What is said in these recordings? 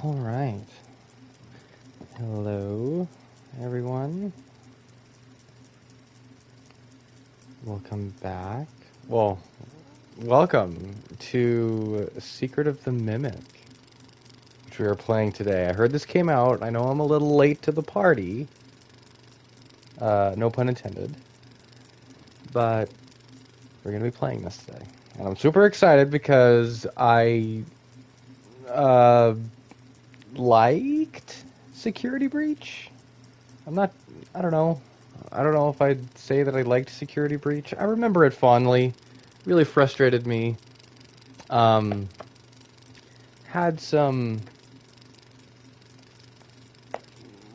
All right. Hello, everyone. Welcome back. Well, welcome to Secret of the Mimic, which we are playing today. I heard this came out. I know I'm a little late to the party. No pun intended. But we're going to be playing this today. And I'm super excited because I liked Security Breach. I don't know. I don't know if I'd say that I liked Security Breach. I remember it fondly. Really frustrated me. Had some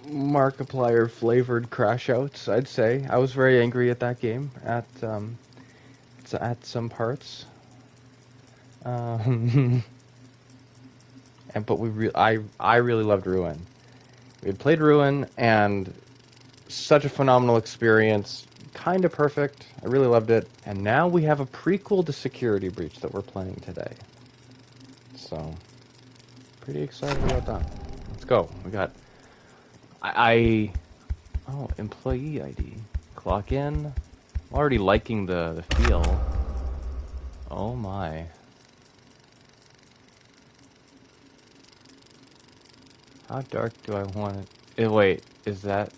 Markiplier flavored crash outs, I'd say. I was very angry at that game at some parts. But I really loved Ruin. We had played Ruin, and such a phenomenal experience. Kind of perfect. I really loved it. And now we have a prequel to Security Breach that we're playing today. So, pretty excited about that. Let's go. We got... Oh, employee ID. Clock in. I'm already liking the feel. Oh my. How dark do I want it? Wait, is that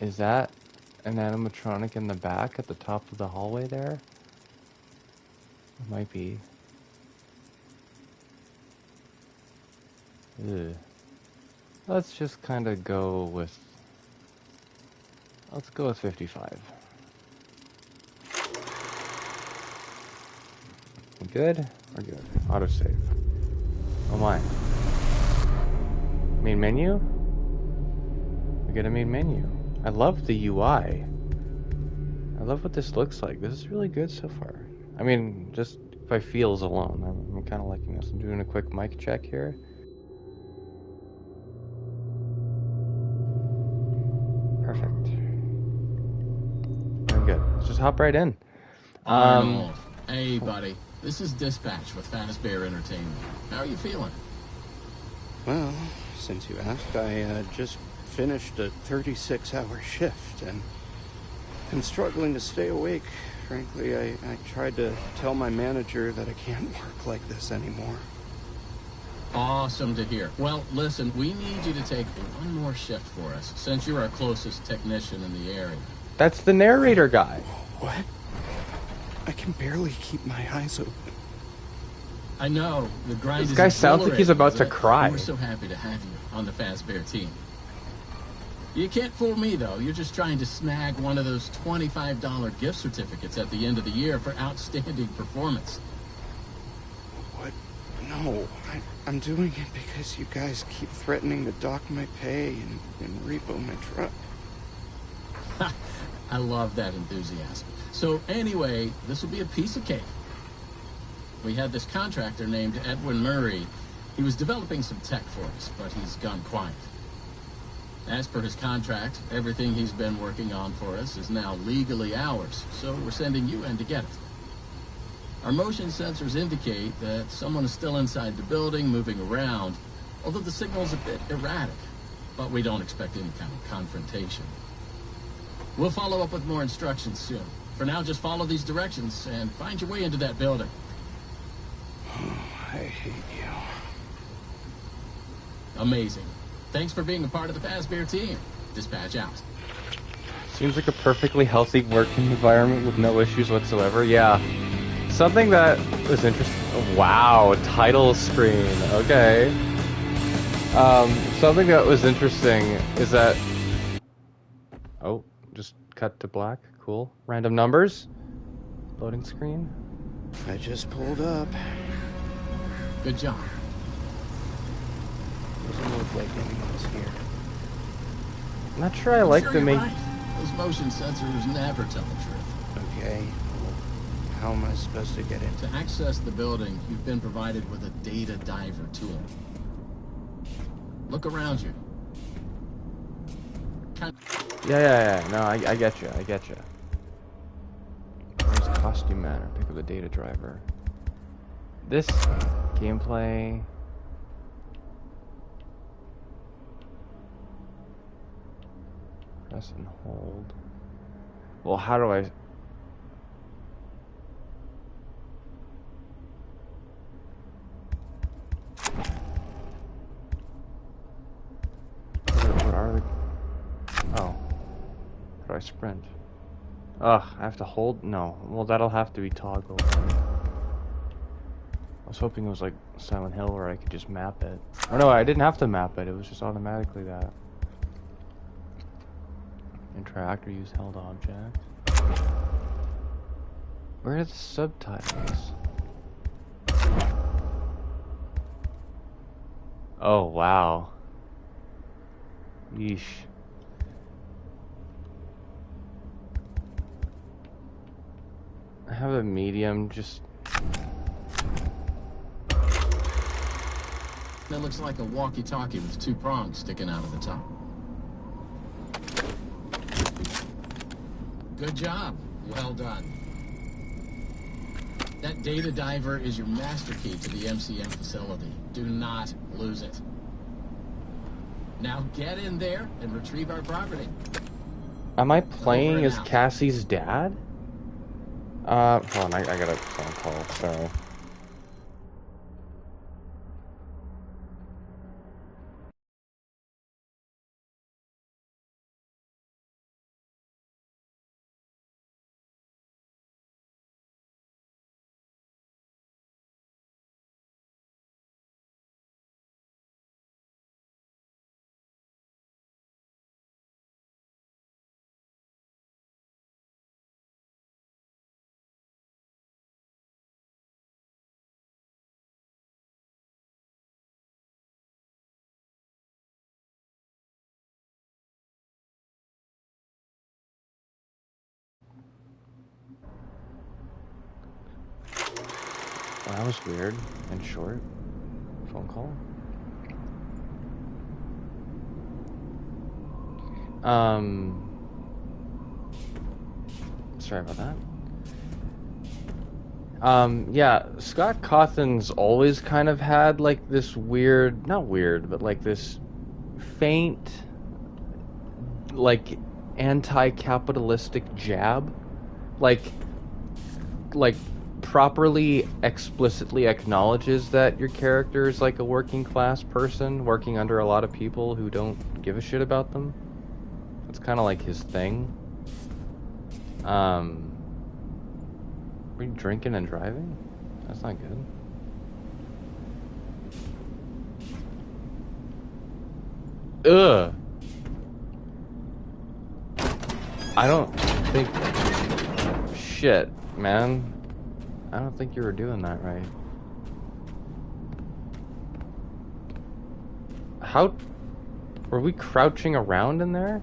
an animatronic in the back at the top of the hallway there? It might be. Ugh. Let's just kind of go with... Let's go with 55. We good? We're good. Autosave. Oh my. Main menu? We get a main menu. I love the UI. I love what this looks like. This is really good so far. I mean, just by feels alone, I'm kind of liking this. I'm doing a quick mic check here. Perfect. Very good. Let's just hop right in. Arnold. Hey, buddy. This is Dispatch with Bear Entertainment. How are you feeling? Well, since you asked, I just finished a 36-hour shift, and I'm struggling to stay awake. Frankly, I tried to tell my manager that I can't work like this anymore. Awesome to hear. Well, listen, we need you to take one more shift for us, since you're our closest technician in the area. That's the narrator guy. What? I can barely keep my eyes open. I know, the grind is This guy sounds like he's about to cry. We're so happy to have you on the Bear team. You can't fool me, though. You're just trying to snag one of those $25 gift certificates at the end of the year for outstanding performance. What? No, I'm doing it because you guys keep threatening to dock my pay and repo my truck. I love that enthusiasm. So anyway, this will be a piece of cake. We had this contractor named Edwin Murray. He was developing some tech for us, but he's gone quiet. As per his contract, everything he's been working on for us is now legally ours, so we're sending you in to get it. Our motion sensors indicate that someone is still inside the building, moving around, although the signal's a bit erratic, but we don't expect any kind of confrontation. We'll follow up with more instructions soon. For now, just follow these directions and find your way into that building. I hate you. Amazing. Thanks for being a part of the Bear team. Dispatch out. Seems like a perfectly healthy working environment with no issues whatsoever. Yeah. Something that was interesting. Oh, wow, title screen. Okay. Something that was interesting is that... Oh, just cut to black. Cool. Random numbers. Loading screen. I just pulled up. Good job. Doesn't look like anyone's here. I'm not sure I like the main... Right. Those motion sensors never tell the truth. Okay. How am I supposed to get in? To access the building, you've been provided with a data diver tool. Look around you. Yeah. No, I get you. Where's costume matter? Pick up the data driver. This Gameplay. Press and hold. Well, how do I... What are the... Oh. How do I sprint? Ugh, I have to hold? No. Well, that'll have to be toggled. I was hoping it was like Silent Hill where I could just map it. Oh no, I didn't have to map it. It was just automatically that. Interact or use held object. Where are the subtitles? Oh, wow. Yeesh. I have a medium, just... That looks like a walkie-talkie with 2 prongs sticking out of the top. Good job. Well done. That data diver is your master key to the MCM facility. Do not lose it. Now get in there and retrieve our property. Am I playing as Cassie's dad? Hold on, I got a phone call, sorry. Well, that was weird and short. Phone call. Sorry about that. Yeah, Scott Cawthon's always kind of had like this weird, not weird, but like this faint, like anti-capitalistic jab. Like properly, explicitly acknowledges that your character is like a working class person working under a lot of people who don't give a shit about them. It's kind of like his thing. Were you drinking and driving? That's not good. Ugh. I don't think... Shit, man. I don't think you were doing that right. How... Were we crouching around in there?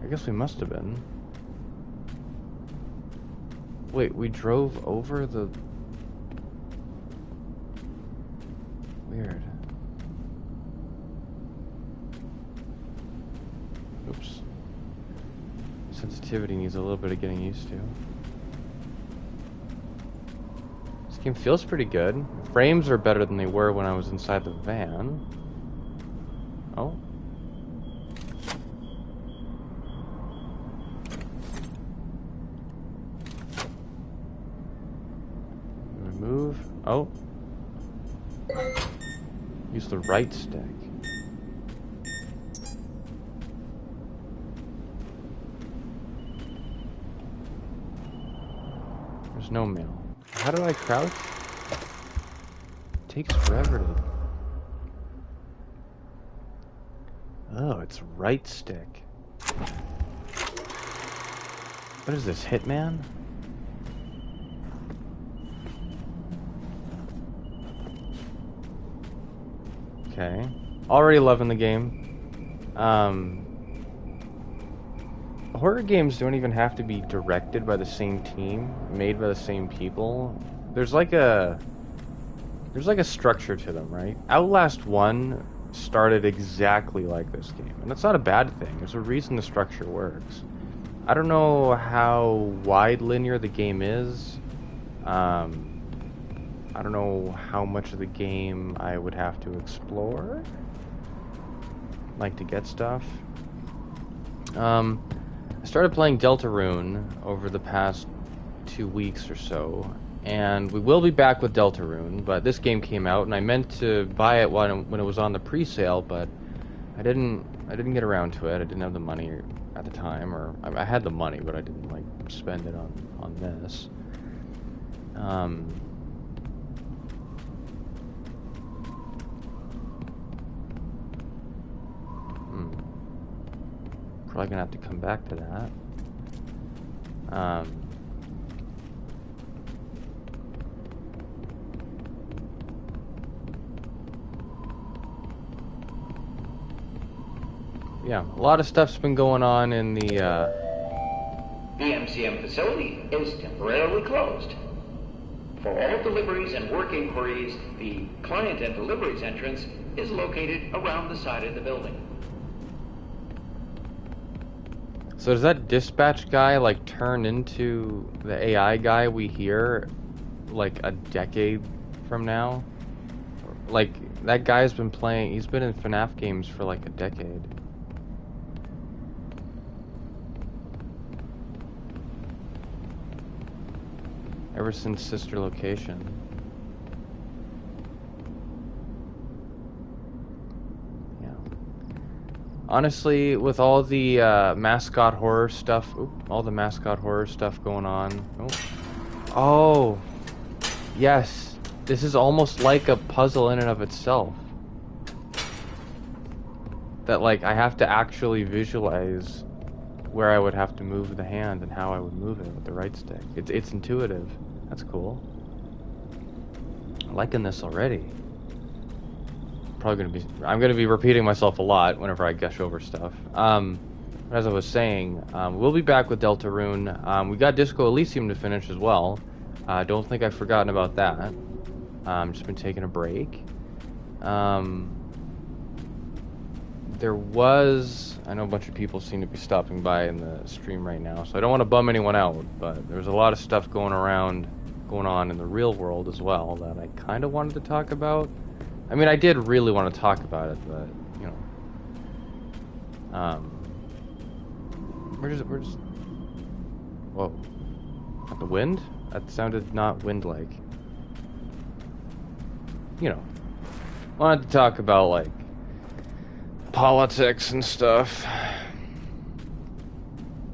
I guess we must have been. Wait, we drove over the... Weird. Oops. Sensitivity needs a little bit of getting used to. This game feels pretty good. Frames are better than they were when I was inside the van. Oh. Move. Oh. Use the right stick. There's no mail. How do I crouch? It takes forever to... Oh, it's right stick. What is this, Hitman? Okay. Already loving the game. Horror games don't even have to be directed by the same team, made by the same people. There's like a structure to them, right? Outlast 1 started exactly like this game, and that's not a bad thing. There's a reason the structure works. I don't know how wide linear the game is. I don't know how much of the game I would have to explore, like to get stuff. I started playing Deltarune over the past 2 weeks or so, and we will be back with Deltarune, but this game came out, and I meant to buy it when it was on the pre-sale, but I didn't get around to it. I didn't have the money at the time, or I had the money, but I didn't like spend it on this. Probably gonna have to come back to that. Yeah, a lot of stuff's been going on in the MCM facility is temporarily closed. For all deliveries and work inquiries, the client and deliveries entrance is located around the side of the building. So does that dispatch guy like turn into the AI guy we hear like a decade from now? Like that guy's been playing, he's been in FNaF games for like a decade. Ever since Sister Location. Yeah. Honestly, with all the mascot horror stuff, going on. Oh, yes. This is almost like a puzzle in and of itself. That like I have to actually visualize where I would have to move the hand and how I would move it with the right stick. It's intuitive. That's cool. I'm liking this already. I'm gonna be repeating myself a lot whenever I gush over stuff. As I was saying, we'll be back with Deltarune. We got Disco Elysium to finish as well. Don't think I've forgotten about that. Just been taking a break. There was, I know a bunch of people seem to be stopping by in the stream right now, so I don't want to bum anyone out, but there's a lot of stuff going on in the real world as well that I kind of wanted to talk about. I mean, I did really want to talk about it, but, you know. We're just, whoa. At the wind? That sounded not wind-like. You know. Wanted to talk about, like, politics and stuff.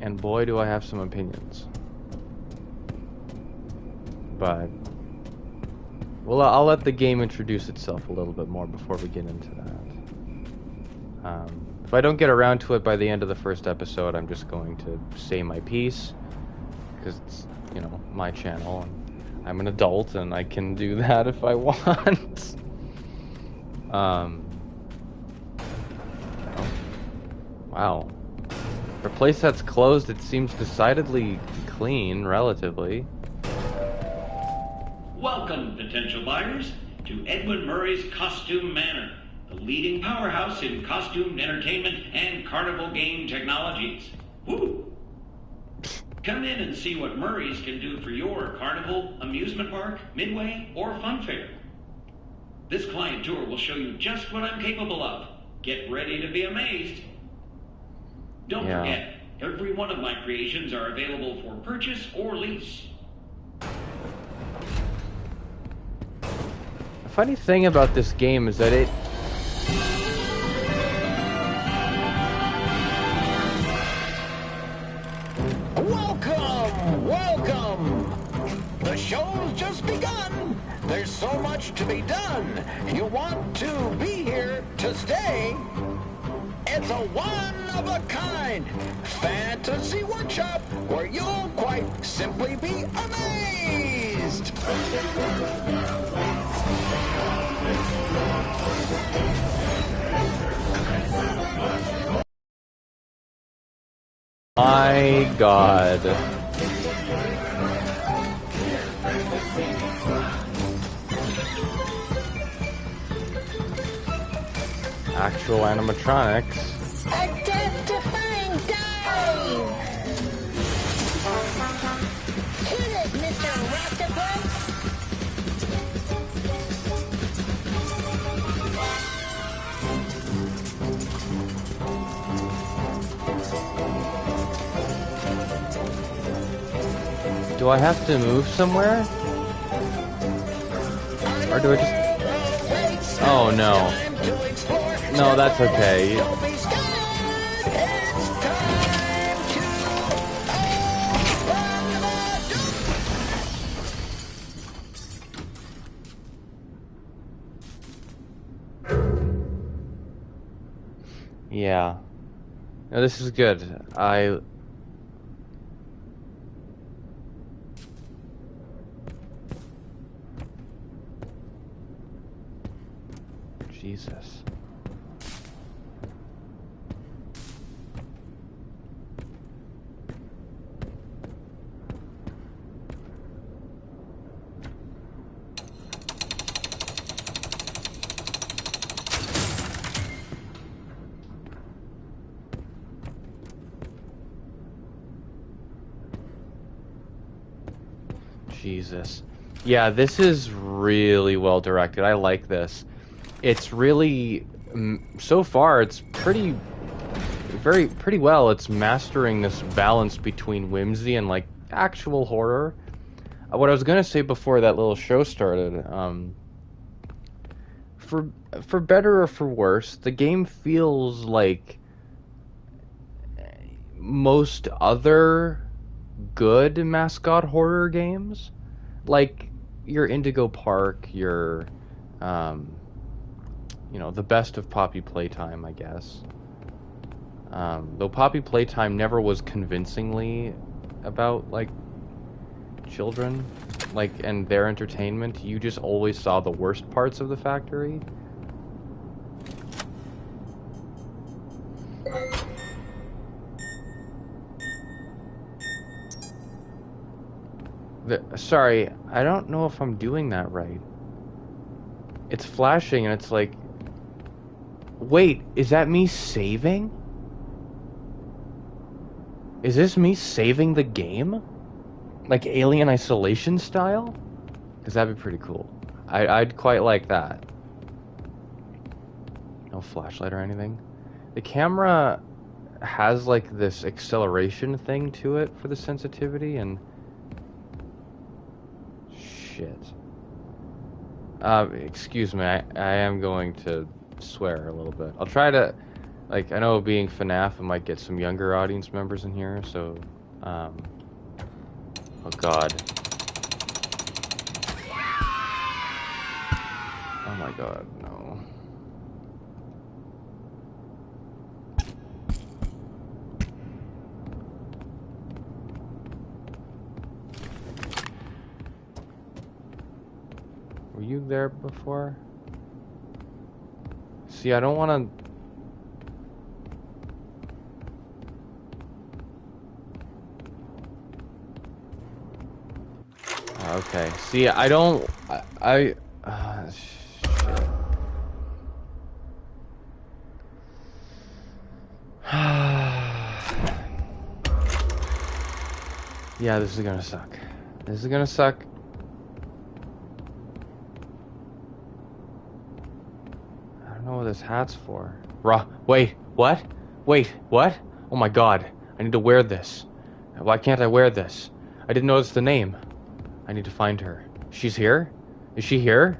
And boy, do I have some opinions. But well, I'll let the game introduce itself a little bit more before we get into that. If I don't get around to it by the end of the first episode, I'm just going to say my piece, because it's, you know, my channel, and I'm an adult, and I can do that if I want. Wow. For a place that's closed, it seems decidedly clean, relatively. Welcome, potential buyers, to Edwin Murray's Costume Manor, the leading powerhouse in costume entertainment and carnival game technologies. Woo! Come in and see what Murray's can do for your carnival, amusement park, midway, or fun fair. This client tour will show you just what I'm capable of. Get ready to be amazed. Don't forget, every one of my creations are available for purchase or lease. The funny thing about this game is that it... Welcome! Welcome! The show's just begun! There's so much to be done! You want to be here to stay? It's a one-of-a-kind fantasy workshop where you'll quite simply be amazed! My God. Actual animatronics. A death-defying dive! Hit it, Mr. Octopus! Do I have to move somewhere? Or do I just... Oh, no. No, that's okay. Yeah. No, this is good. Jesus. Jesus. Yeah, this is really well directed. I like this. It's really, so far, it's pretty well. It's mastering this balance between whimsy and like actual horror. What I was gonna say before that little show started, for better or for worse, the game feels like most other good mascot horror games, like your Indigo Park, your you know, the best of Poppy Playtime, I guess. Though Poppy Playtime never was convincingly about like children, like, and their entertainment. You just always saw the worst parts of the factory. Sorry, I don't know if I'm doing that right. It's flashing and it's like, wait, is that me saving? Is this me saving the game? Like Alien Isolation style? Because that'd be pretty cool. I'd quite like that. No flashlight or anything. The camera has like this acceleration thing to it for the sensitivity, and shit. Excuse me, I am going to swear a little bit. I'll try to, like, I know being FNaF, I might get some younger audience members in here, so, oh god. Oh my god, no. Were you there before? See, I don't want to... Okay. See, I don't... shit. Yeah, this is gonna suck. This is gonna suck. I don't know what this hat's for. Wait, what? Wait, what? Oh my god. I need to wear this. Why can't I wear this? I didn't notice the name. I need to find her. She's here? Is she here?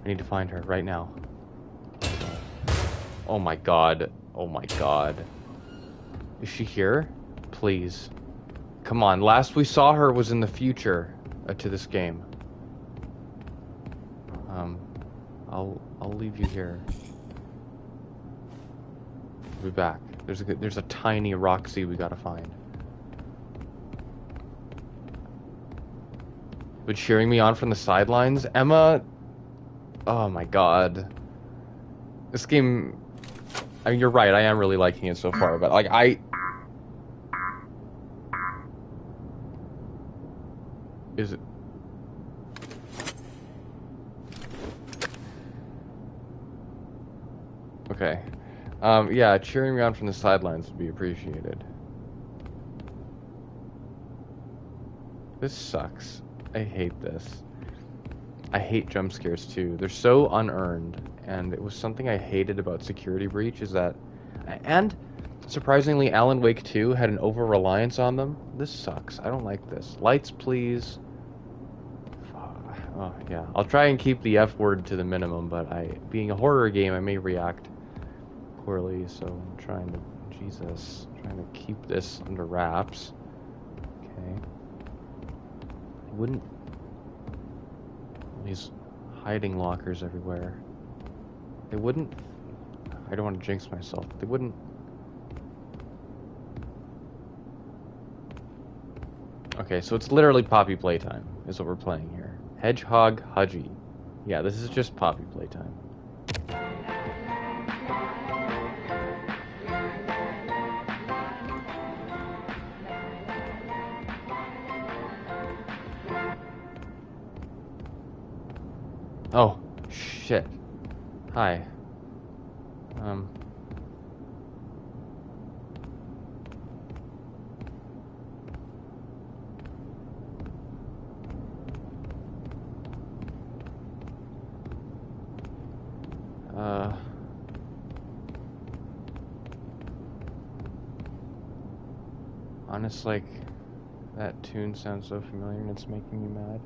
I need to find her right now. Oh my god. Oh my god. Is she here? Please. Come on. Last we saw her was in the future to this game. I'll leave you here. I'll be back. There's a tiny Roxy we gotta find. But cheering me on from the sidelines, Emma. Oh my god. This game. I mean, you're right. I am really liking it so far, but like Is it? Okay. Yeah, cheering me on from the sidelines would be appreciated. This sucks. I hate this. I hate jump scares too. They're so unearned, and it was something I hated about Security Breach is that, and Surprisingly, Alan Wake 2 had an over-reliance on them. This sucks. I don't like this. Lights, please. Oh, yeah. I'll try and keep the F word to the minimum, but being a horror game, I may react poorly, so I'm trying to... Jesus. Trying to keep this under wraps. Okay. Wouldn't... These hiding lockers everywhere. They wouldn't... I don't want to jinx myself. They wouldn't... Okay, so it's literally Poppy Playtime, is what we're playing here. Hedgehog Hudgy. Yeah, this is just Poppy Playtime. Oh, shit. Hi. Honest, like, that tune sounds so familiar and it's making me mad.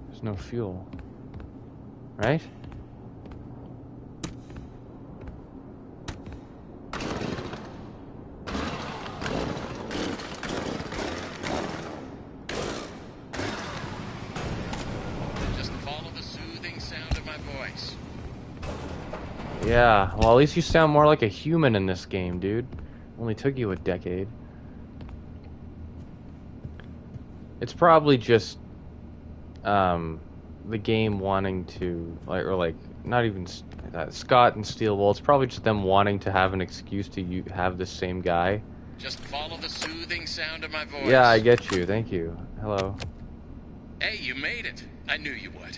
There's no fuel. Right? Yeah, well, at least you sound more like a human in this game, dude. Only took you a decade. It's probably just the game wanting to, not even Scott and Steelwell. It's probably just them wanting to have an excuse to have the same guy. Just follow the soothing sound of my voice. Yeah, I get you. Thank you. Hello. Hey, you made it. I knew you would.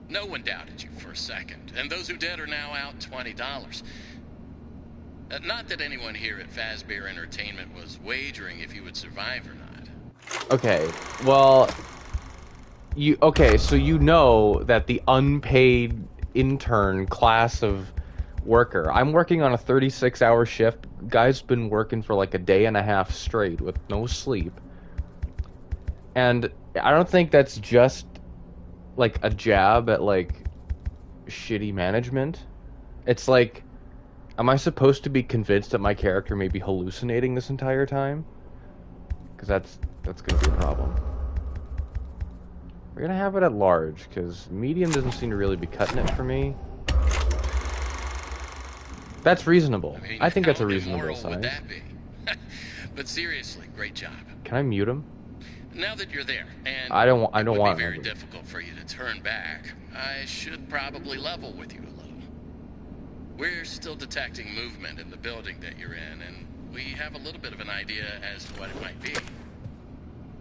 No one doubted you for a second, and those who did are now out $20. Not that anyone here at Fazbear Entertainment was wagering if you would survive or not. Okay, well, so you know that the unpaid intern class of worker, I'm working on a 36-hour shift. Guy's been working for like a day and a half straight with no sleep. And I don't think that's just like a jab at like shitty management. It's like, am I supposed to be convinced that my character may be hallucinating this entire time? Because that's gonna be a problem. We're gonna have it at large, because medium doesn't seem to really be cutting it for me. That's reasonable. I think that's a reasonable size. Would that be? But seriously, great job. Can I mute him? Now that you're there, and I don't want it would be to. very difficult for you to turn back, I should probably level with you a little. We're still detecting movement in the building that you're in, and we have a little bit of an idea as to what it might be.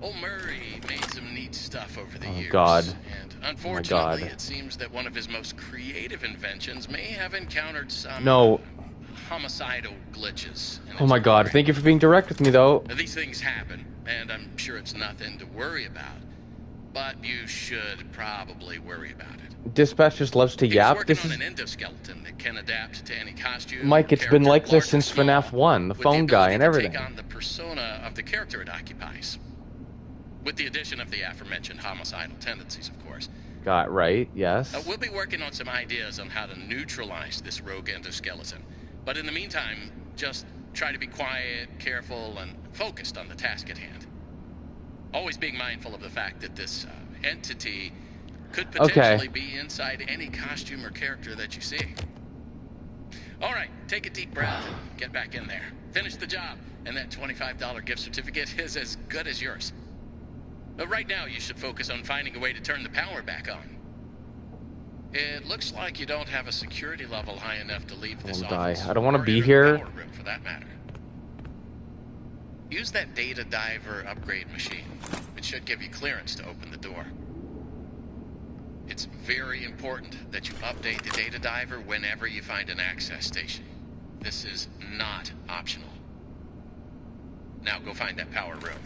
Old Murray made some neat stuff over the years. God. And unfortunately, it seems that one of his most creative inventions may have encountered some homicidal glitches. Oh my God, thank you for being direct with me, though. Now, these things happen, and I'm sure it's nothing to worry about. But you should probably worry about it. Dispatch just loves to yap. This is an endoskeleton that can adapt to any costume. Mike, it's been like this since FNaF 1, the phone guy and everything. Take on the persona of the character it occupies. With the addition of the aforementioned homicidal tendencies, of course. Got right, yes. We'll be working on some ideas on how to neutralize this rogue endoskeleton. But in the meantime, just try to be quiet, careful, and focused on the task at hand. Always being mindful of the fact that this entity could potentially be inside any costume or character that you see. All right, take a deep breath and get back in there. Finish the job, and that $25 gift certificate is as good as yours. But right now, you should focus on finding a way to turn the power back on. It looks like you don't have a security level high enough to leave this office. I don't want to be here. Power room, for that matter. Use that data diver upgrade machine. It should give you clearance to open the door. It's very important that you update the data diver whenever you find an access station. This is not optional. Now go find that power room.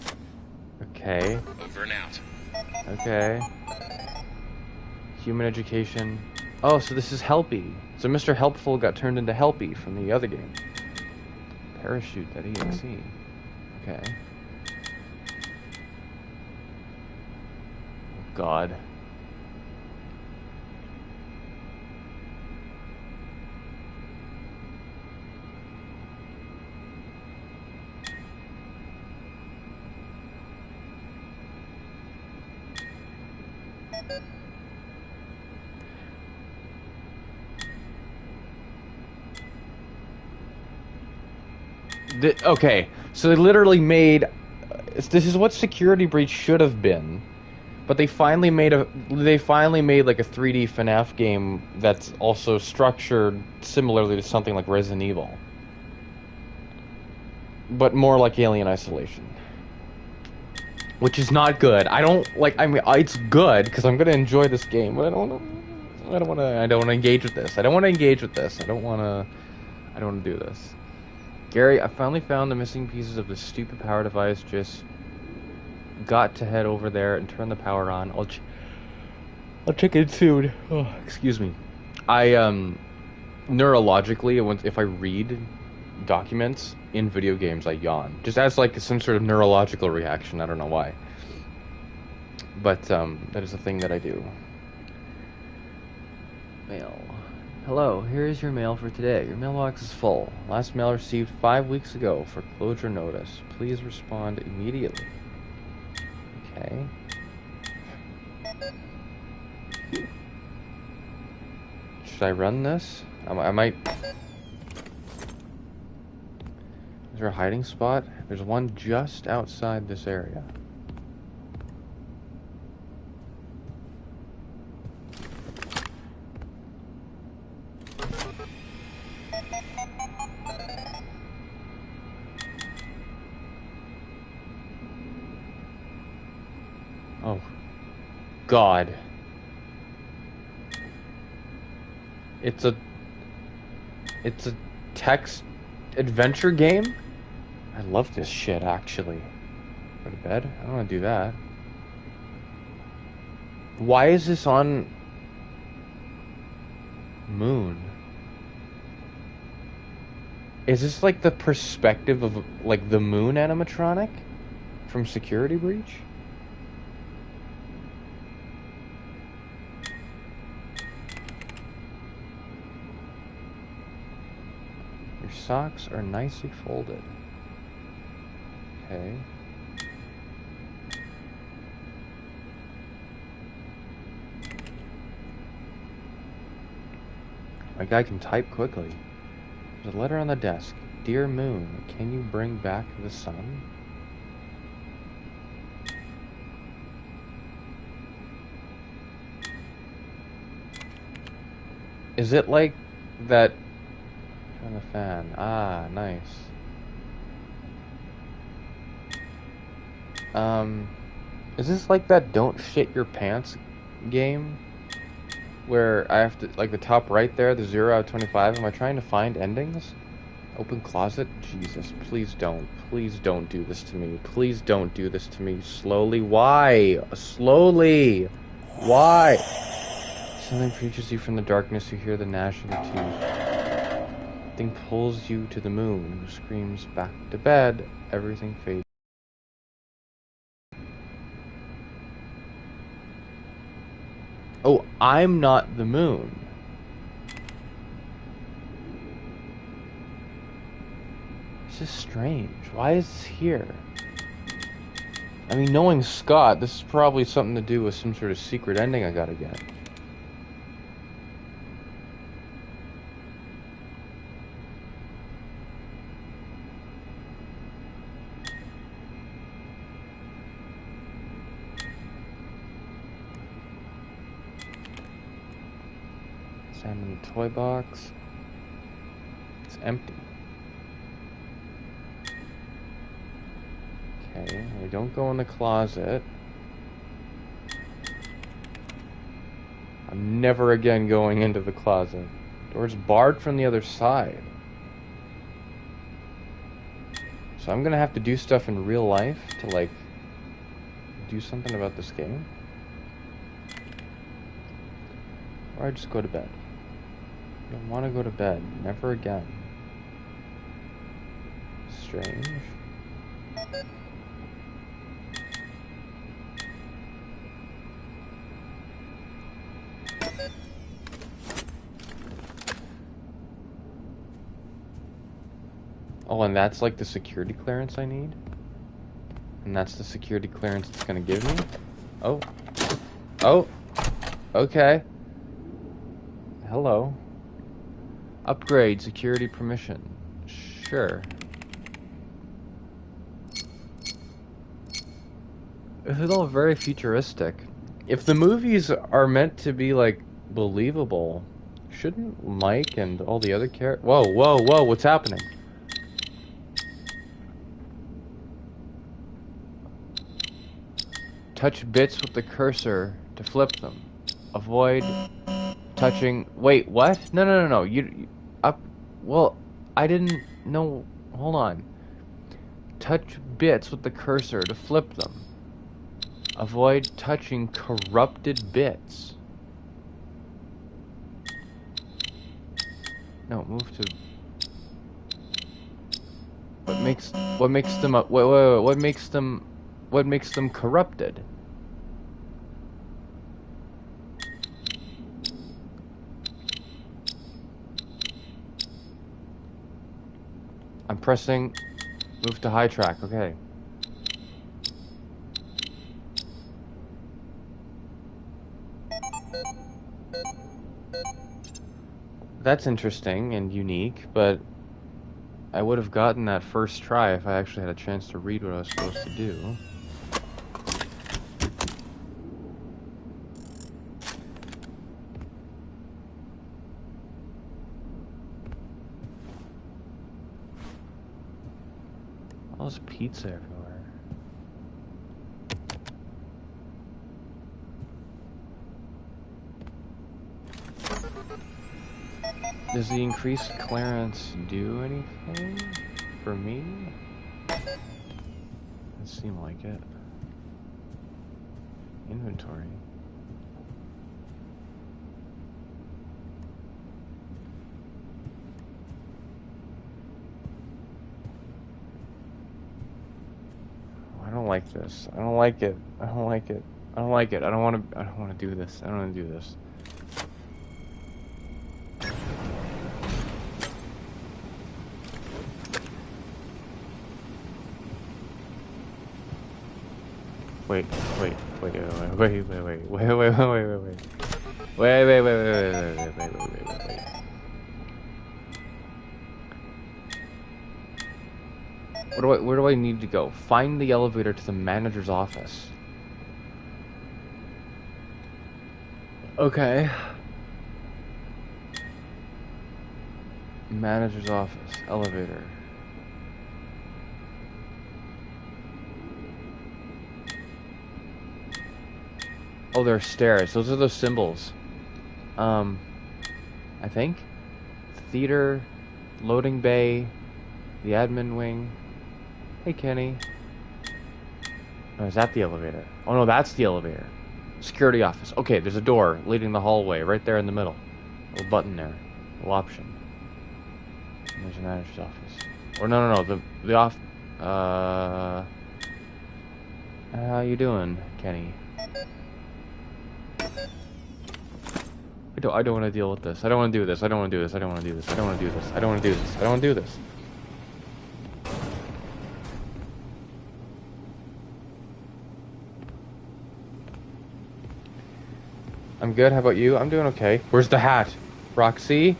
Okay. Over and out. Okay. Human education. Oh, so this is Helpy. So Mr. Helpful got turned into Helpy from the other game. Parachute.exe. Okay. Oh, God. Okay, so they literally made... This is what Security Breach should have been. But they finally made like a 3D FNaF game that's also structured similarly to something like Resident Evil. But more like Alien Isolation. Which is not good. I don't like. I mean, it's good because I'm gonna enjoy this game, but I don't want to engage with this. I don't want to engage with this. I don't want to do this. Gary, I finally found the missing pieces of the stupid power device. Just got to head over there and turn the power on. I'll check it soon. Oh, excuse me. I neurologically, if I read documents in video games, I yawn. Just as like some sort of neurological reaction. I don't know why. But that is a thing that I do. Mail. Hello, here is your mail for today. Your mailbox is full. Last mail received 5 weeks ago for closure notice. Please respond immediately. Okay. Should I run this? I might... Is there a hiding spot? There's one just outside this area. Oh, God. It's a text adventure game? I love this shit, actually. Go to bed? I don't want to do that. Why is this on Moon? Is this like the perspective of like the Moon animatronic from Security Breach? Your socks are nicely folded. Okay. My guy can type quickly. There's a letter on the desk. Dear Moon, can you bring back the sun? Is it like that? Turn the fan. Ah, nice. Is this like that don't shit your pants game? Where I have to, like the top right there, the 0 out of 25, am I trying to find endings? Open closet? Jesus, please don't. Please don't do this to me. Please don't do this to me. Slowly. Why? Slowly. Why? Something reaches you from the darkness. You hear the gnash of the tooth. Thing pulls you to the moon, who screams back to bed. Everything fades. Oh, I'm not the moon. This is strange. Why is this here? I mean, knowing Scott, this is probably something to do with some sort of secret ending I gotta get. Sand in the toy box. It's empty. Okay, we don't go in the closet. I'm never again going into the closet. Door's barred from the other side. So I'm gonna have to do stuff in real life to, like, do something about this game. Or I just go to bed. I don't want to go to bed. Never again. Strange. Oh, and that's like the security clearance I need? And that's the security clearance it's gonna give me? Oh. Oh! Okay. Hello. Upgrade security permission. Sure. This is all very futuristic. If the movies are meant to be, like, believable, shouldn't Mike and all the other characters... Whoa, whoa, whoa, what's happening? Touch bits with the cursor to flip them. Avoid touching... Wait, what? No, no, no, no. You up... Well, I didn't know... Hold on. Touch bits with the cursor to flip them. Avoid touching corrupted bits. No, move to... What makes them up... Wait, what makes them corrupted? I'm pressing move to high track, okay. That's interesting and unique, but I would have gotten that first try if I actually had a chance to read what I was supposed to do. All this pizza everywhere. Does the increased clearance do anything for me? Doesn't seem like it. Inventory. I don't like this. I don't like it. I don't like it. I don't like it. I don't want to do this. I don't want to do this. Wait. Where do I need to go? Find the elevator to the manager's office. Okay. Manager's office. Elevator. Oh, there are stairs. Those are those symbols. I think. Theater, loading bay, the admin wing. Hey, Kenny. Oh, is that the elevator? Oh, no, that's the elevator. Security office. Okay, there's a door leading the hallway right there in the middle. A little button there. A little option. And there's a manager's office. Or no, the off... how you doing, Kenny? I don't want to deal with this. I don't want to do this. I don't want to do this. I don't want to do this. I don't want to do this. I don't want to do this. I don't want to do this. I'm good. How about you? I'm doing okay. Where's the hat? Roxy?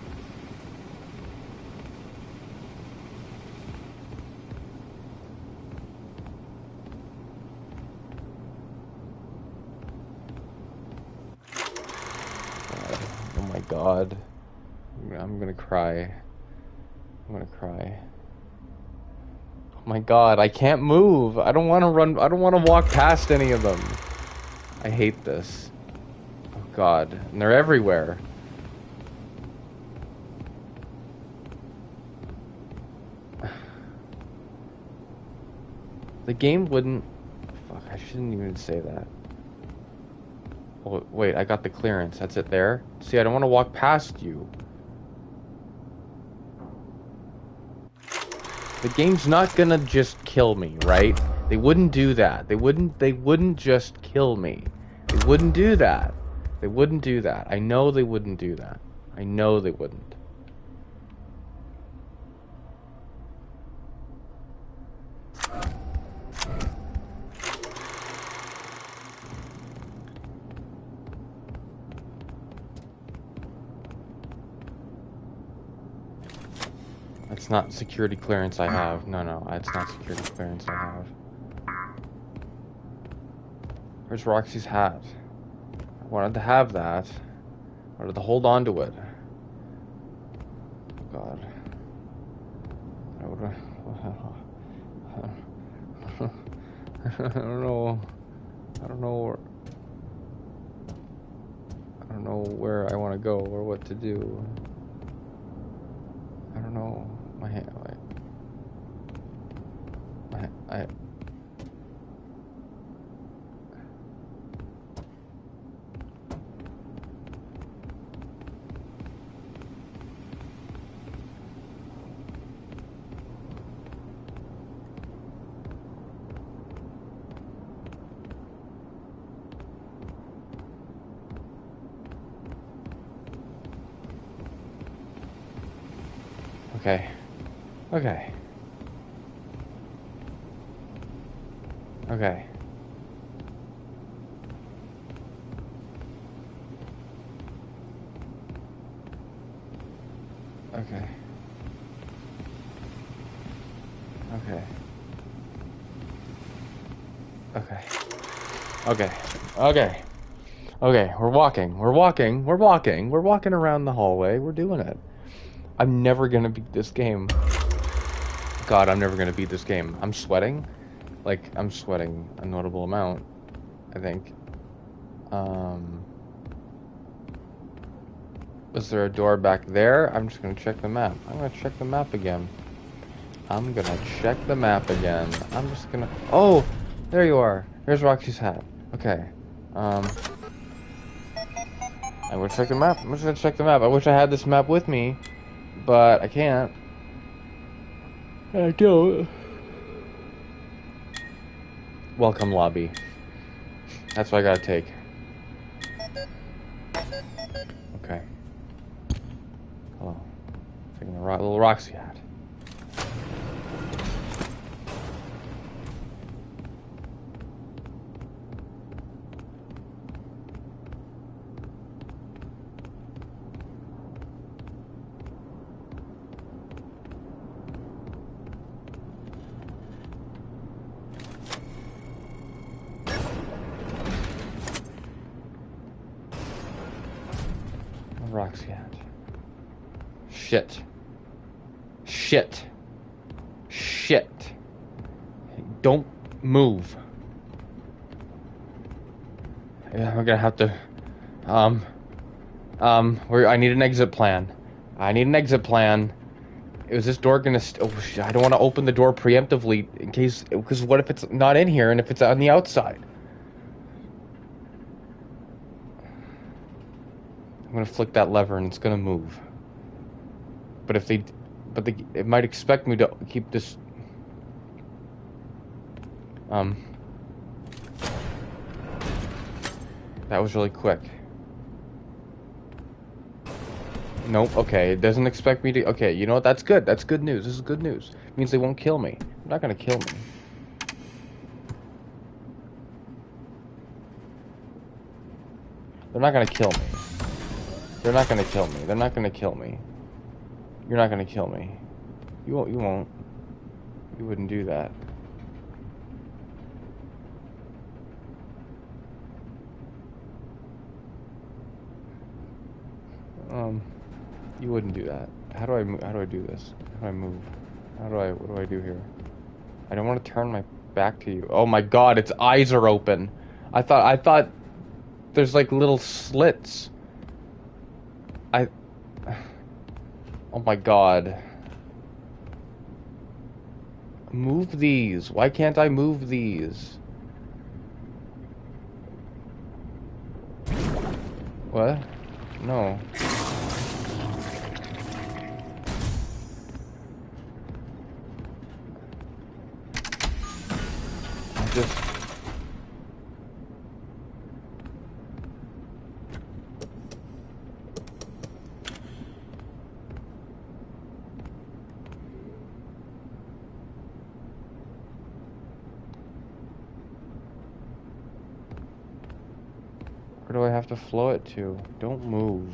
Oh my god. I'm gonna cry. I'm gonna cry. Oh my god, I can't move. I don't want to run. I don't want to walk past any of them. I hate this. Oh god. And they're everywhere. The game wouldn't... Fuck, I shouldn't even say that. Oh, wait, I got the clearance. That's it there? See, I don't want to walk past you. The game's not gonna just kill me, right? They wouldn't do that. They wouldn't just kill me. They wouldn't do that. They wouldn't do that. I know they wouldn't do that. I know they wouldn't. It's not security clearance I have. No, it's not security clearance I have. Where's Roxy's hat? I wanted to have that. I wanted to hold on to it. Oh God. I don't know. I don't know where I want to go or what to do. I don't know. My hand, Okay. Okay. Okay. Okay. Okay. Okay. Okay. Okay. Okay, we're walking. We're walking. We're walking. We're walking around the hallway. We're doing it. I'm never gonna beat this game. God, I'm never gonna beat this game. I'm sweating. Like, I'm sweating a notable amount, I think. Is there a door back there? I'm just gonna check the map. I'm gonna check the map again. I'm gonna check the map again. I'm just gonna... Oh! There you are. Here's Roxy's hat. Okay. I'm gonna check the map. I'm just gonna check the map. I wish I had this map with me, but I can't. I don't. Welcome lobby. That's what I gotta take. Okay. Hello. Taking a little Roxy hat. Roxy hat. Shit. Shit. Shit. Don't move. Yeah, we're gonna have to... I need an exit plan. I need an exit plan. Is this door gonna... oh, shit, I don't want to open the door preemptively in case... because what if it's not in here and if it's on the outside? I'm gonna flick that lever and it's gonna move. But if they... but it might expect me to keep this... That was really quick. Nope, okay, it doesn't expect me to... okay, you know what, that's good. That's good news. This is good news. It means they won't kill me. They're not gonna kill me. They're not gonna kill me. They're not gonna kill me. They're not gonna kill me. You're not gonna kill me. You won't. You won't. You wouldn't do that. You wouldn't do that. How do I do this? How do I move? What do I do here? I don't want to turn my back to you. Oh my God, its eyes are open. I thought there's like little slits. Oh my God. Move these. Why can't I move these? What? No. I just... Where do I have to flow it to? Don't move.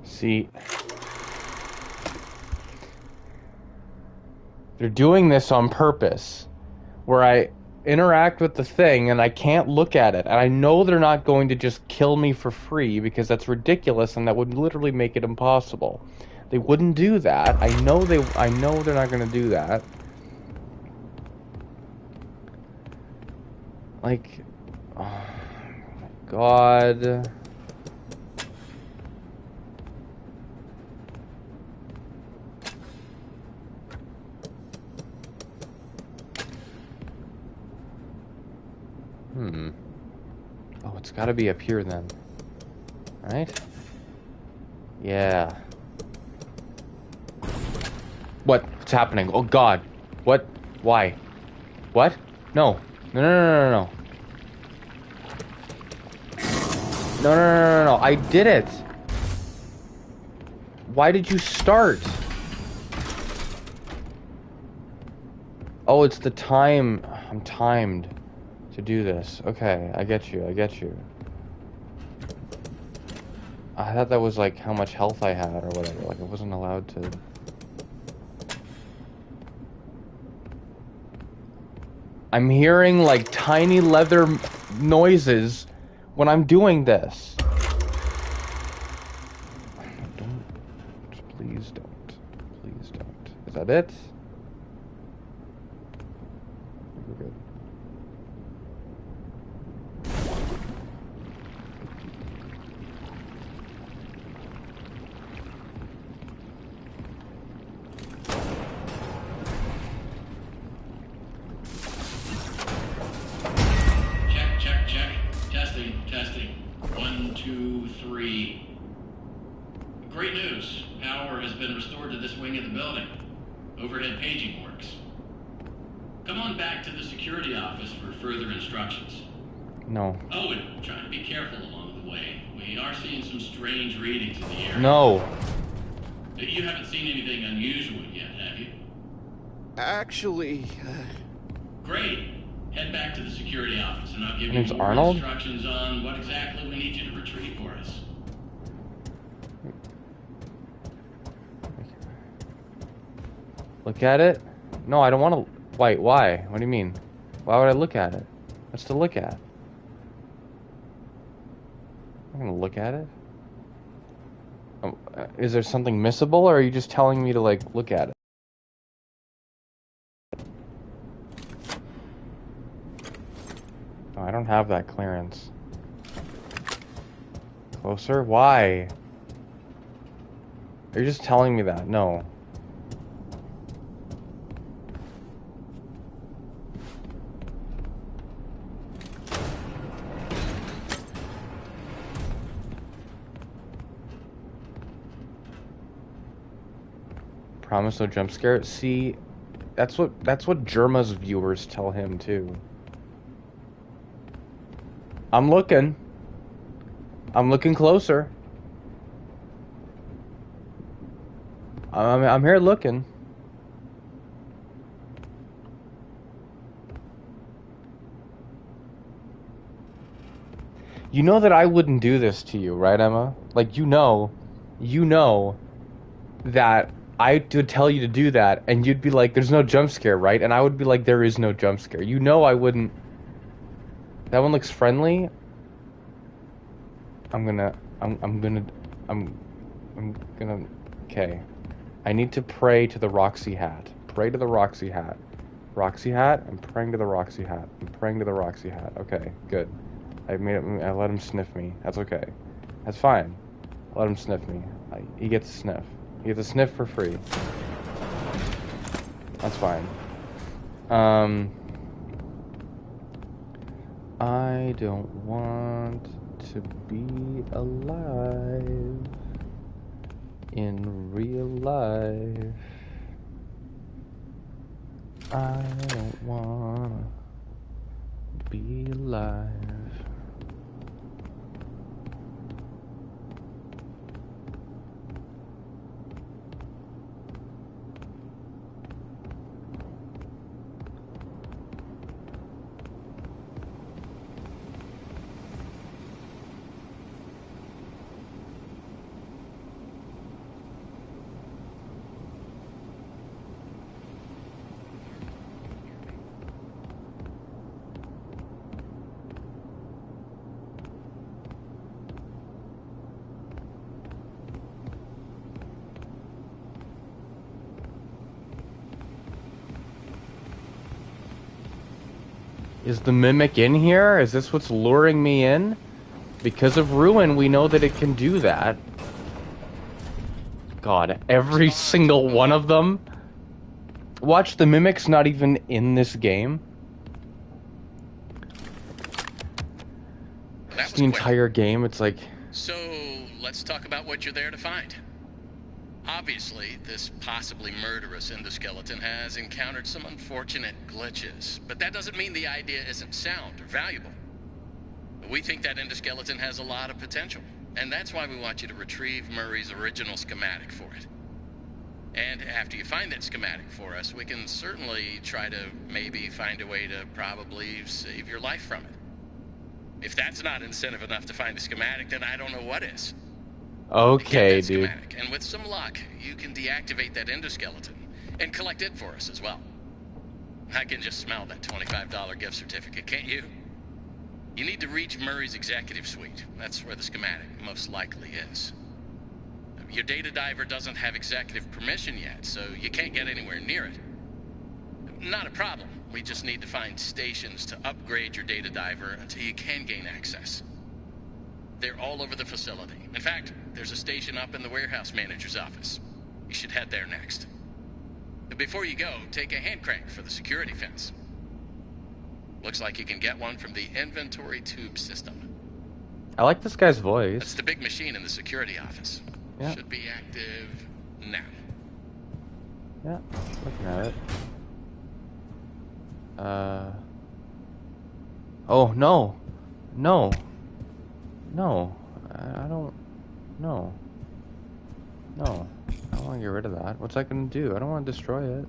See, they're doing this on purpose, where I interact with the thing and I can't look at it, and I know they're not going to just kill me for free because that's ridiculous and that would literally make it impossible. They wouldn't do that. I know they're not going to do that. Like, oh my God. Oh, it's gotta be up here then. Right? Yeah. What's happening? Oh God. What? Why? What? No. No, no, no, no, no. No, no, no, no, no. I did it. Why did you start? Oh, it's the time. I'm timed to do this. Okay, I get you, I get you. I thought that was like how much health I had or whatever. Like I wasn't allowed to. I'm hearing like tiny leather noises when I'm doing this. Don't. Please don't. Please don't. Is that it? We're good. Testing. 1, 2, 3. Great news. Power has been restored to this wing of the building. Overhead paging works. Come on back to the security office for further instructions. No. Oh, and try to be careful along the way. We are seeing some strange readings in the area. No. You haven't seen anything unusual yet, have you? Actually, Great. Head back to the security office, and I'll give Name's you more Arnold? instructions on what exactly we need you to retrieve for us. Look at it? No, I don't want to. Wait, why? What do you mean? Why would I look at it? What's to look at? I'm gonna look at it. Is there something missable, or are you just telling me to like look at it? Oh, I don't have that clearance. Closer? Why? You're just telling me that. No. Promise no jump scare. See, that's what Germa's viewers tell him too. I'm looking closer. I'm here looking. You know that I wouldn't do this to you, right, Emma? Like, you know that I would tell you to do that, and you'd be like, there's no jump scare, right? And I would be like, there is no jump scare. You know I wouldn't. That one looks friendly. I'm gonna, okay. I need to pray to the Roxy hat. Pray to the Roxy hat. Roxy hat? I'm praying to the Roxy hat. I'm praying to the Roxy hat. Okay, good. I let him sniff me. That's okay. That's fine. I let him sniff me. He gets a sniff. He gets a sniff for free. That's fine. I don't want to be alive in real life. I don't wanna be alive. Is the mimic in here? Is this what's luring me in? Because of Ruin, we know that it can do that. God, every single one of them. Watch, the mimic's not even in this game. It's the entire game. It's like... So, let's talk about what you're there to find. Obviously, this possibly murderous endoskeleton has encountered some unfortunate glitches, but that doesn't mean the idea isn't sound or valuable. We think that endoskeleton has a lot of potential, and that's why we want you to retrieve Murray's original schematic for it. And after you find that schematic for us, we can certainly try to maybe find a way to probably save your life from it. If that's not incentive enough to find the schematic, then I don't know what is. Okay, dude. Schematic, and with some luck, you can deactivate that endoskeleton and collect it for us as well. I can just smell that $25 gift certificate, can't you? You need to reach Murray's executive suite. That's where the schematic most likely is. Your data diver doesn't have executive permission yet, so you can't get anywhere near it. Not a problem. We just need to find stations to upgrade your data diver until you can gain access. They're all over the facility. In fact, there's a station up in the warehouse manager's office. You should head there next. But before you go, take a hand crank for the security fence. Looks like you can get one from the inventory tube system. I like this guy's voice. That's the big machine in the security office. Yeah. Should be active now. Yeah, looking at it. Oh, no. No. No. I don't... No. No. I don't want to get rid of that. What's that going to do? I don't want to destroy it.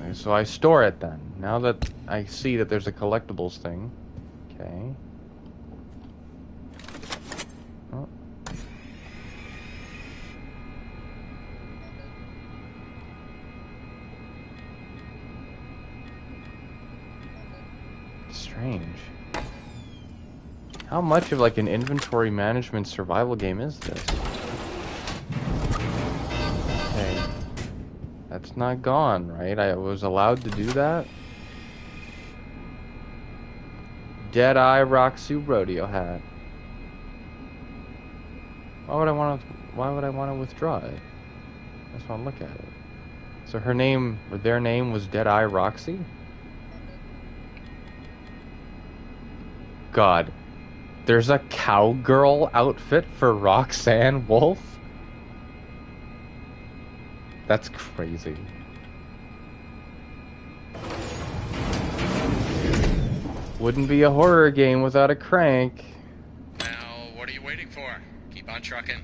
Okay, so I store it then. Now that I see that there's a collectibles thing. Okay. Oh. Strange. How much of like an inventory management survival game is this? Okay. That's not gone, right? I was allowed to do that? Deadeye Roxy Rodeo hat. Why would I want to withdraw it? I just want to look at it. So her name, or their name was Deadeye Roxy? God. There's a cowgirl outfit for Roxanne Wolf? That's crazy. Wouldn't be a horror game without a crank. Now, what are you waiting for? Keep on trucking.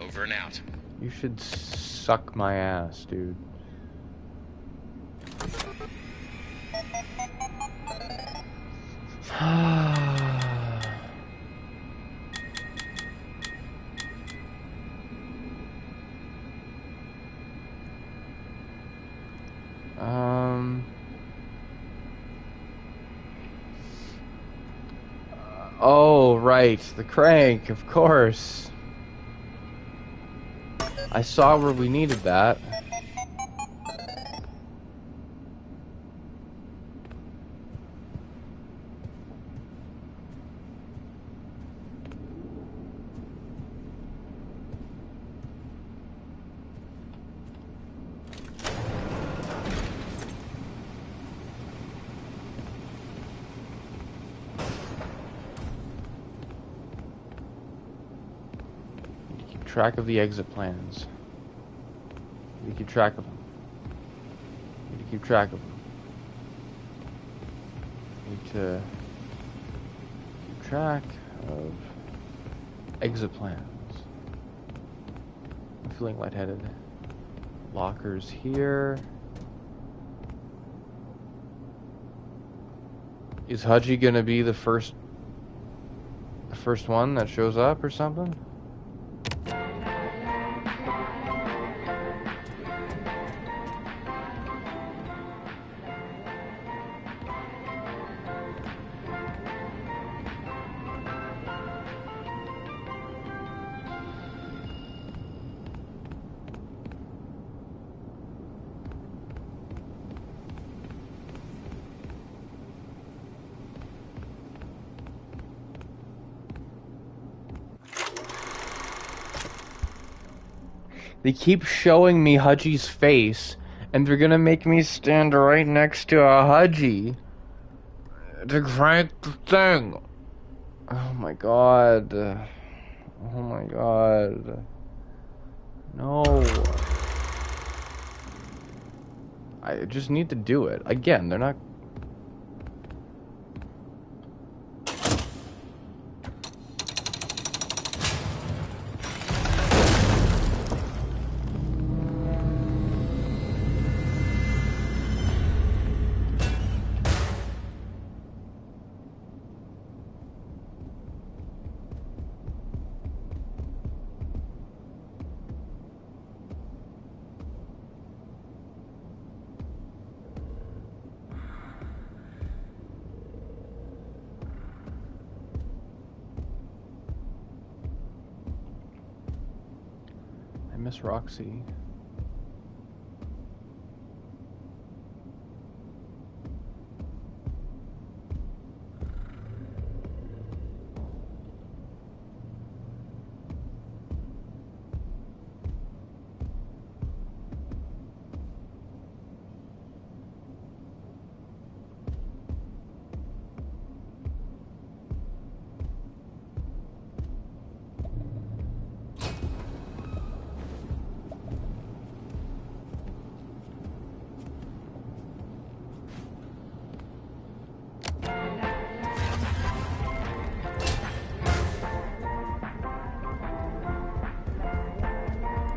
Over and out. You should suck my ass, dude. Oh, right. The crank, of course. I saw where we needed that. Track of the exit plans. You keep track of them. You need to keep track of them. You need to keep track of exit plans. I'm feeling lightheaded. Lockers here. Is Hudgy gonna be the first one that shows up or something? They keep showing me Hudgy's face, and they're gonna make me stand right next to a Hudgy to crank the thing. Oh my god. Oh my god. No. I just need to do it. Again, they're not... Miss Roxy.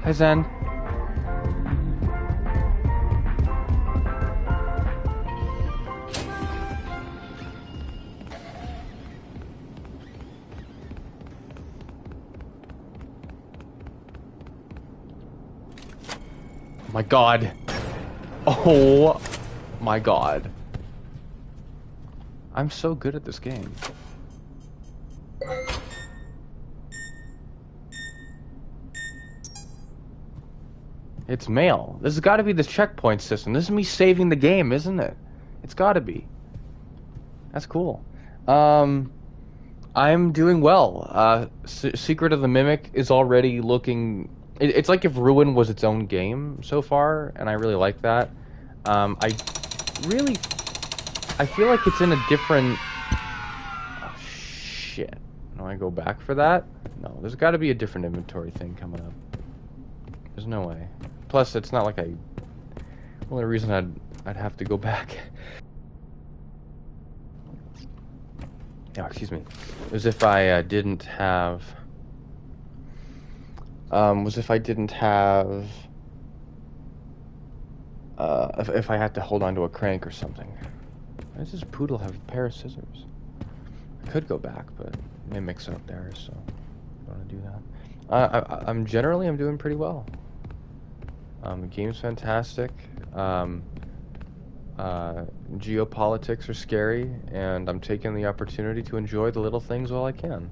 Hi, Zen. Oh my god. Oh my god. I'm so good at this game. It's mail. This has got to be the checkpoint system. This is me saving the game, isn't it? It's got to be. That's cool. I'm doing well. Secret of the Mimic is already looking... It's like if Ruin was its own game so far, and I really like that. I feel like it's in a different... Oh, shit. Do I go back for that? No, there's got to be a different inventory thing coming up. There's no way. Plus, it's not like I... The only reason I'd have to go back... Oh, excuse me. Was if I didn't have... if I had to hold on to a crank or something. Why does this poodle have a pair of scissors? I could go back, but Mimic's up there, so I don't want to do that. I'm doing pretty well. The game's fantastic. Geopolitics are scary, and I'm taking the opportunity to enjoy the little things while I can.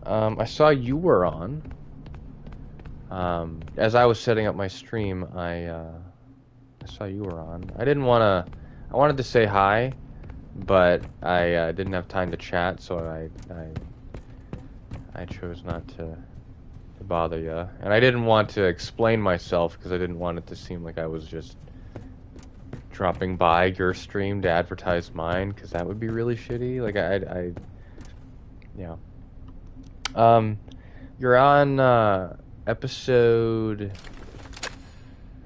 I saw you were on. As I was setting up my stream, I saw you were on. I wanted to say hi, but I didn't have time to chat, so I chose not to bother you. And I didn't want to explain myself because I didn't want it to seem like I was just dropping by your stream to advertise mine, because that would be really shitty. Like yeah. You're on episode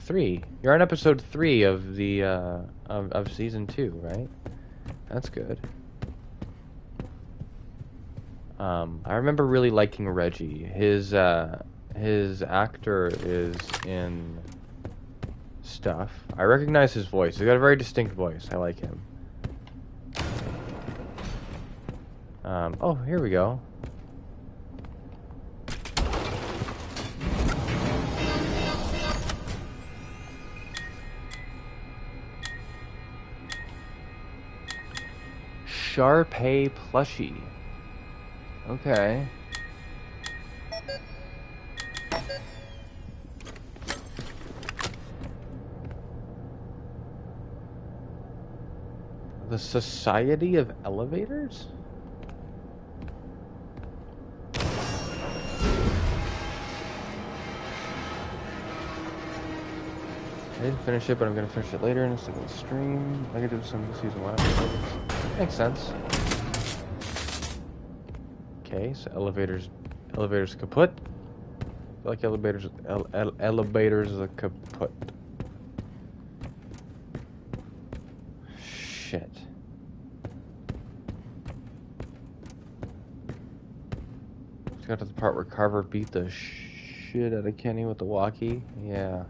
3. You're on episode 3 of the of season 2, right? That's good. I remember really liking Reggie. His actor is in stuff. I recognize his voice. He's got a very distinct voice. I like him. Oh, here we go. Sharpay plushie. Okay. The Society of Elevators? I didn't finish it, but I'm gonna finish it later in a single stream. I can do some season 1 episodes. Makes sense. Okay, so elevators kaput. I feel like elevators are kaput. Shit. Just got to the part where Carver beat the shit out of Kenny with the walkie. Yeah.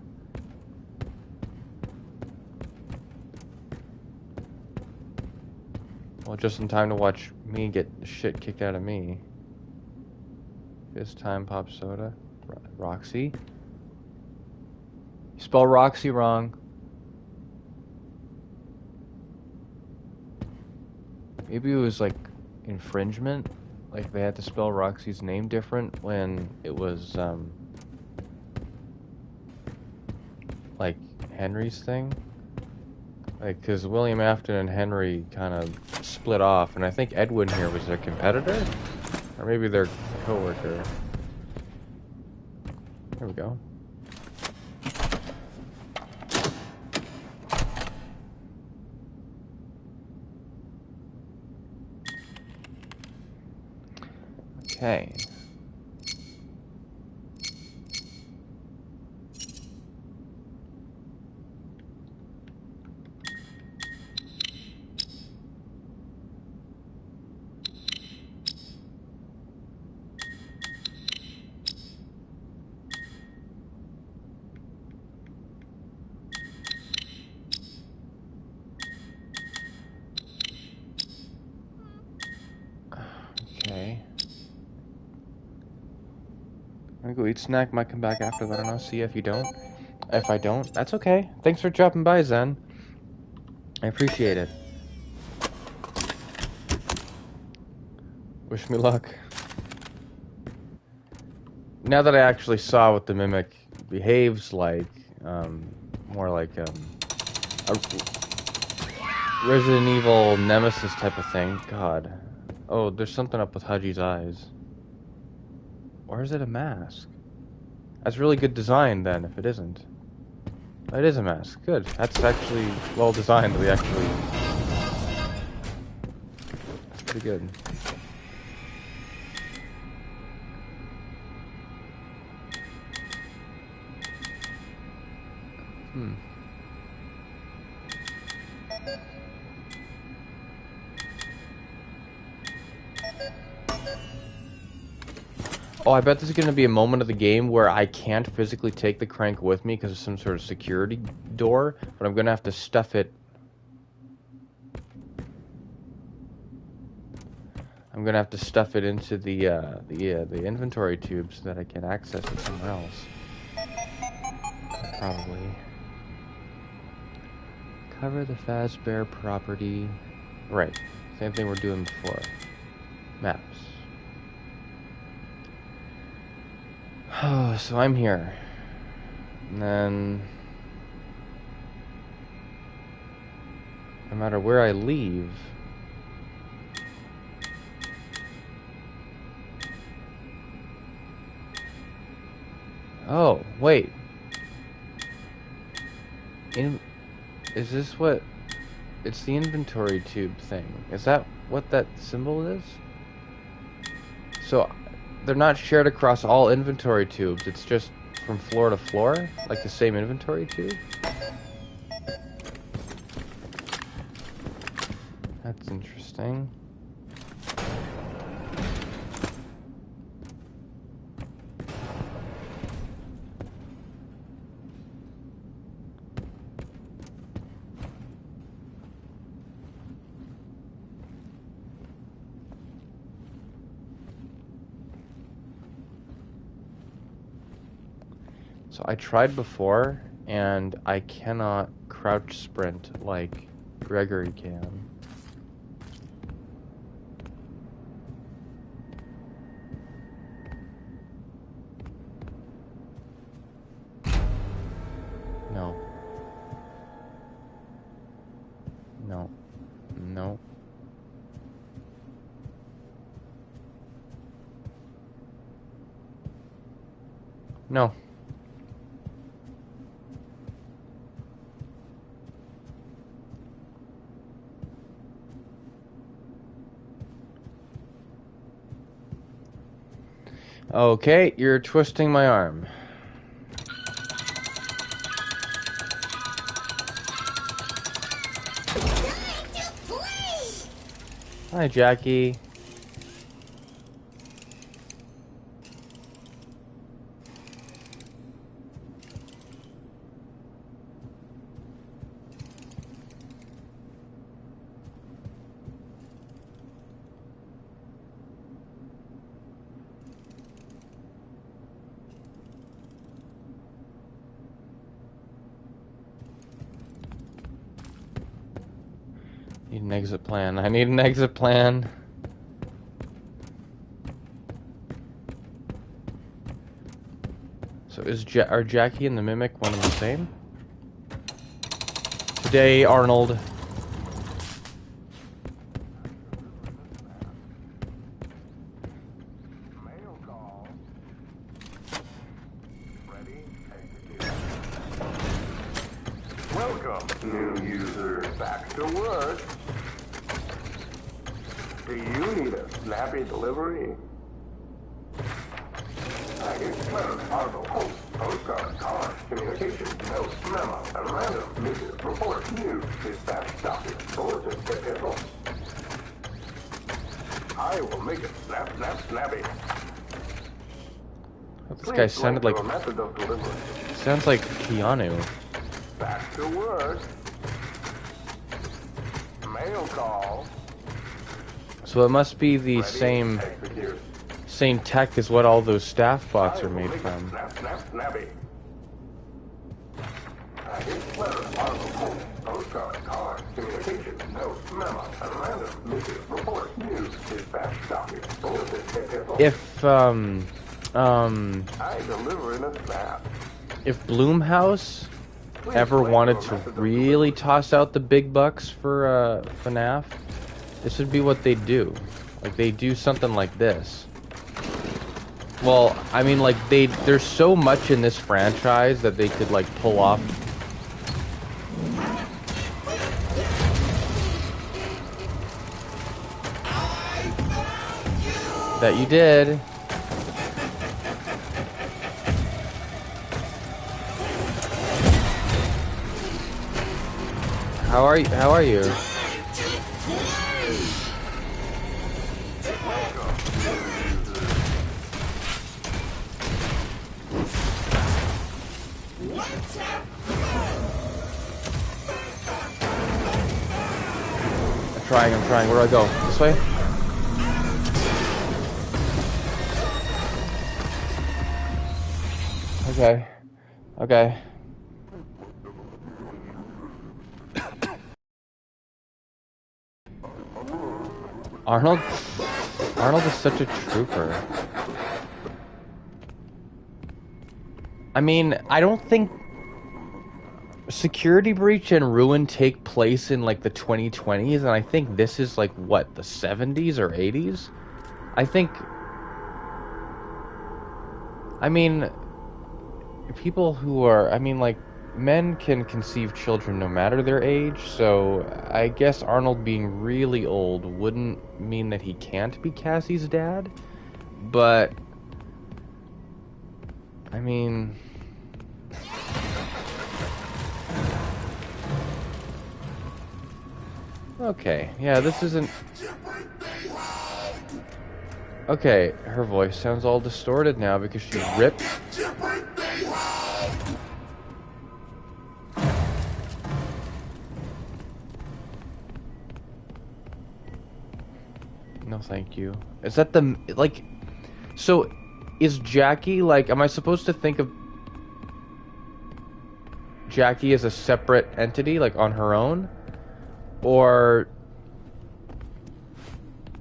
Well, just in time to watch me get the shit kicked out of me. This time, Pop Soda. Roxy. You spell Roxy wrong. Maybe it was like infringement. Like they had to spell Roxy's name different when it was like Henry's thing. Like, because William Afton and Henry kind of split off, and I think Edwin here was their competitor? Or maybe their co-worker. There we go. Okay. Okay. I'm gonna go eat snack, might come back after, I don't know, see if you don't. If I don't, that's okay. Thanks for dropping by, Zen. I appreciate it. Wish me luck. Now that I actually saw what the Mimic behaves like, more like a Resident Evil Nemesis type of thing. God. Oh, there's something up with Haji's eyes. Or is it a mask? That's really good design then, if it isn't. Oh, it is a mask. Good. That's actually well designed. We actually... That's pretty good. Oh, I bet there's going to be a moment of the game where I can't physically take the crank with me because of some sort of security door, but I'm going to have to stuff it. I'm going to have to stuff it into the inventory tube so that I can access it somewhere else. Probably. Cover the Fazbear property. Right. Same thing we're doing before. Maps. Oh, so I'm here. And then... no matter where I leave... oh, wait. Is this what... it's the inventory tube thing. Is that what that symbol is? So, they're not shared across all inventory tubes. It's just from floor to floor? Like the same inventory tube? That's interesting. So I tried before, and I cannot crouch sprint like Gregory can. No. No. No. No. Okay, you're twisting my arm. Hi, Jackie. Need an exit plan. I need an exit plan. So are Jackie and the Mimic one and the same? Today, Arnold. Welcome, new user. Back to work. Do you need a snappy delivery? Package, letter, article, post, postcard, card, communication, notes, memo, a random, missive, report, news, dispatch, document, bulletin, epistle. I will make it snap, snap, snappy. This guy sounded like... method of delivery. sounds like Keanu. Back to work. Mail call. So it must be the same tech as what all those staff bots are made from. Snap, snap, snappy. Package, letter, article, post, postcard, card, communication, note, memo, a random, missive, report, news, dispatch, document, bulletin, epistle. I deliver in a snap. If Bloomhouse ever wanted to really toss out the big bucks for FNaF, this would be what they'd do. Like, they do something like this. Well, I mean, like, there's so much in this franchise that they could, like, pull off. That you did. How are you? How are you? I'm trying. Where do I go? This way? Okay. Okay. Arnold is such a trooper. I mean, I don't think Security Breach and Ruin take place in like the 2020s, and I think this is like what, the 70s or 80s? I think, I mean, people who are, I mean, like, men can conceive children no matter their age, so I guess Arnold being really old wouldn't mean that he can't be Cassie's dad, but I mean, okay, yeah, this isn't... Okay, her voice sounds all distorted now because she ripped... No, thank you. Is that the... like... So, is Jackie, like... Am I supposed to think of Jackie as a separate entity, like, on her own? Or...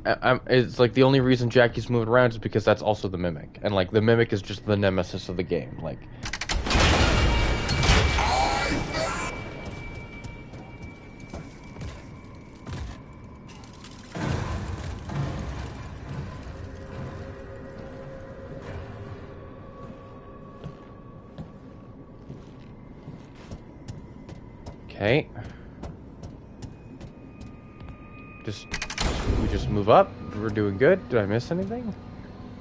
it's like the only reason Jackie's moving around is because that's also the Mimic. And, like, the Mimic is just the nemesis of the game. Like... Okay. We just move up. We're doing good. Did I miss anything?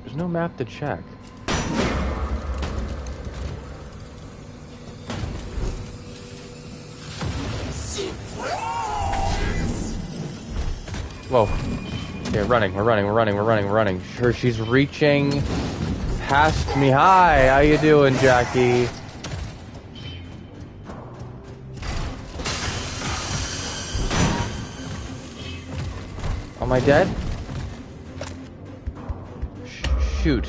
There's no map to check. Whoa. Okay, we're running. Sure, she's reaching past me. Hi, how you doing, Jackie? Am I dead? Shoot.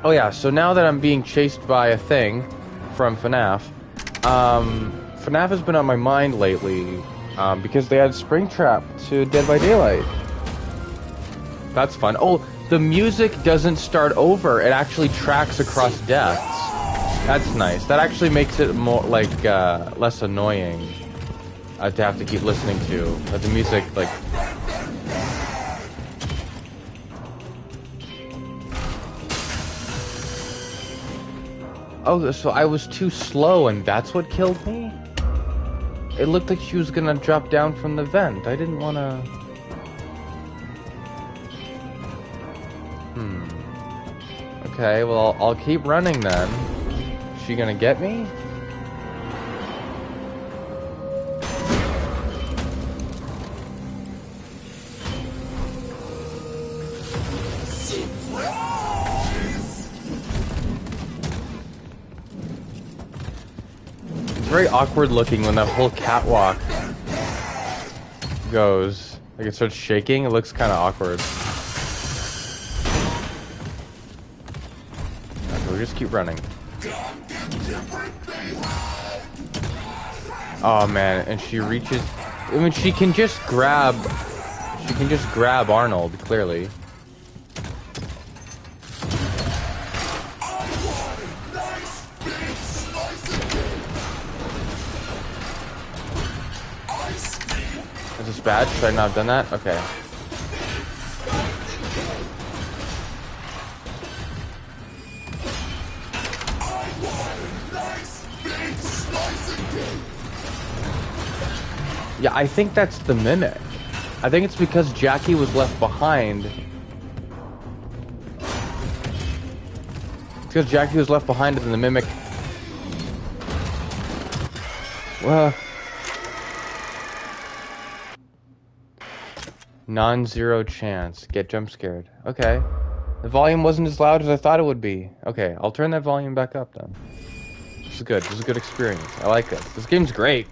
Oh yeah, so now that I'm being chased by a thing from FNaF, FNaF has been on my mind lately, because they added Springtrap to Dead by Daylight. That's fun. Oh, the music doesn't start over, it actually tracks across deaths. That's nice. That actually makes it more, like, less annoying to have to keep listening to. But the music, like... Oh, so I was too slow and that's what killed me? It looked like she was gonna drop down from the vent. I didn't wanna... Okay, well, I'll keep running then. She gonna get me? It's very awkward looking when that whole catwalk goes. Like it starts shaking, it looks kind of awkward. Okay, we just keep running. Oh man, and she reaches... I mean, she can just grab Arnold, clearly. Is this bad? Should I not have done that? Okay. Yeah, I think that's the Mimic. I think it's because Jackie was left behind. It's because Jackie was left behind and the Mimic... Well... Non-zero chance. Get jump scared. Okay. The volume wasn't as loud as I thought it would be. Okay, I'll turn that volume back up then. This is good. This is a good experience. I like this. This game's great.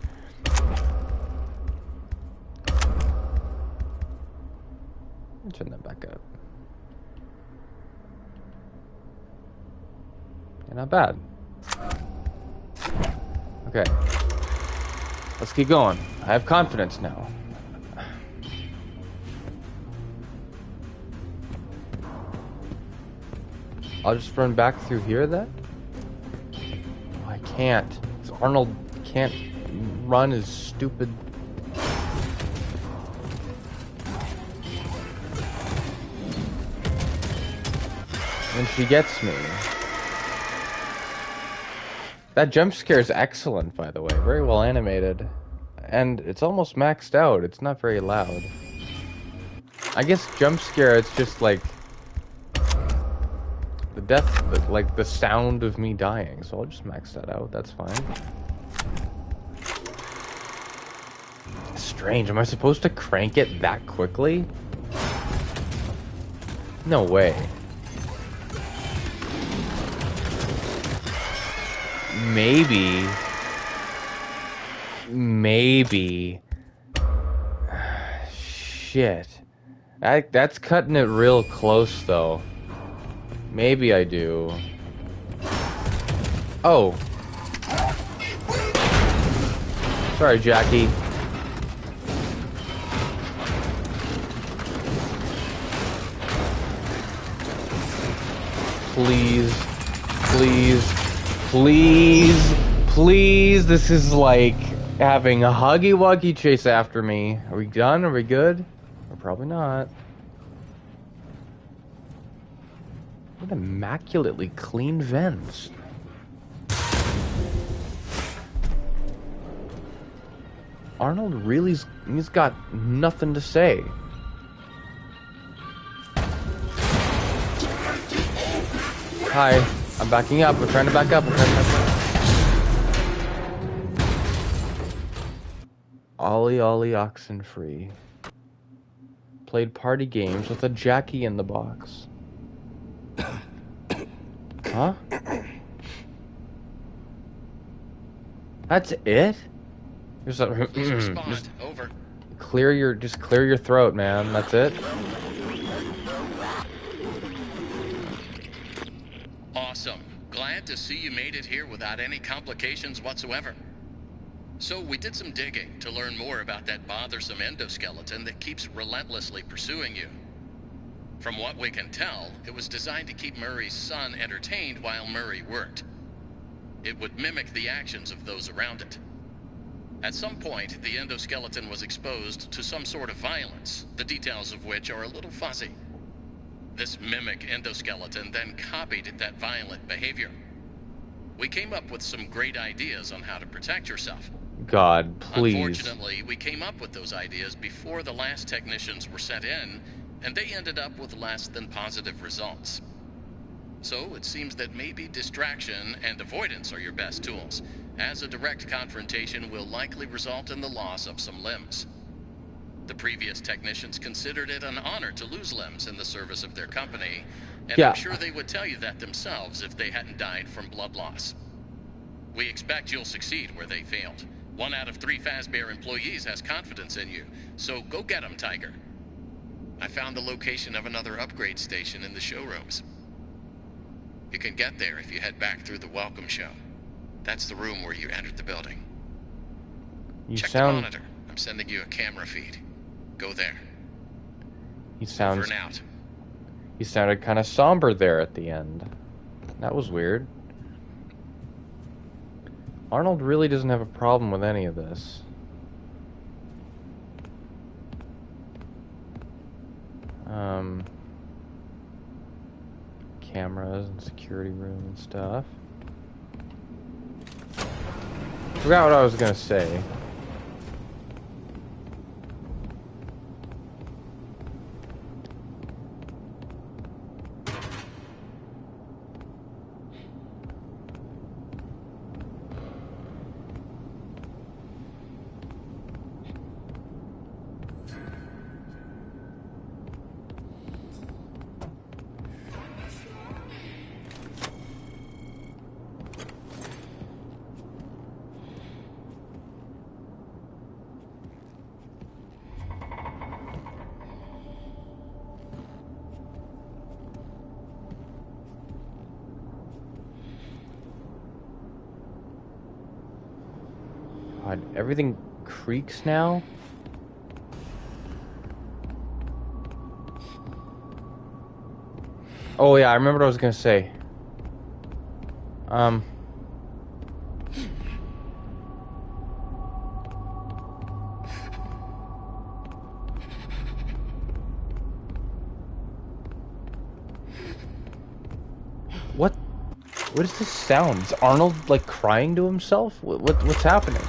Turn that back up. Yeah, not bad. Okay. Let's keep going. I have confidence now. I'll just run back through here then? Oh, I can't. 'Cause Arnold can't run his stupid... And she gets me. That jump scare is excellent, by the way. Very well animated. And it's almost maxed out. It's not very loud. I guess jump scare, it's just like... the death, like the sound of me dying. So I'll just max that out. That's fine. Strange. Am I supposed to crank it that quickly? No way. Maybe. Shit. That's cutting it real close, though. Maybe I do. Oh. Sorry, Jackie. Please. Please. Please. Please. This is like having a Huggy Wuggy chase after me. Are we done? Are we good? Or probably not. What immaculately clean vents. Arnold really's he's got nothing to say. Hi, I'm backing up. We're trying to back up. Ollie Ollie oxen free. Played party games with a Jackie in the box. Huh? That's it? Just Over. clear your throat, man. That's it. Awesome. Glad to see you made it here without any complications whatsoever. So we did some digging to learn more about that bothersome endoskeleton that keeps relentlessly pursuing you. From what we can tell, it was designed to keep Murray's son entertained while Murray worked. It would mimic the actions of those around it. At some point, the endoskeleton was exposed to some sort of violence, the details of which are a little fuzzy. This mimic endoskeleton then copied that violent behavior. We came up with some great ideas on how to protect yourself. God, please. Unfortunately, we came up with those ideas before the last technicians were sent in, and they ended up with less than positive results. So it seems that maybe distraction and avoidance are your best tools, as a direct confrontation will likely result in the loss of some limbs. The previous technicians considered it an honor to lose limbs in the service of their company, and Yeah. I'm sure they would tell you that themselves if they hadn't died from blood loss. We expect you'll succeed where they failed. 1 out of 3 Fazbear employees has confidence in you, so go get 'em, Tiger. I found the location of another upgrade station in the showrooms. You can get there if you head back through the welcome show. That's the room where you entered the building. Check the monitor. I'm sending you a camera feed. Go there. Over and out. He sounded kind of somber there at the end. That was weird. Arnold really doesn't have a problem with any of this. Cameras and security room and stuff. Forgot what I was gonna say. God, everything creaks now? Oh yeah, I remember what I was gonna say. What is this sound? Is Arnold like crying to himself? What's happening?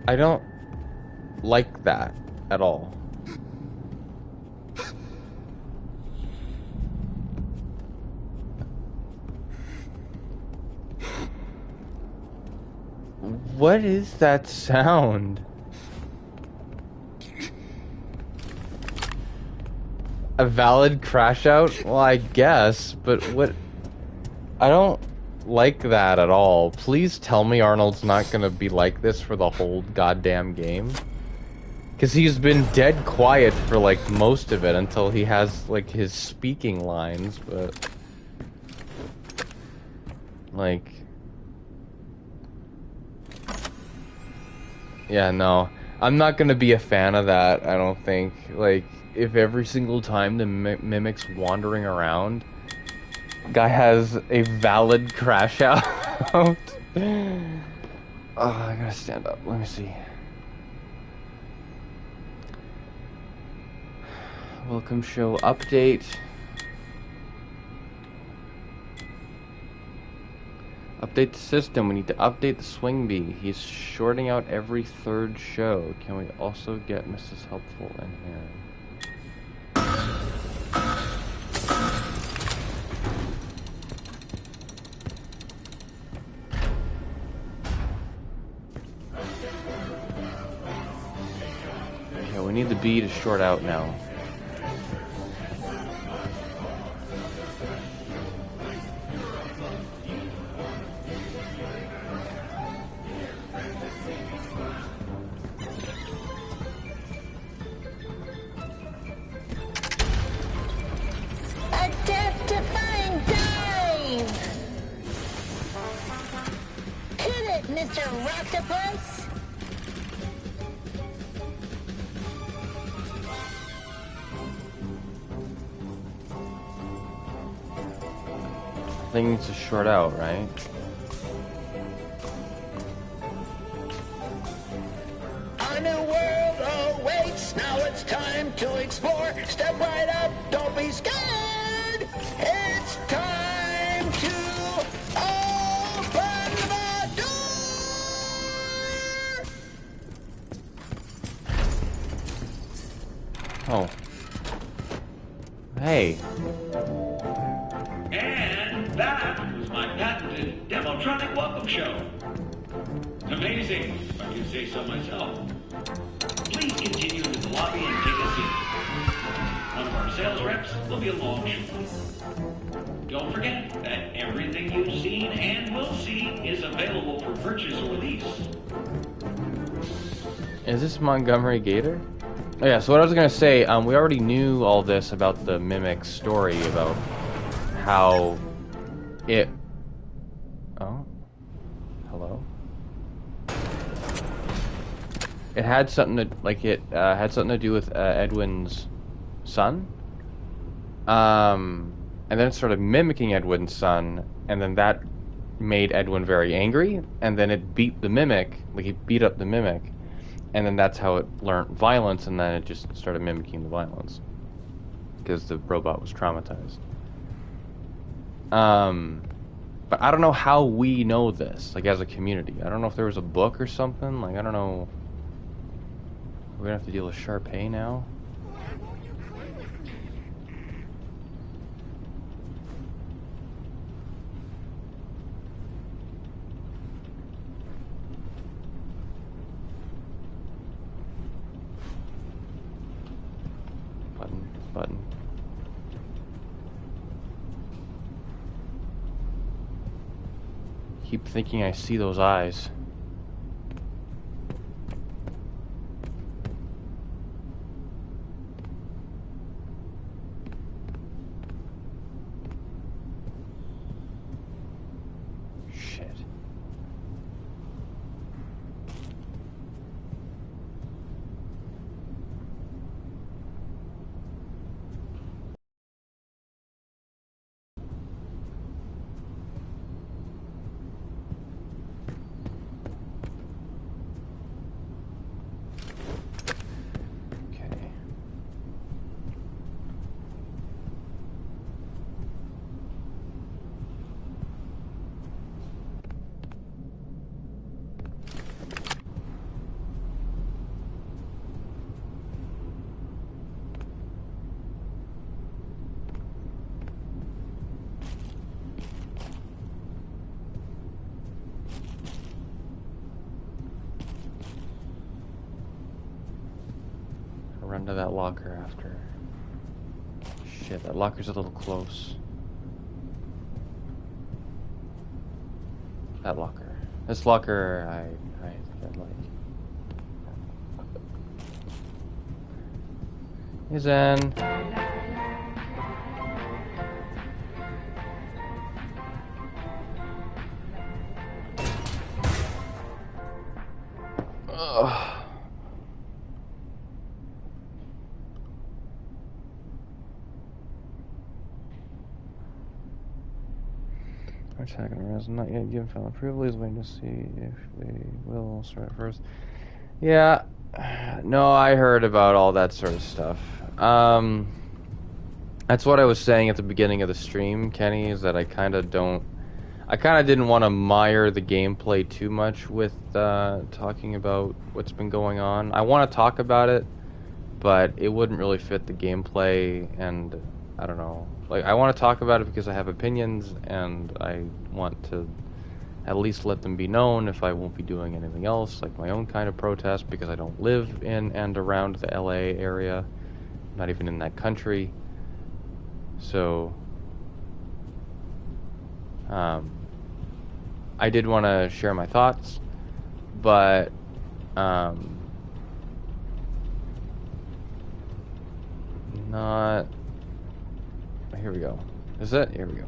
I don't like that at all. What is that sound? A valid crash out? Well, I guess, but what? I don't like that at all. Please tell me Arnold's not gonna be like this for the whole goddamn game. Because he's been dead quiet for like most of it until he has like his speaking lines, but like, yeah, no, I'm not gonna be a fan of that. I don't think. Like, if every single time the mimic's wandering around, guy has a valid crash out. Oh, I gotta stand up. Let me see. Welcome show update. Update the system. We need to update the swing bee. He's shorting out every third show. Can we also get Mrs. Helpful in here? Okay, we need the bee to short out now. Mr. Octopus? Thing needs to short out, right? A new world awaits. Now it's time to explore. Step right up. Don't be scared. It's time to open the door. Oh. Hey. And that was my patented Demotronic welcome show. Amazing, if I do say so myself. Please continue to the lobby and take a seat. One of our sales reps will be along shortly. Don't forget that everything you've seen and will see is available for purchase or lease. Is this Montgomery Gator? Oh yeah, so what I was gonna say, we already knew all this about the Mimic story, about how it... Oh? Hello? It had something to, like, it had something to do with Edwin's son. And then it started mimicking Edwin's son, and then that made Edwin very angry, and then it beat the Mimic, like, it beat up the Mimic. And then that's how it learned violence, and then it just started mimicking the violence. Because the robot was traumatized. But I don't know how we know this, like, as a community. I don't know if there was a book or something. Like, I don't know. We're gonna have to deal with Sharpay now. button. Keep thinking I see those eyes. Shit. Okay. I'll run to that locker after. Shit, that locker's a little close. That locker. This locker, I think I'd like. He's in. Ugh. Our second has not yet given final approval. He's waiting to see if they will start first. Yeah, no, I heard about all that sort of stuff. That's what I was saying at the beginning of the stream, Kenny, is that I kind of didn't want to mire the gameplay too much with talking about what's been going on. I want to talk about it, but it wouldn't really fit the gameplay, and I don't know. Like, I want to talk about it because I have opinions, and I want to at least let them be known if I won't be doing anything else, like my own kind of protest, because I don't live in and around the LA area, not even in that country. So, I did want to share my thoughts, but, not... Here we go. Is it? Here we go.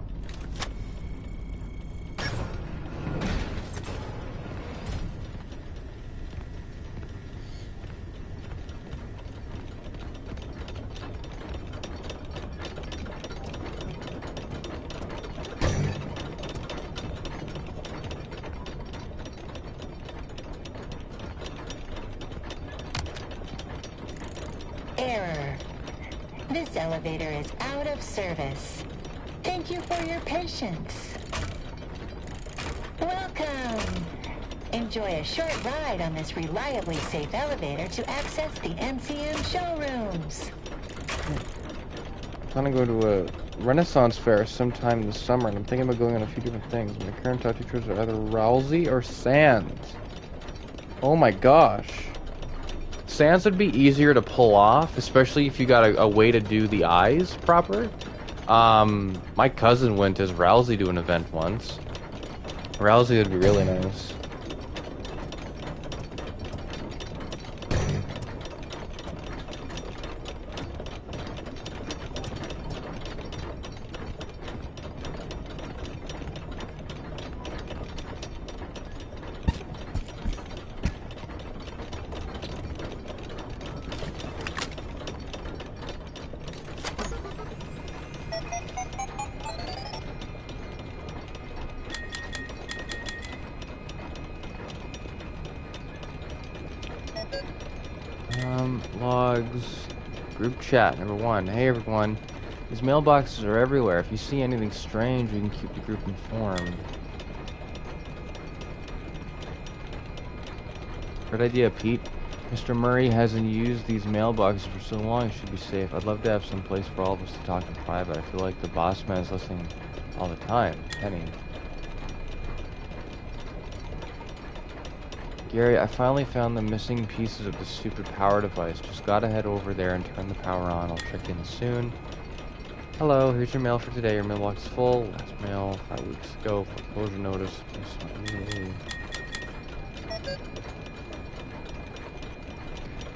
Error. This elevator is out of service. Thank you for your patience. Welcome. Enjoy a short ride on this reliably safe elevator to access the MCM showrooms. I'm gonna go to a Renaissance fair sometime this summer, and I'm thinking about going on a few different things. My current top teachers are either Rousey or Sands. Oh my gosh. Sands would be easier to pull off, especially if you got a way to do the eyes proper. My cousin went as Rousey to an event once. Rousey would be really nice. Logs, group chat, number 1. Hey everyone, these mailboxes are everywhere. If you see anything strange, we can keep the group informed. Great idea, Pete. Mr. Murray hasn't used these mailboxes for so long, it should be safe. I'd love to have some place for all of us to talk in private. I feel like the boss man is listening all the time. Penny. Gary, I finally found the missing pieces of the stupid power device. Just gotta head over there and turn the power on. I'll check in soon. Hello, here's your mail for today. Your mailbox is full. Last mail 5 weeks ago. Foreclosure notice.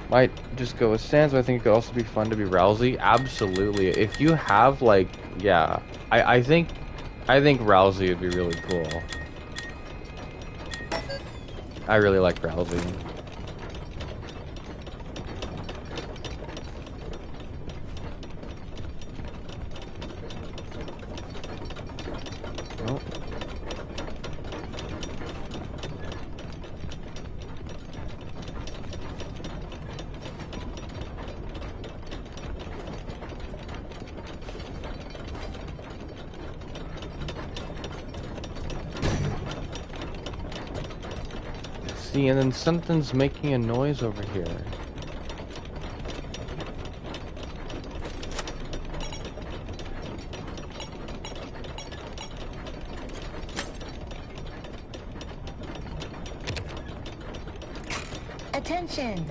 Might just go with Sans, but I think it could also be fun to be Rousey. Absolutely. If you have, like, yeah, I think Rousey would be really cool. I really like Rousey. Oh. See, and then something's making a noise over here. Attention!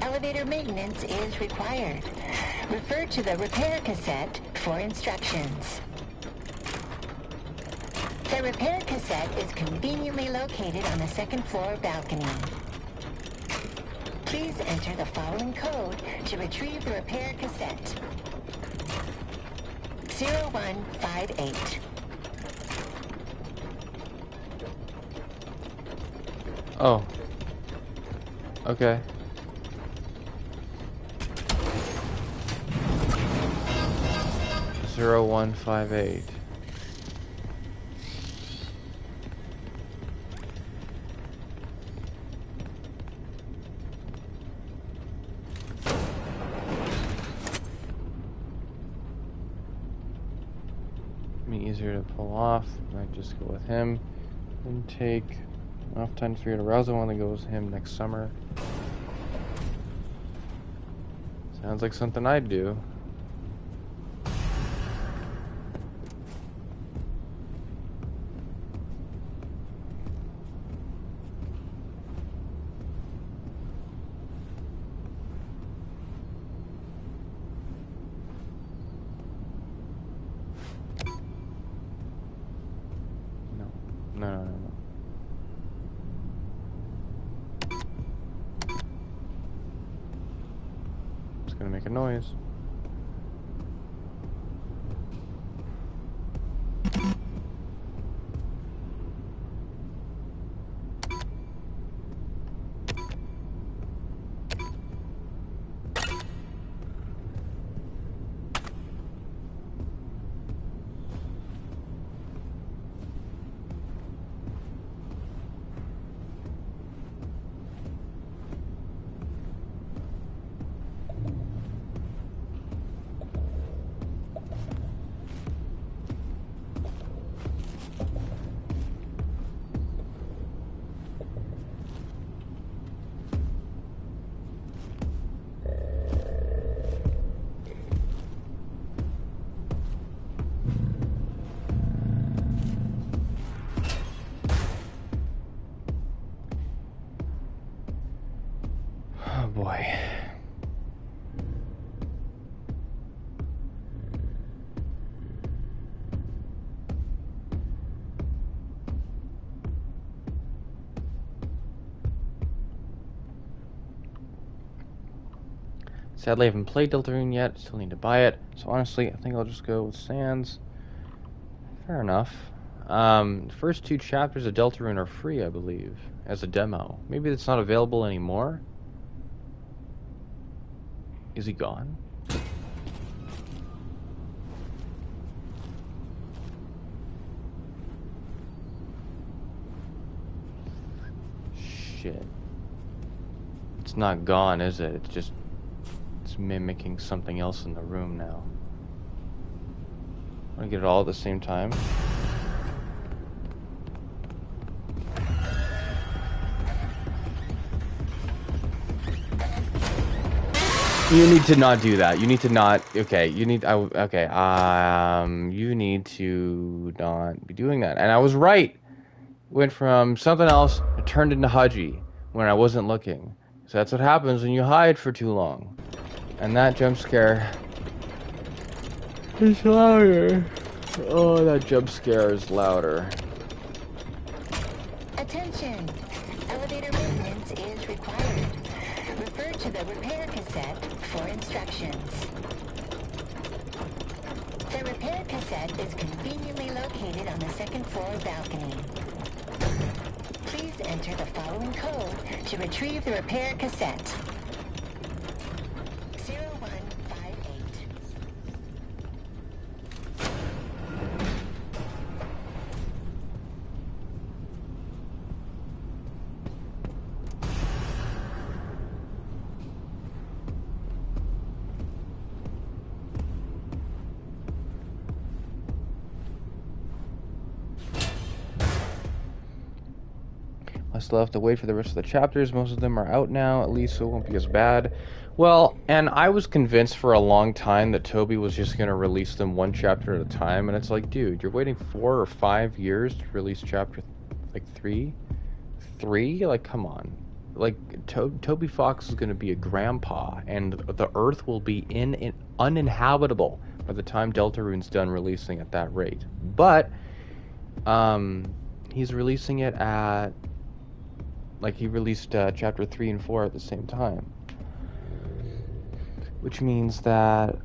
Elevator maintenance is required. Refer to the repair cassette for instructions. The repair cassette is conveniently located on the second floor balcony. Please enter the following code to retrieve the repair cassette. 0158. Oh. Okay. Zero 0158. Easier to pull off. Might just go with him. And take enough time to figure out a Rousey one that goes with him next summer. Sounds like something I'd do. No. It's gonna make a noise. Oh boy. Sadly, I haven't played Deltarune yet. Still need to buy it. So honestly, I think I'll just go with Sans. Fair enough. First 2 chapters of Deltarune are free, I believe, as a demo. Maybe it's not available anymore. Is he gone? Shit. It's not gone, is it? It's mimicking something else in the room now. I want to get it all at the same time. You need to not do that. You need to not. Okay, you need. Okay. You need to not be doing that. And I was right. Went from something else. It turned into Haji. when I wasn't looking. So that's what happens when you hide for too long. And that jump scare is louder. Oh, that jump scare is louder. Attention! Elevator maintenance is required. Refer to the repair cassette for instructions. The repair cassette is conveniently located on the second floor balcony. Please enter the following code to retrieve the repair cassette. 0158. I still have to wait for the rest of the chapters. Most of them are out now, at least, so it won't be as bad. Well, and I was convinced for a long time that Toby was just going to release them one chapter at a time, and it's like, dude, you're waiting 4 or 5 years to release chapter, like, 3? 3? Like, come on. Like, Toby Fox is going to be a grandpa, and the Earth will be uninhabitable by the time Deltarune's done releasing at that rate. But, he's releasing it at... Like, he released chapter 3 and 4 at the same time. Which means that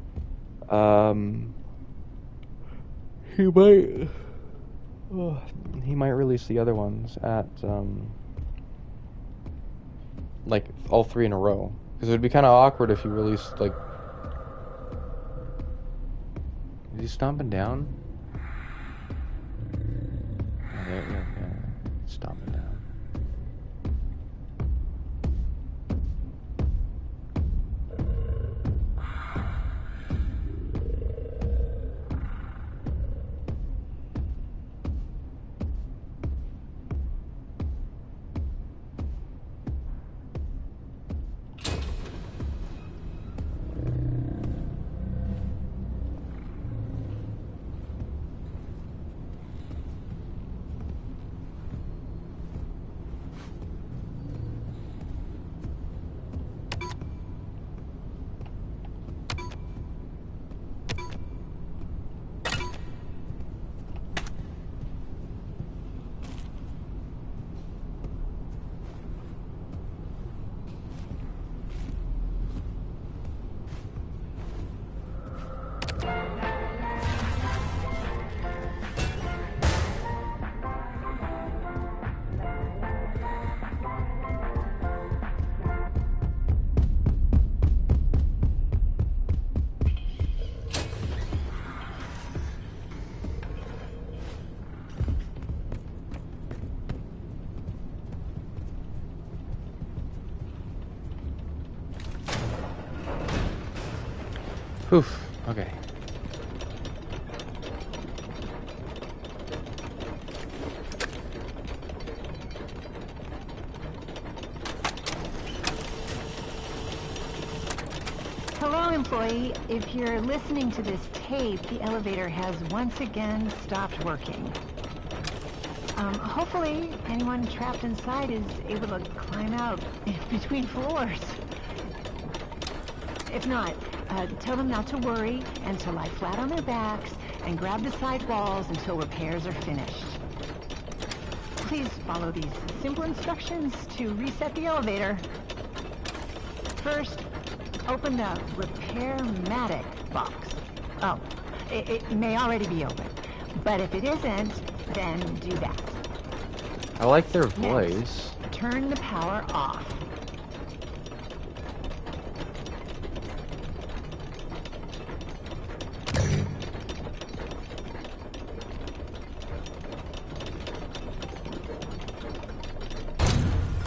he might release the other ones at like all 3 in a row. Because it would be kind of awkward if he released like... Is he stomping down? Yeah. Stomping down. Oof. Okay. Hello, employee. If you're listening to this tape, the elevator has once again stopped working. Hopefully, anyone trapped inside is able to climb out between floors. If not, tell them not to worry and to lie flat on their backs and grab the side walls until repairs are finished. Please follow these simple instructions to reset the elevator. First, open the Repair-matic box. Oh, it may already be open, but if it isn't, then do that. I like their voice. Next, turn the power off.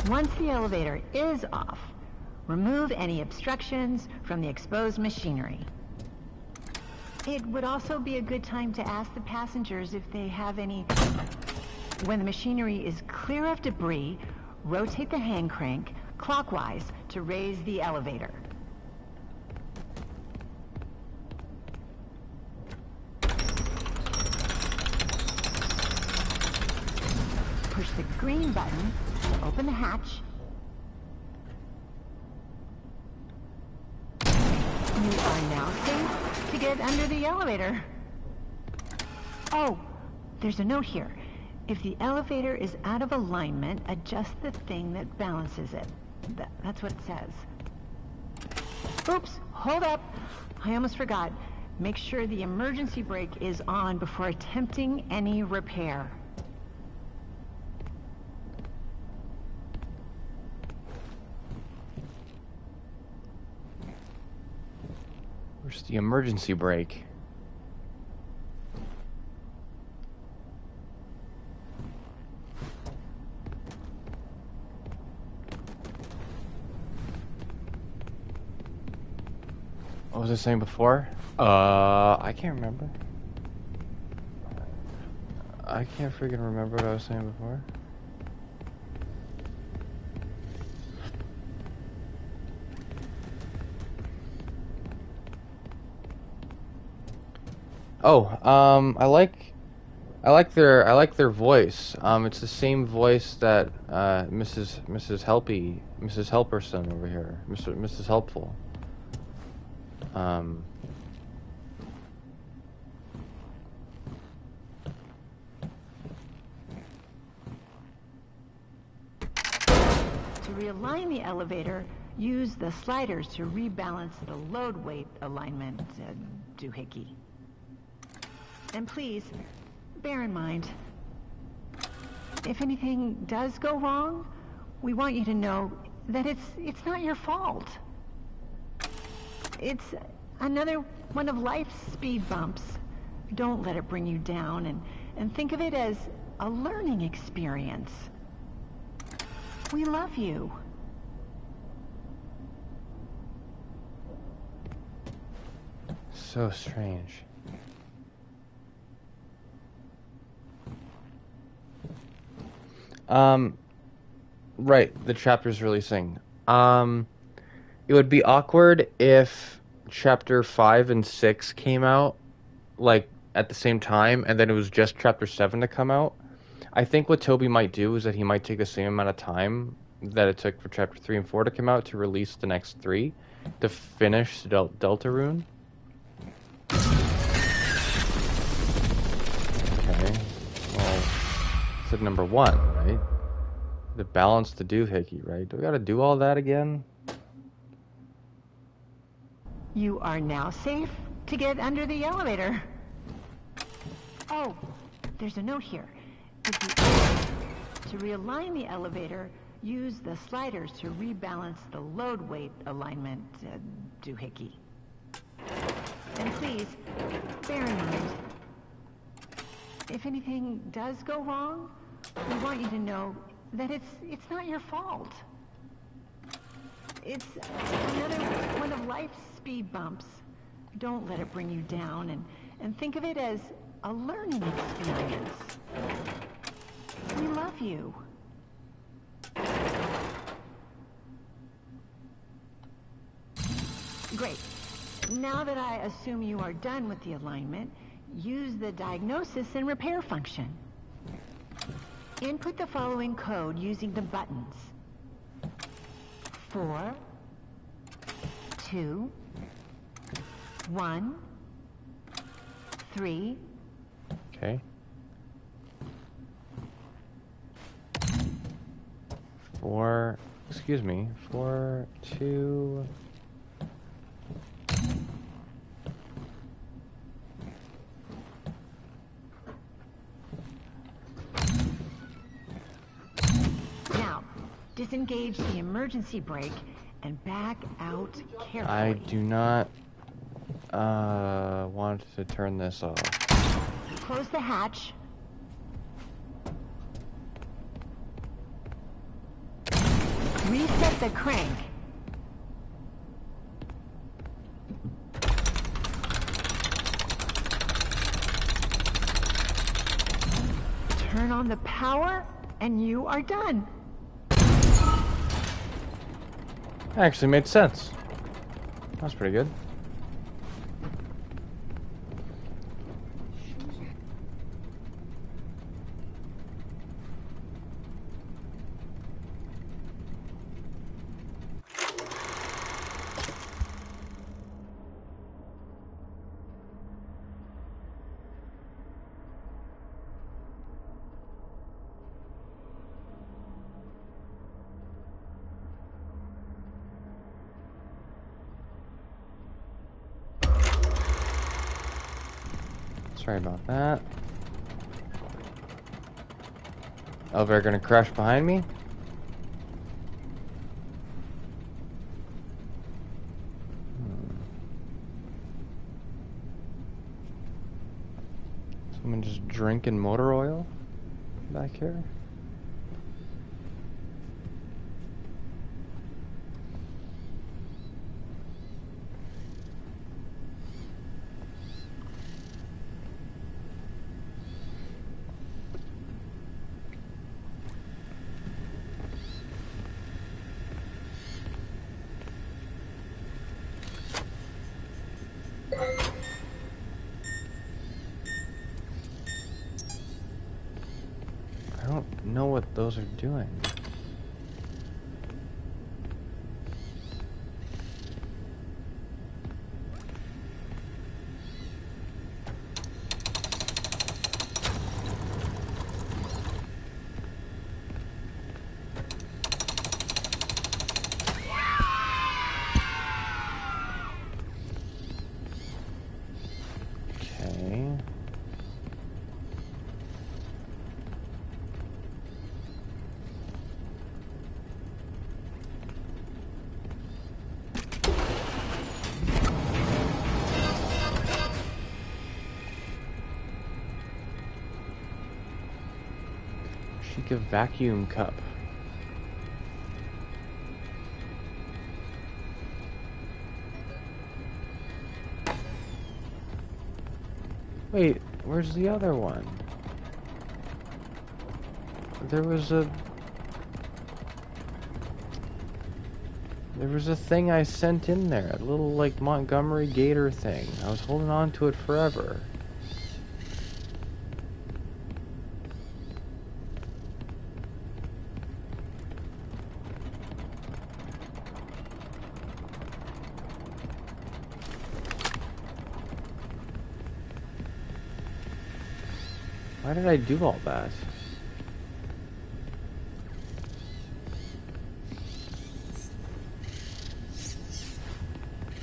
Once the elevator is off, remove any obstructions from the exposed machinery. It would also be a good time to ask the passengers if they have any... When the machinery is clear of debris, rotate the hand crank clockwise to raise the elevator. Push the green button to open the hatch You are now safe to get under the elevator. Oh, there's a note here. If the elevator is out of alignment, adjust the thing that balances it. That's what it says. Oops, hold up. I almost forgot. Make sure the emergency brake is on before attempting any repair. Where's the emergency brake? What was I saying before? I can't remember. I can't freaking remember what I was saying before. Oh, I like their voice. It's the same voice that Mrs. Helperson over here, Mrs. Helpful. To realign the elevator, use the sliders to rebalance the load weight alignment, doohickey. And please, bear in mind, if anything does go wrong, we want you to know that it's not your fault. It's another one of life's speed bumps. Don't let it bring you down, and think of it as a learning experience. We love you. So strange. Right, the chapter's releasing. It would be awkward if chapter 5 and 6 came out, like, at the same time, and then it was just chapter 7 to come out. I think what Toby might do is that he might take the same amount of time that it took for chapter 3 and 4 to come out to release the next 3 to finish Deltarune. Okay, well, said number 1, right? The balance to doohickey, right? Do we gotta do all that again? You are now safe to get under the elevator. Oh, there's a note here. To realign the elevator, use the sliders to rebalance the load weight alignment, doohickey. And please, bear in mind, if anything does go wrong, we want you to know that it's not your fault. It's another one of life's speed bumps. Don't let it bring you down, and think of it as a learning experience. We love you. Great. Now that I assume you are done with the alignment, use the diagnosis and repair function. Input the following code using the buttons. 4, 2, 1, 3. Okay. 4, 2. Now, disengage the emergency brake and back out carefully. I do not want to turn this off. Close the hatch. Reset the crank. Turn on the power, and you are done. Actually made sense. That's pretty good. Sorry about that. Elevator gonna crash behind me? Someone just drinking motor oil back here? I don't know what those are doing. Okay. Chic a vacuum cup. Wait, where's the other one? There was a thing I sent in there, a little like Montgomery Gator thing. I was holding on to it forever. Why did I do all that?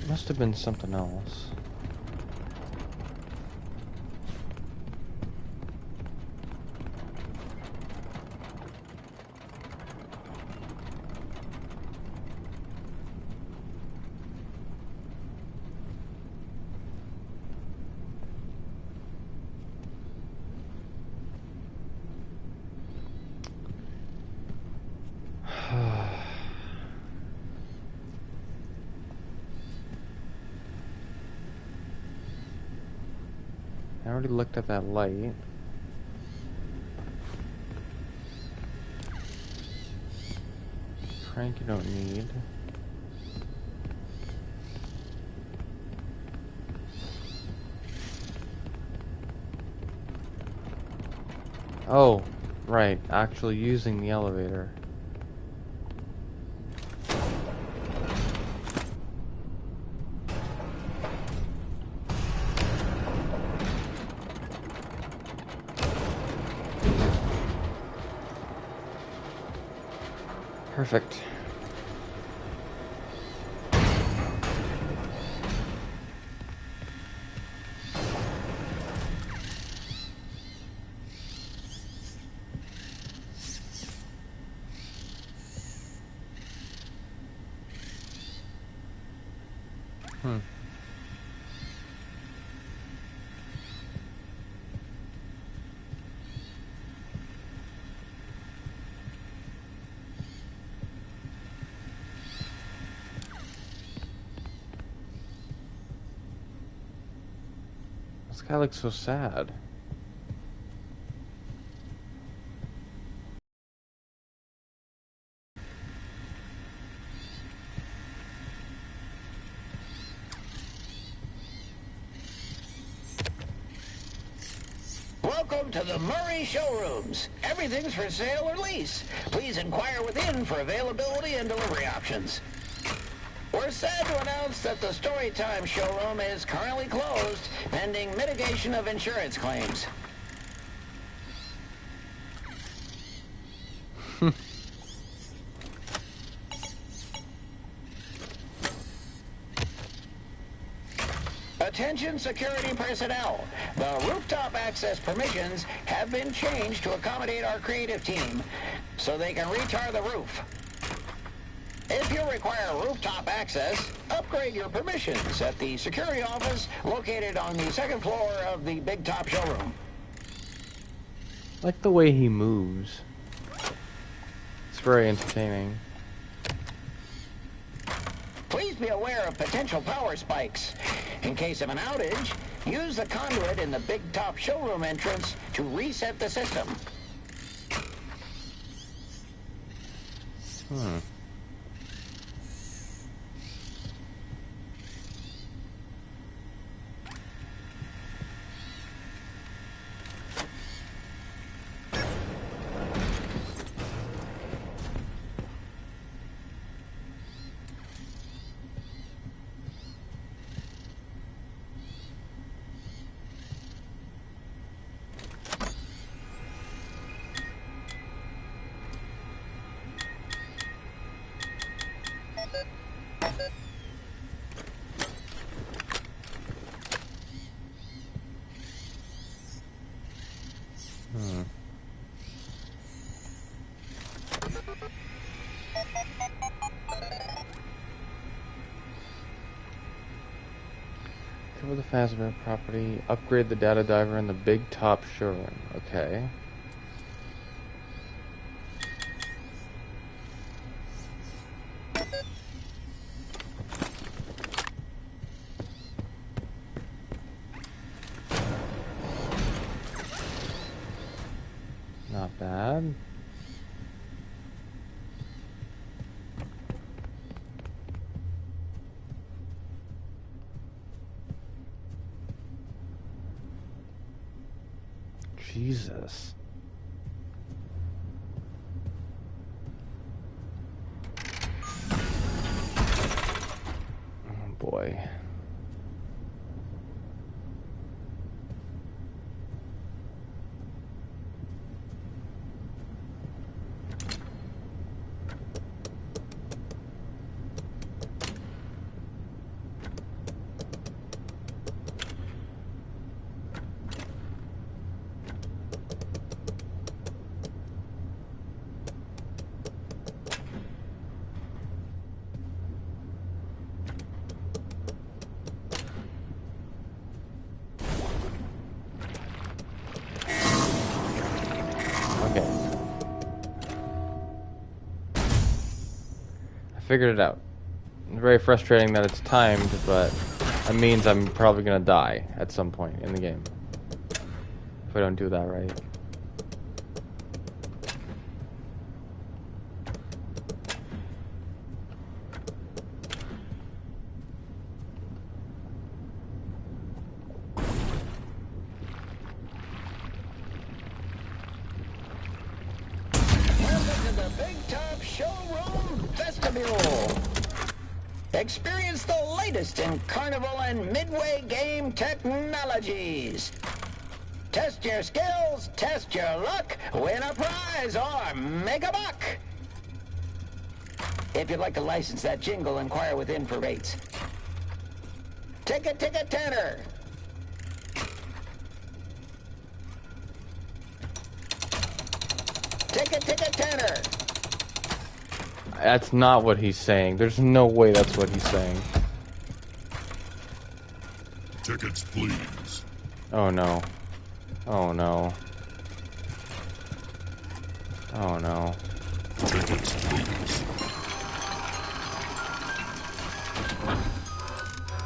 Must have been something else. I already looked at that light. Crank you don't need. Oh, right, actually using the elevator. Perfect. This guy looks so sad. Welcome to the Murray Showrooms. Everything's for sale or lease. Please inquire within for availability and delivery options. We're sad to announce that the Storytime showroom is currently closed, pending mitigation of insurance claims. Attention security personnel. The rooftop access permissions have been changed to accommodate our creative team so they can retar the roof. If you require rooftop access, upgrade your permissions at the security office located on the second floor of the Big Top showroom. I like the way he moves. It's very entertaining. Please be aware of potential power spikes. In case of an outage, use the conduit in the Big Top showroom entrance to reset the system. Cover the Fazbear property. Upgrade the data diver in the Big Top showroom. Okay. Not bad. Jesus. Oh boy. Figured it out. It's very frustrating that it's timed, but that means I'm probably gonna die at some point in the game if I don't do that right. Welcome to the Big Top Showroom Vestibule. Experience the latest in carnival and midway game technologies. Test your skills, test your luck, win a prize, or make a buck. If you'd like to license that jingle, inquire within for rates. Ticket, ticket, tenor. Ticket, ticket, tenor. That's not what he's saying. There's no way that's what he's saying. Tickets, please. Oh no. Oh no. Oh no. Tickets, please.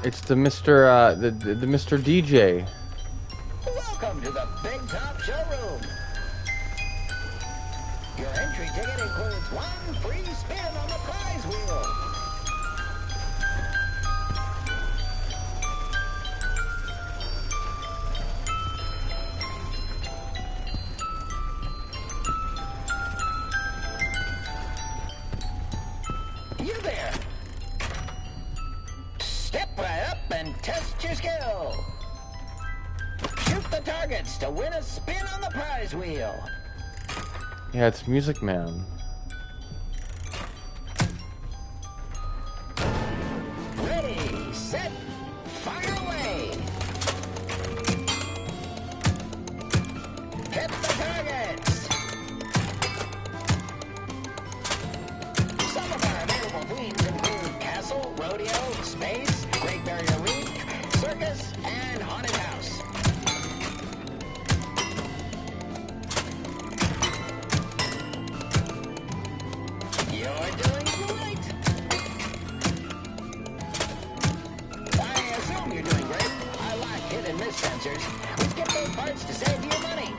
It's the Mr. The Mr. DJ. Welcome to the Big Top Showroom. Your entry ticket includes one free spin on the prize wheel. You there. Step right up and test your skill. Shoot the targets to win a spin on the prize wheel. Yeah, it's Music Man. Ready, set, fire away! passengers. Let's get those parts to save you money.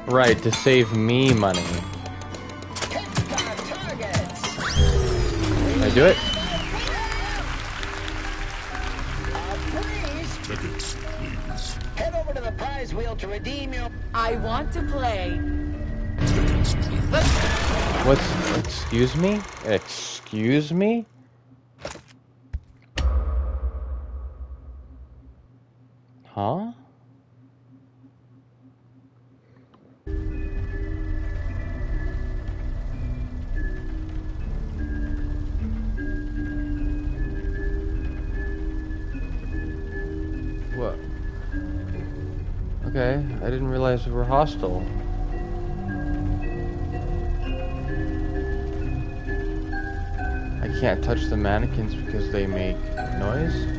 Right, to save me money. Pick our targets. Can I do it? Please Tickets, please. head over to the prize wheel to redeem your... I want to play. Tickets, please. What's... excuse me? Excuse me? Huh? What? Okay, I didn't realize we were hostile. I can't touch the mannequins because they make noise?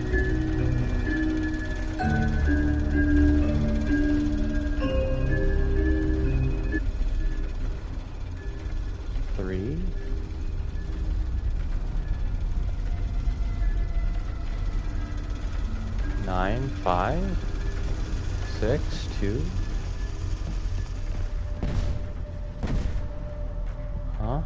Three? Nine, 5, 6, 2. Huh?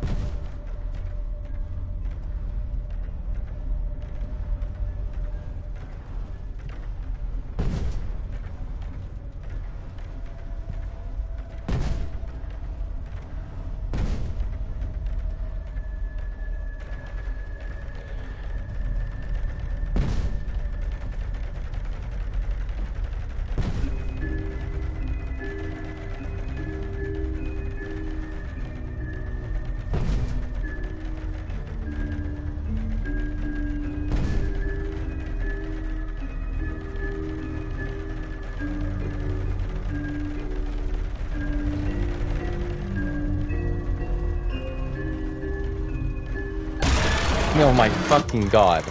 Oh my fucking god.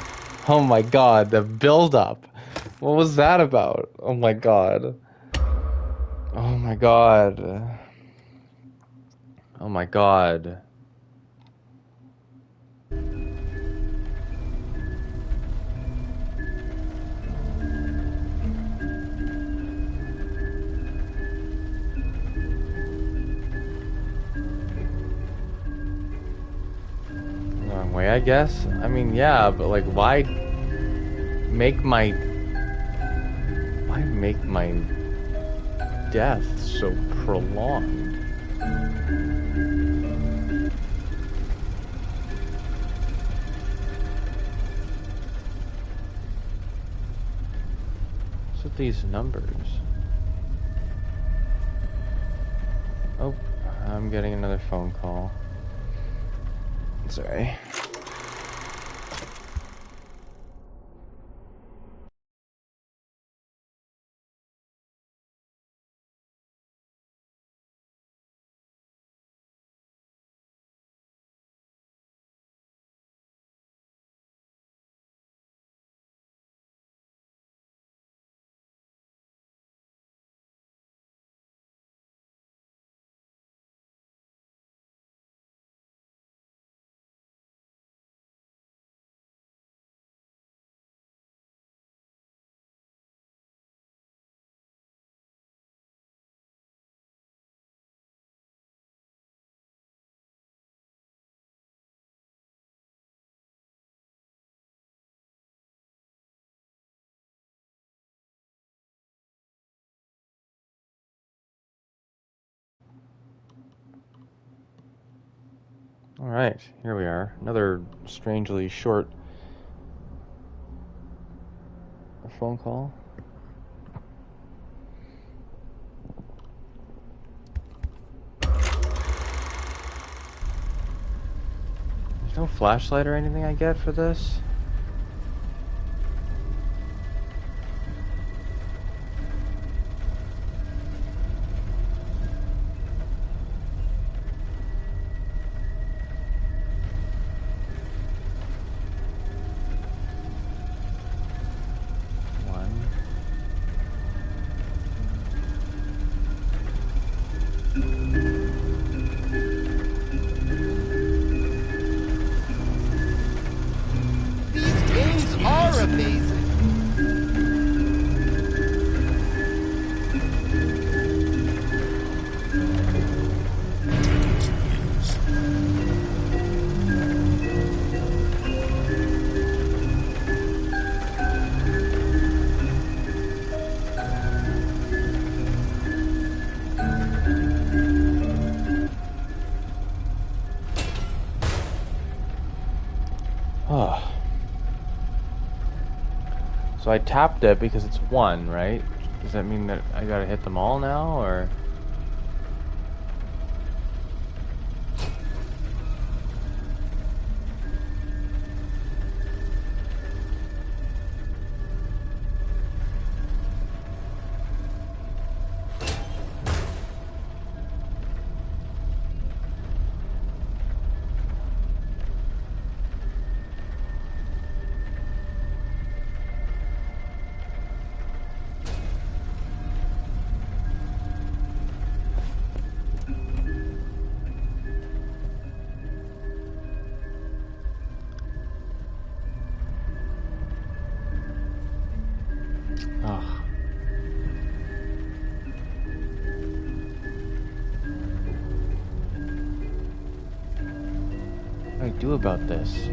Oh my god, the build-up. What was that about? Oh my god. Oh my god. Oh my god. Wrong way, I guess? I mean, yeah, but like, why make my death so prolonged? What's with these numbers? Oh, I'm getting another phone call. Sorry. Alright, here we are. Another strangely short phone call. There's no flashlight or anything I get for this? Oh. So I tapped it because it's 1, right? Does that mean that I gotta hit them all now, or? Ugh. What do I do about this?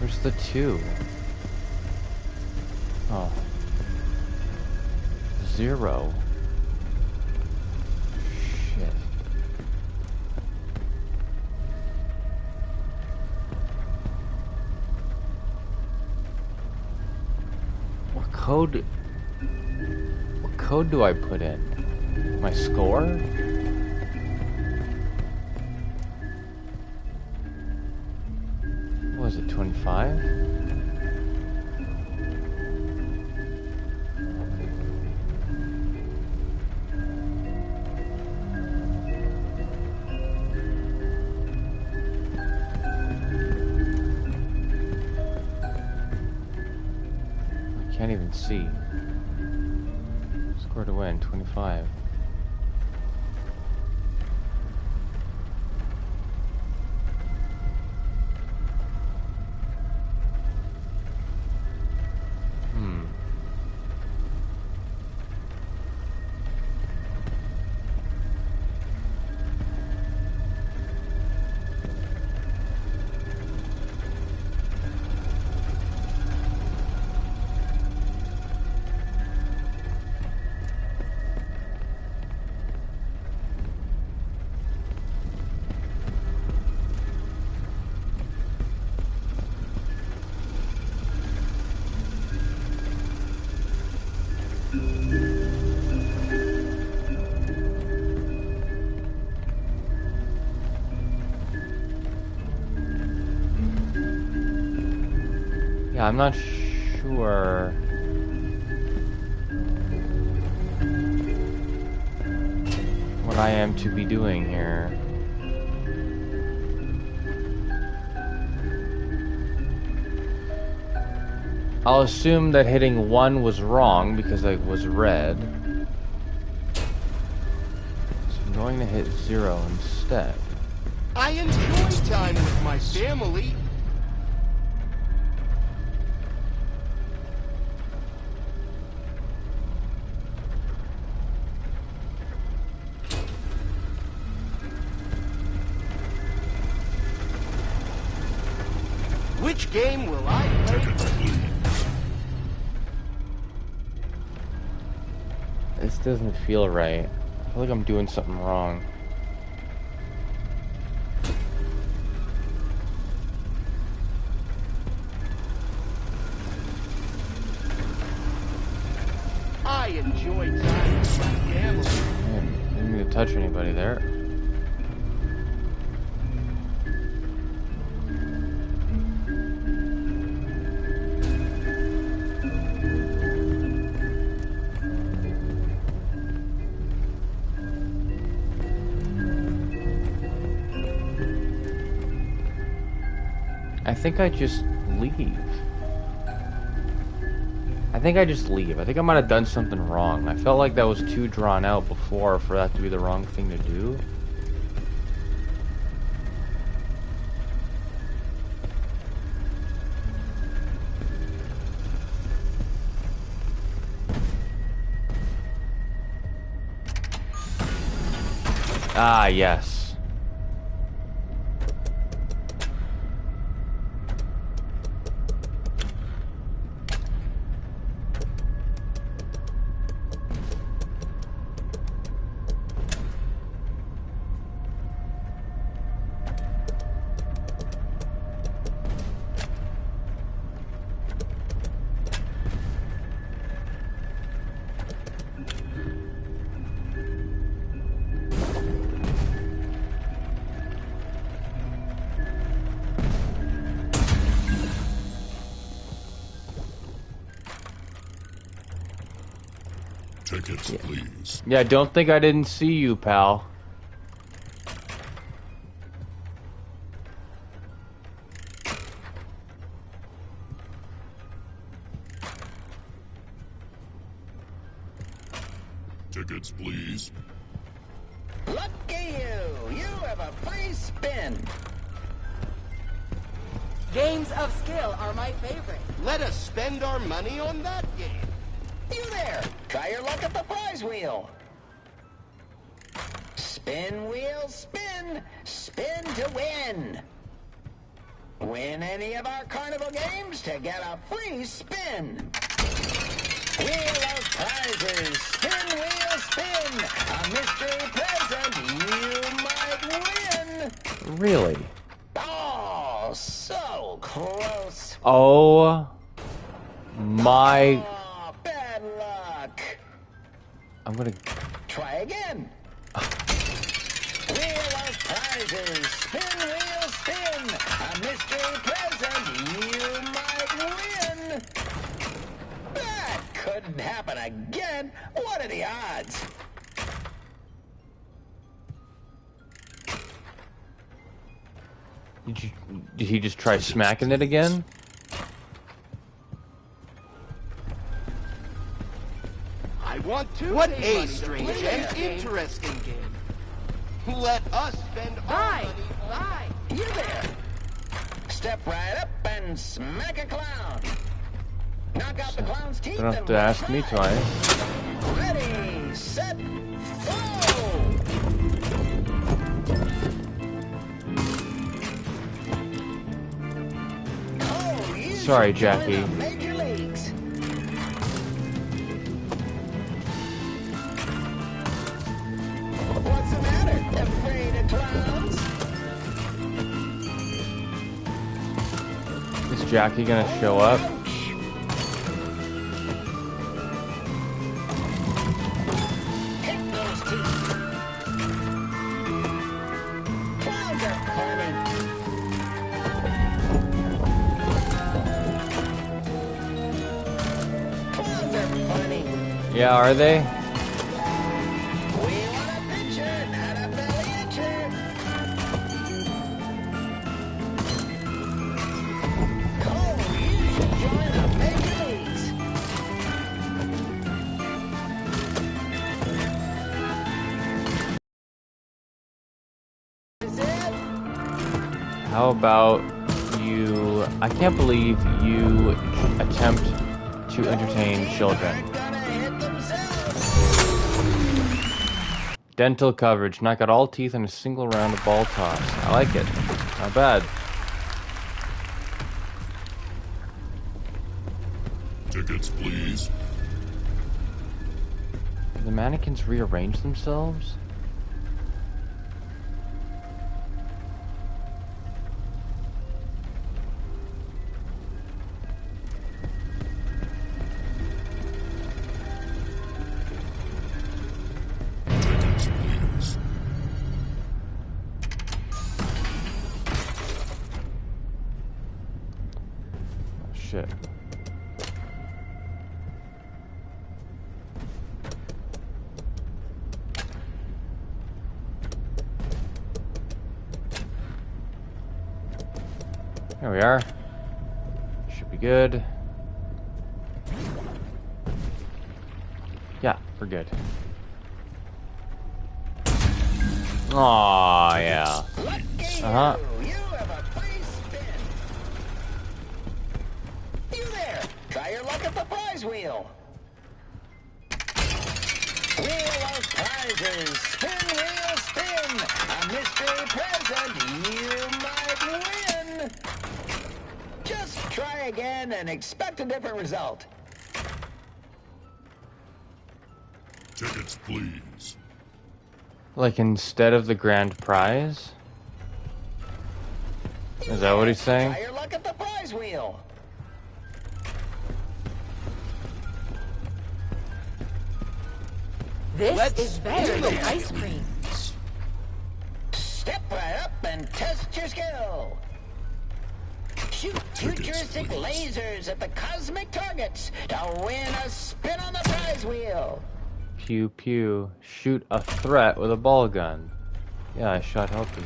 Where's the 2? Oh. 0. Shit. What code do I put in? My score? What was it, 25? I can't even see. Score to win, 25. Yeah, I'm not sure. What I am to be doing here. I'll assume that hitting 1 was wrong because I was red. So I'm going to hit 0 instead. I enjoy time with my family. Which game will I play? This doesn't feel right. I feel like I'm doing something wrong. I enjoy time with my family. I didn't mean to touch anybody there. I think I just leave. I think I might have done something wrong. I felt like that was too drawn out before for that to be the wrong thing to do. Ah, yes. Tickets, please. Yeah, don't think I didn't see you, pal. Tickets, please. Lucky you! You have a free spin. Games of skill are my favorite. Let us spend our money on that game. You there! Try your luck at the prize wheel. Spin, wheel, spin! Spin to win! Win any of our carnival games to get a free spin! Wheel of prizes! Spin, wheel, spin! A mystery present you might win! Really? Oh, so close! Oh my... Oh, bad luck! I'm gonna... Try again! Wheel of prizes! Spin, wheel, spin! A mystery present you might win! That couldn't happen again! What are the odds? Did he just try smacking it again? I want to. What a strange and interesting game. Let us spend our money. Bye. You there! Step right up and smack a clown! Knock out the clown's teeth Don't have and to ask me twice. ready, set, go! Oh, you Sorry, should join Jackie. the Major Leagues. What's the matter? Afraid of clowns? Is Jackie gonna show up? Hit those teeth. Clowns are funny. Clowns are funny. Yeah, are they? We want a picture, not a belly itcher. Oh, you should join the Major Leagues. Is it? How about you... I can't believe you attempt to entertain children. Gonna hit themselves. Dental coverage. Knock out all teeth in a single round of ball toss. I like it. Not bad. Tickets, please. Did the mannequins rearrange themselves? Tickets, please. Oh, shit. There we are. Should be good. Yeah, we're good. Aw, yeah. Uh-huh. You have a free spin. You there! Try your luck at the prize wheel. Wheel of prizes. Spin, wheel, spin. and expect a different result. Tickets, please. Like instead of the grand prize? Is that what he's saying? Try your luck at the prize wheel. This is better than ice cream. Step right up and test your skill. Shoot futuristic lasers at the cosmic targets to win a spin on the prize wheel. Pew pew. Shoot a threat with a ball gun. Yeah, I shot healthy.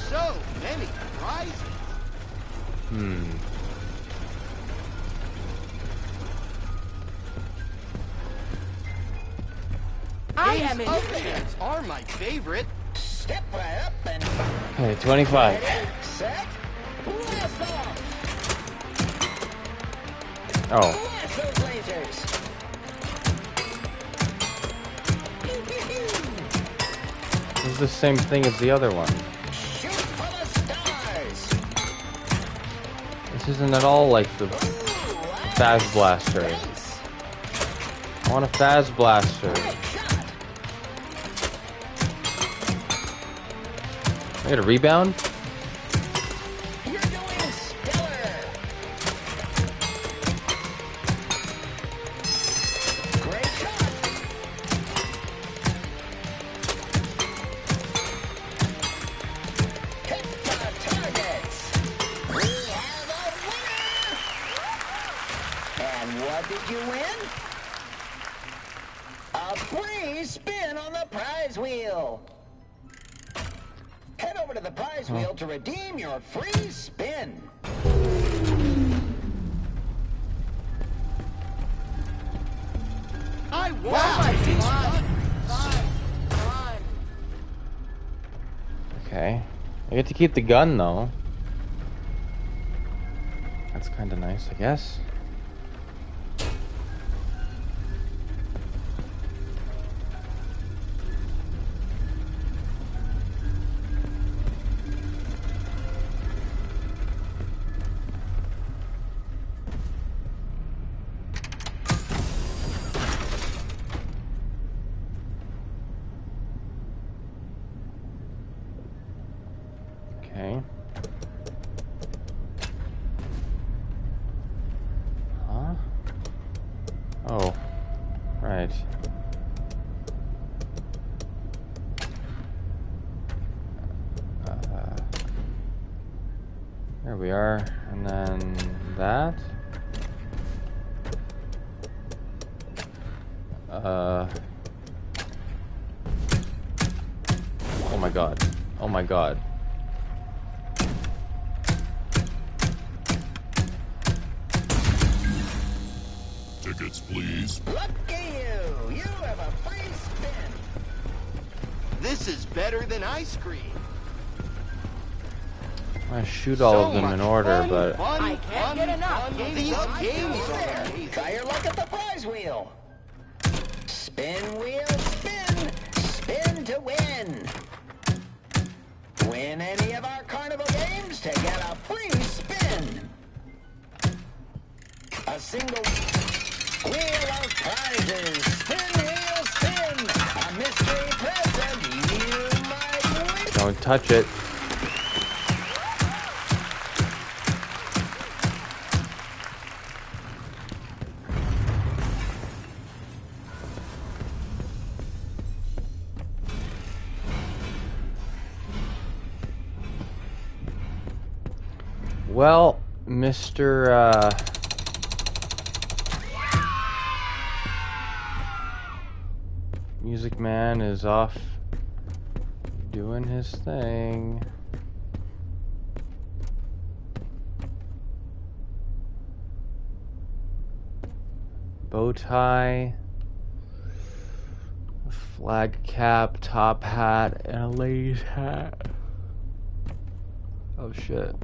So many prizes. I am in. Games are my favorite. Step right up and Okay, 25. set. Blast off. Oh, Blast those lasers. Pew, pew, pew. this is the same thing as the other one. Shoot for the stars. This isn't at all like the Faz Blaster. Nice. I want a Faz Blaster. Great shot. I get a rebound? You're doing stellar. Great shot. Hit the targets. We have a winner. And what did you win? A free spin on the prize wheel. Head over to the prize wheel to redeem your free spin. I want these Fun. Okay. I get to keep the gun though. That's kind of nice, I guess. Okay. Huh? Oh. Right. There we are. And then that. Oh my god. Oh my god. Tickets, please. Lucky you! You have a free spin. This is better than ice cream. I shoot all of them in order, but I can't get enough. These games are There. amazing. Try your luck at the prize wheel. Spin wheel, spin. Spin to win. Win any of our carnival games to get a free spin. A single wheel of prizes. Spin wheel, spin. A mystery present you might win. don't touch it. Well, Mr. Music Man is off doing his thing. Bow tie, a flag cap, top hat, and a lady's hat. Oh shit.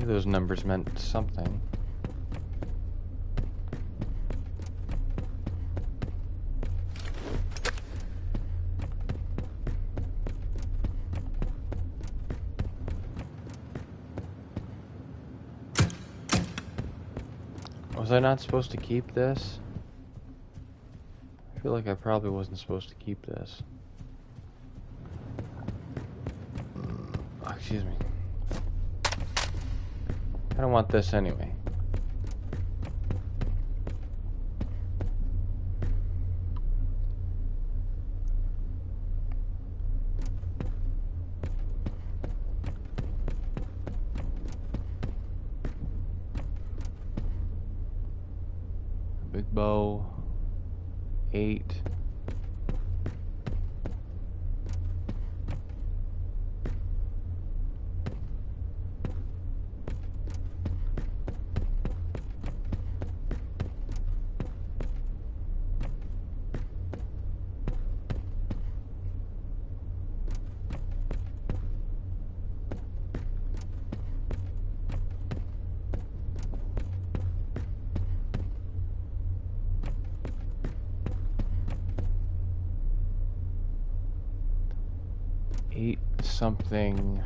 knew those numbers meant something. Was I not supposed to keep this? I feel like I probably wasn't supposed to keep this. Oh, excuse me. I don't want this anyway. Big bow. 8. Something.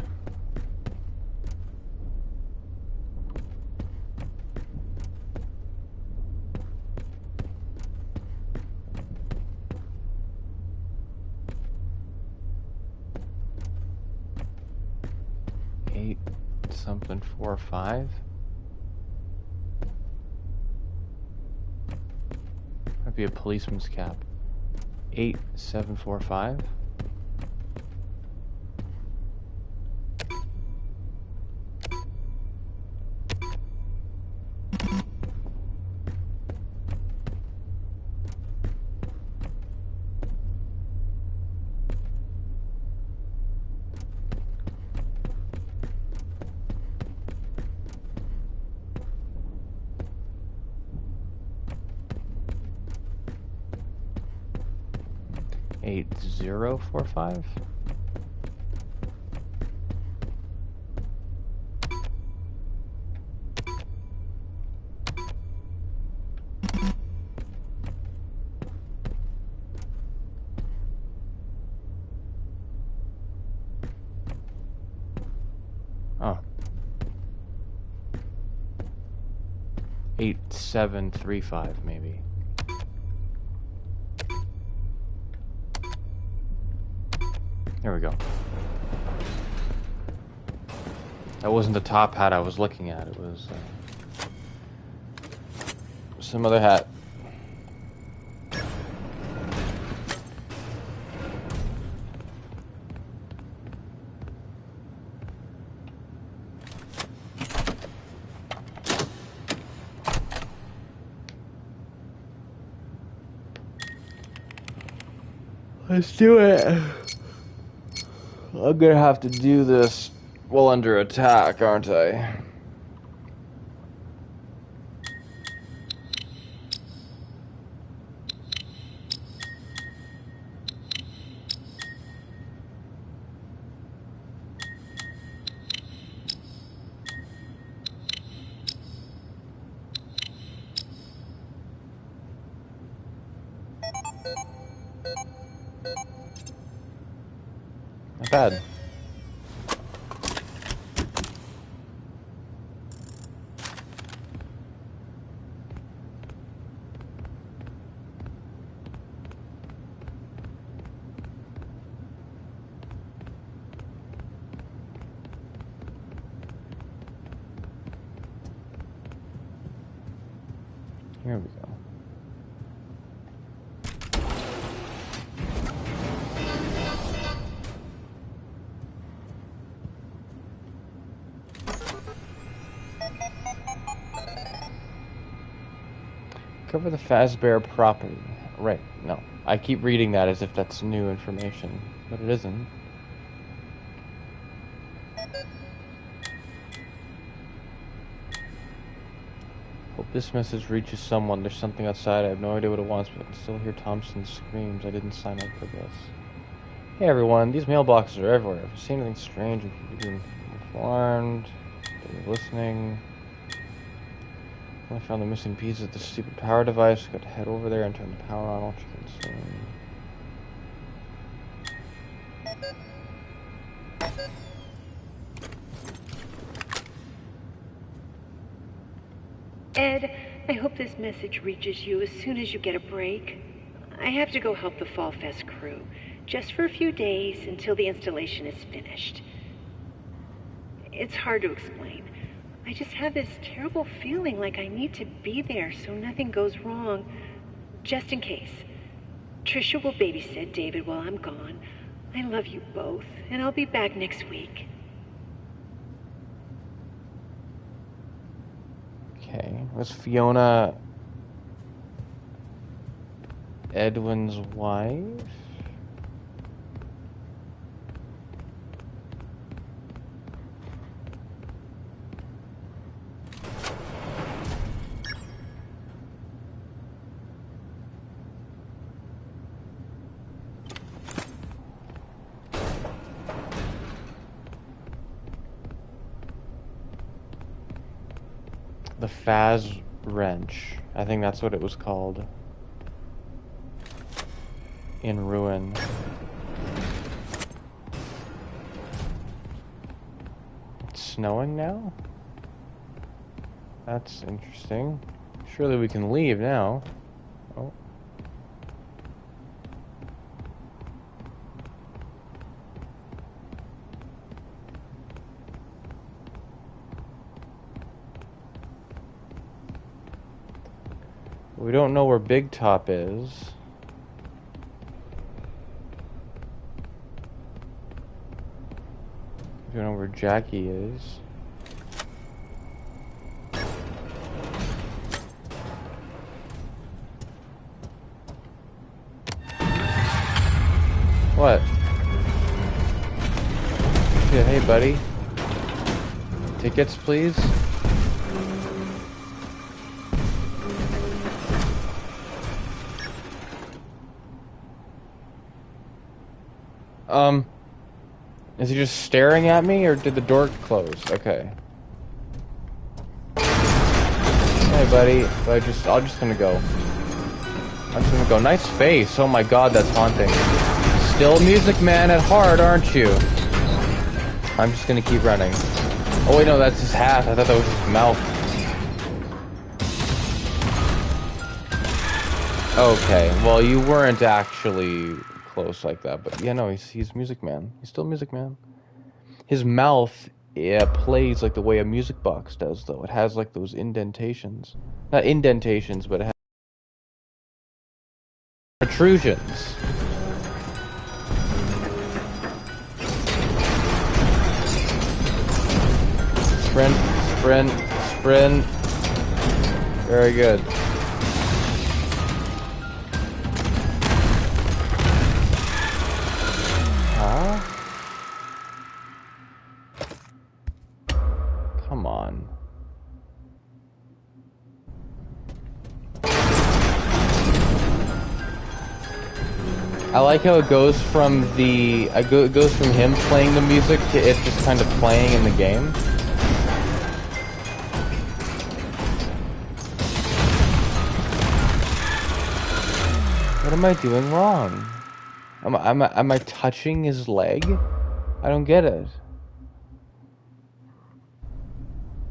Eight something 4 5. Might be a policeman's cap. 8 7 4 5. Eight 0 4 5. Oh. 8 7 3 5 maybe. There we go. That wasn't the top hat I was looking at. It was some other hat. Let's do it. I'm gonna have to do this while under attack, aren't I? Not bad. Here we go. Cover the Fazbear property. Right, no. I keep reading that as if that's new information, but it isn't. Hope this message reaches someone. There's something outside. I have no idea what it wants, but I can still hear Thompson's screams. I didn't sign up for this. Hey everyone, these mailboxes are everywhere. If you see anything strange, you can be informed. Listening. I found the missing piece of the stupid power device. Got to head over there and turn the power on. Ed, I hope this message reaches you as soon as you get a break. I have to go help the Fall Fest crew, just for a few days until the installation is finished. It's hard to explain. I just have this terrible feeling like I need to be there so nothing goes wrong, just in case. Trisha will babysit David while I'm gone. I love you both, and I'll be back next week. Okay, was Fiona Edwin's wife? The Faz Wrench. I think that's what it was called. In Ruin. It's snowing now? That's interesting. Surely we can leave now. Oh. We don't know where Big Top is. We don't know where Jackie is. What? Yeah, hey buddy. Tickets, please? Is he just staring at me, or did the door close? Okay. Hey, buddy. I'm just gonna go. I'm just gonna go. Nice face. Oh my god, that's haunting. Still Music Man at heart, aren't you? I'm just gonna keep running. Oh wait, no, that's his hat. I thought that was his mouth. Okay, well, you weren't actually close like that, but yeah, no, he's Music Man. He's still Music Man. His mouth, yeah, plays like the way a music box does, though. It has like those indentations. Not indentations, but it has protrusions. Sprint, sprint, sprint. Very good. Huh? Come on. I like how it goes from it goes from him playing the music to it just kind of playing in the game. What am I doing wrong? Am I touching his leg? I don't get it.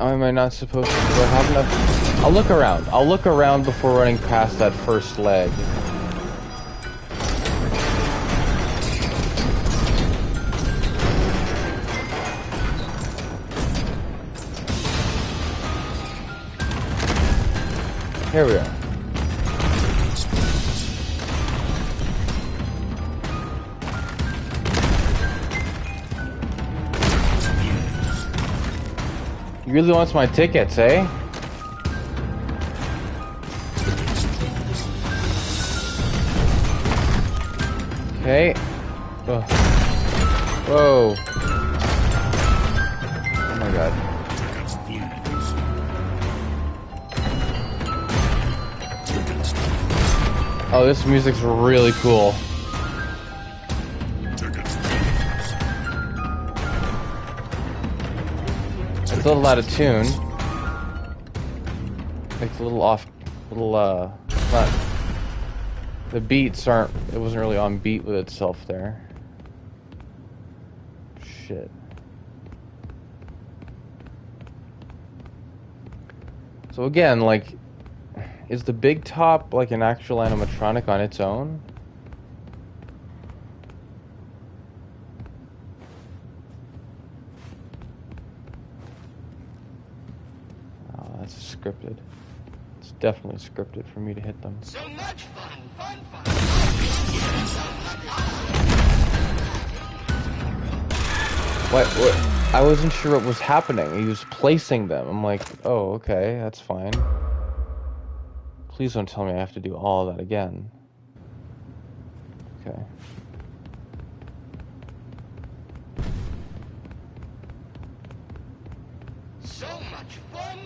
Am I not supposed to? Do I have enough? I'll look around. I'll look around before running past that first leg. Here we are. He really wants my tickets, eh? Okay. Whoa. Whoa. Oh my god. Oh, this music's really cool. a little out of tune. It's a little off, not, the beats aren't, it wasn't really on beat with itself there. Shit. So again, like, is the big top like an actual animatronic on its own? Oh, that's scripted. It's definitely scripted for me to hit them. So much fun, fun. What? I wasn't sure what was happening. He was placing them. I'm like, oh, okay, that's fine. Please don't tell me I have to do all of that again. Okay. So much fun.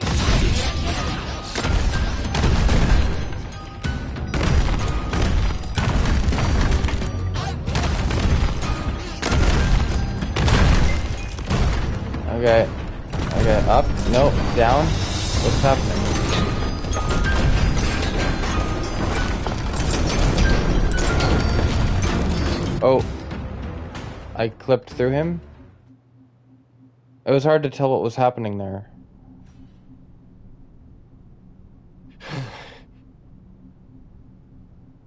Okay. Okay, up. No, down. What's happening? Oh. I clipped through him? It was hard to tell what was happening there.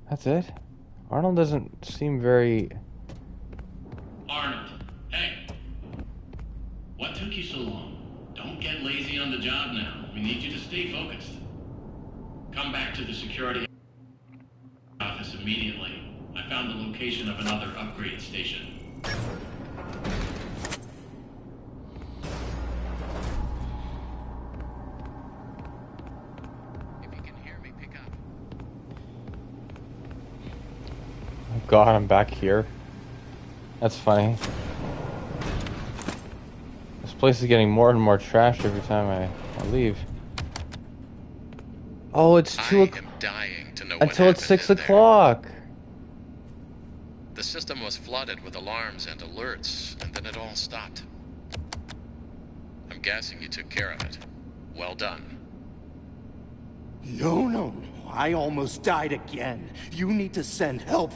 That's it? Arnold doesn't seem very... Arnold, hey. What took you so long? Don't get lazy on the job now. We need you to stay focused. Come back to the security office immediately. I found the location of another upgrade station. If you can hear me, pick up. Oh god, I'm back here. That's funny. This place is getting more and more trashed every time I leave. Oh, it's 2 o'clock. Dying to know Until what it's 6 happened in o'clock. there. The system was flooded with alarms and alerts, and then it all stopped. I'm guessing you took care of it. Well done. No. I almost died again. You need to send help.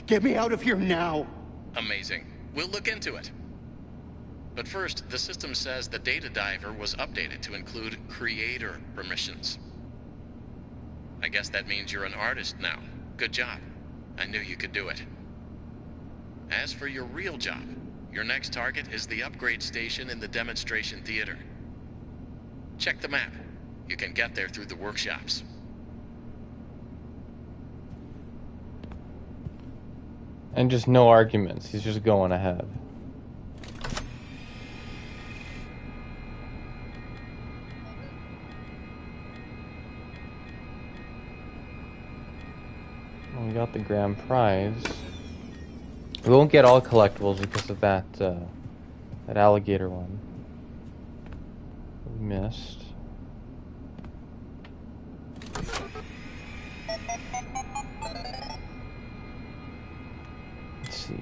Get me out of here now. Amazing. We'll look into it. But first, the system says the data diver was updated to include creator permissions. I guess that means you're an artist now. Good job. I knew you could do it. As for your real job, your next target is the upgrade station in the demonstration theater. Check the map. You can get there through the workshops. And just no arguments. He's just going ahead. Well, we got the grand prize. We won't get all collectibles because of that that alligator one we missed. Let's see.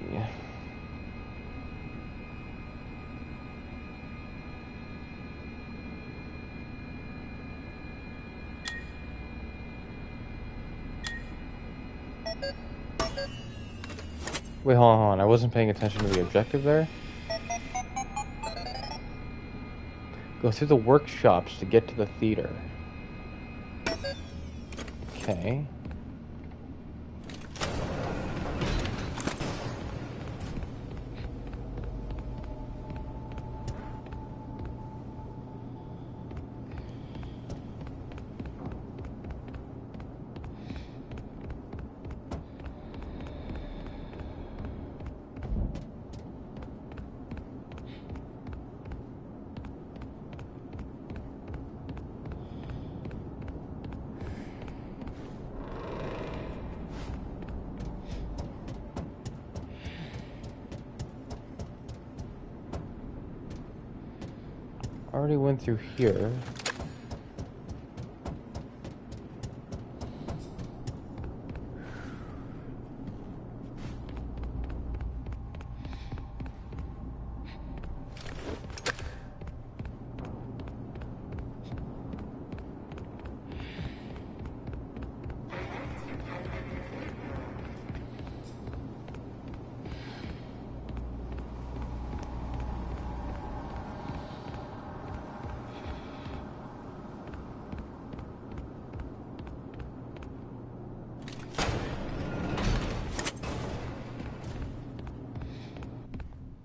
Wait, hold on. I wasn't paying attention to the objective there. Go through the workshops to get to the theater. Okay. Already went through here.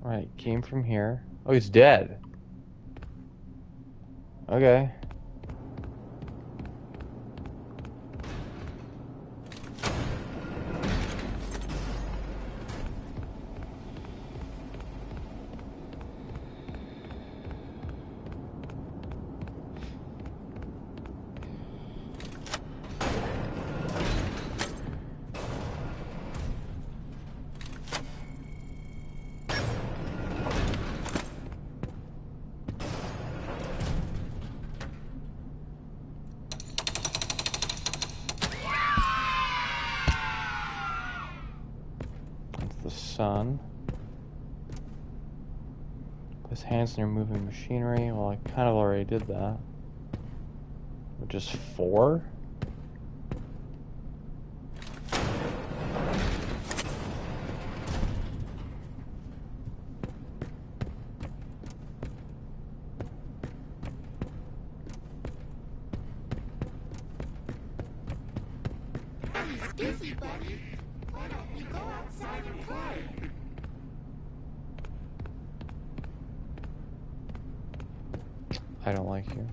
Right, came from here. Oh, he's dead. Okay. The sun. Place hands near moving machinery. Well, I kind of already did that. Just 4? It's busy, buddy. Why don't you go outside and play? I don't like you.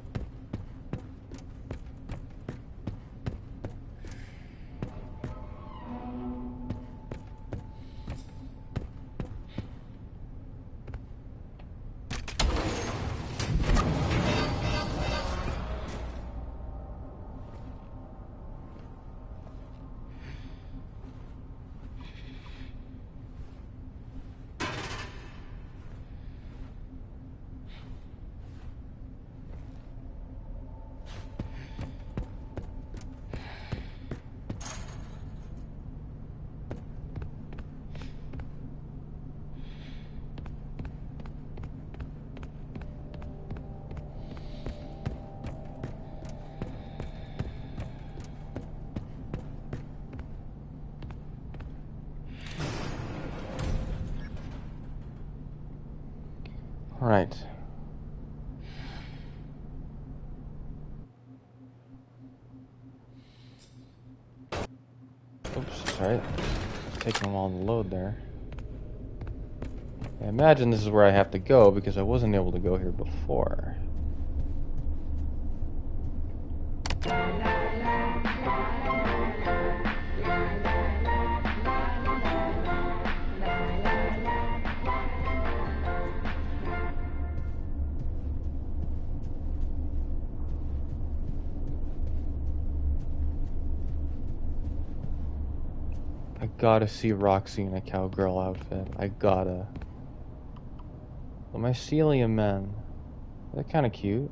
Right. Oops, sorry. Taking a while to load there. I imagine this is where I have to go because I wasn't able to go here before. I gotta see Roxy in a cowgirl outfit. I gotta. The mycelium men. They're kinda cute.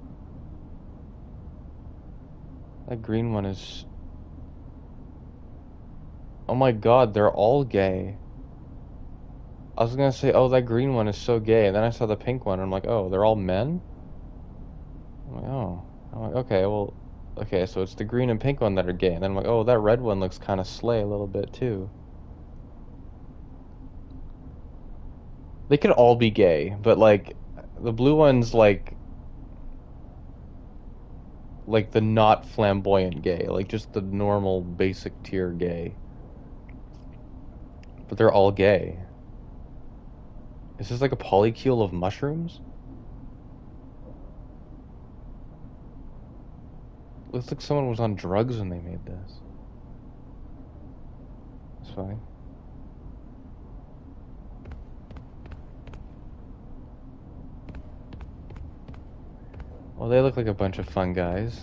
That green one is... Oh my god, they're all gay. I was gonna say, oh, that green one is so gay, and then I saw the pink one, and I'm like, oh, they're all men? I'm like, oh. I'm like, okay, well... Okay, so it's the green and pink one that are gay, and then I'm like, oh, that red one looks kinda slay a little bit, too. They could all be gay, but, like, the blue one's, like the not flamboyant gay, like, just the normal, basic tier gay. But they're all gay. Is this like a polycule of mushrooms? Looks like someone was on drugs when they made this. It's fine. Well, they look like a bunch of fun guys.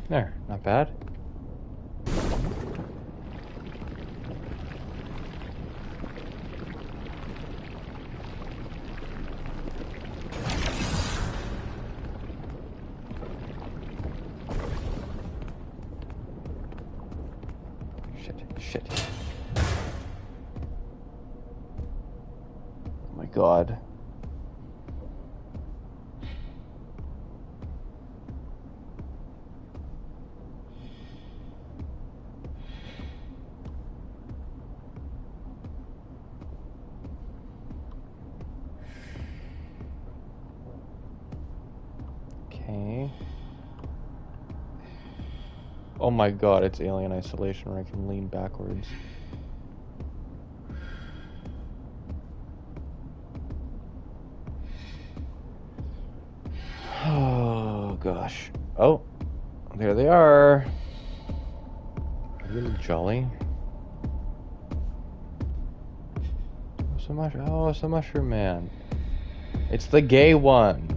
There, not bad. Shit. Oh my god. Okay. Oh my god, it's Alien Isolation where I can lean backwards. Oh gosh. Oh, there they are. Really jolly. Oh, it's the Mushroom Man. It's the gay one.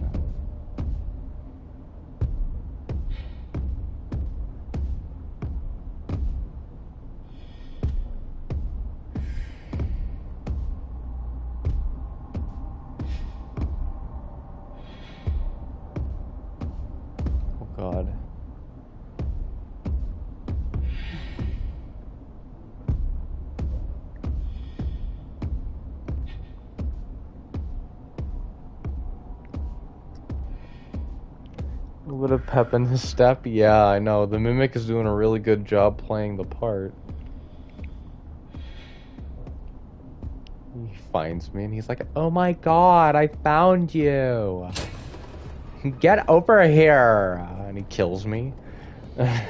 Oh god. A little bit of pep in his step. Yeah, I know. The Mimic is doing a really good job playing the part. He finds me and he's like, oh my god, I found you. Get over here. And he kills me. Oh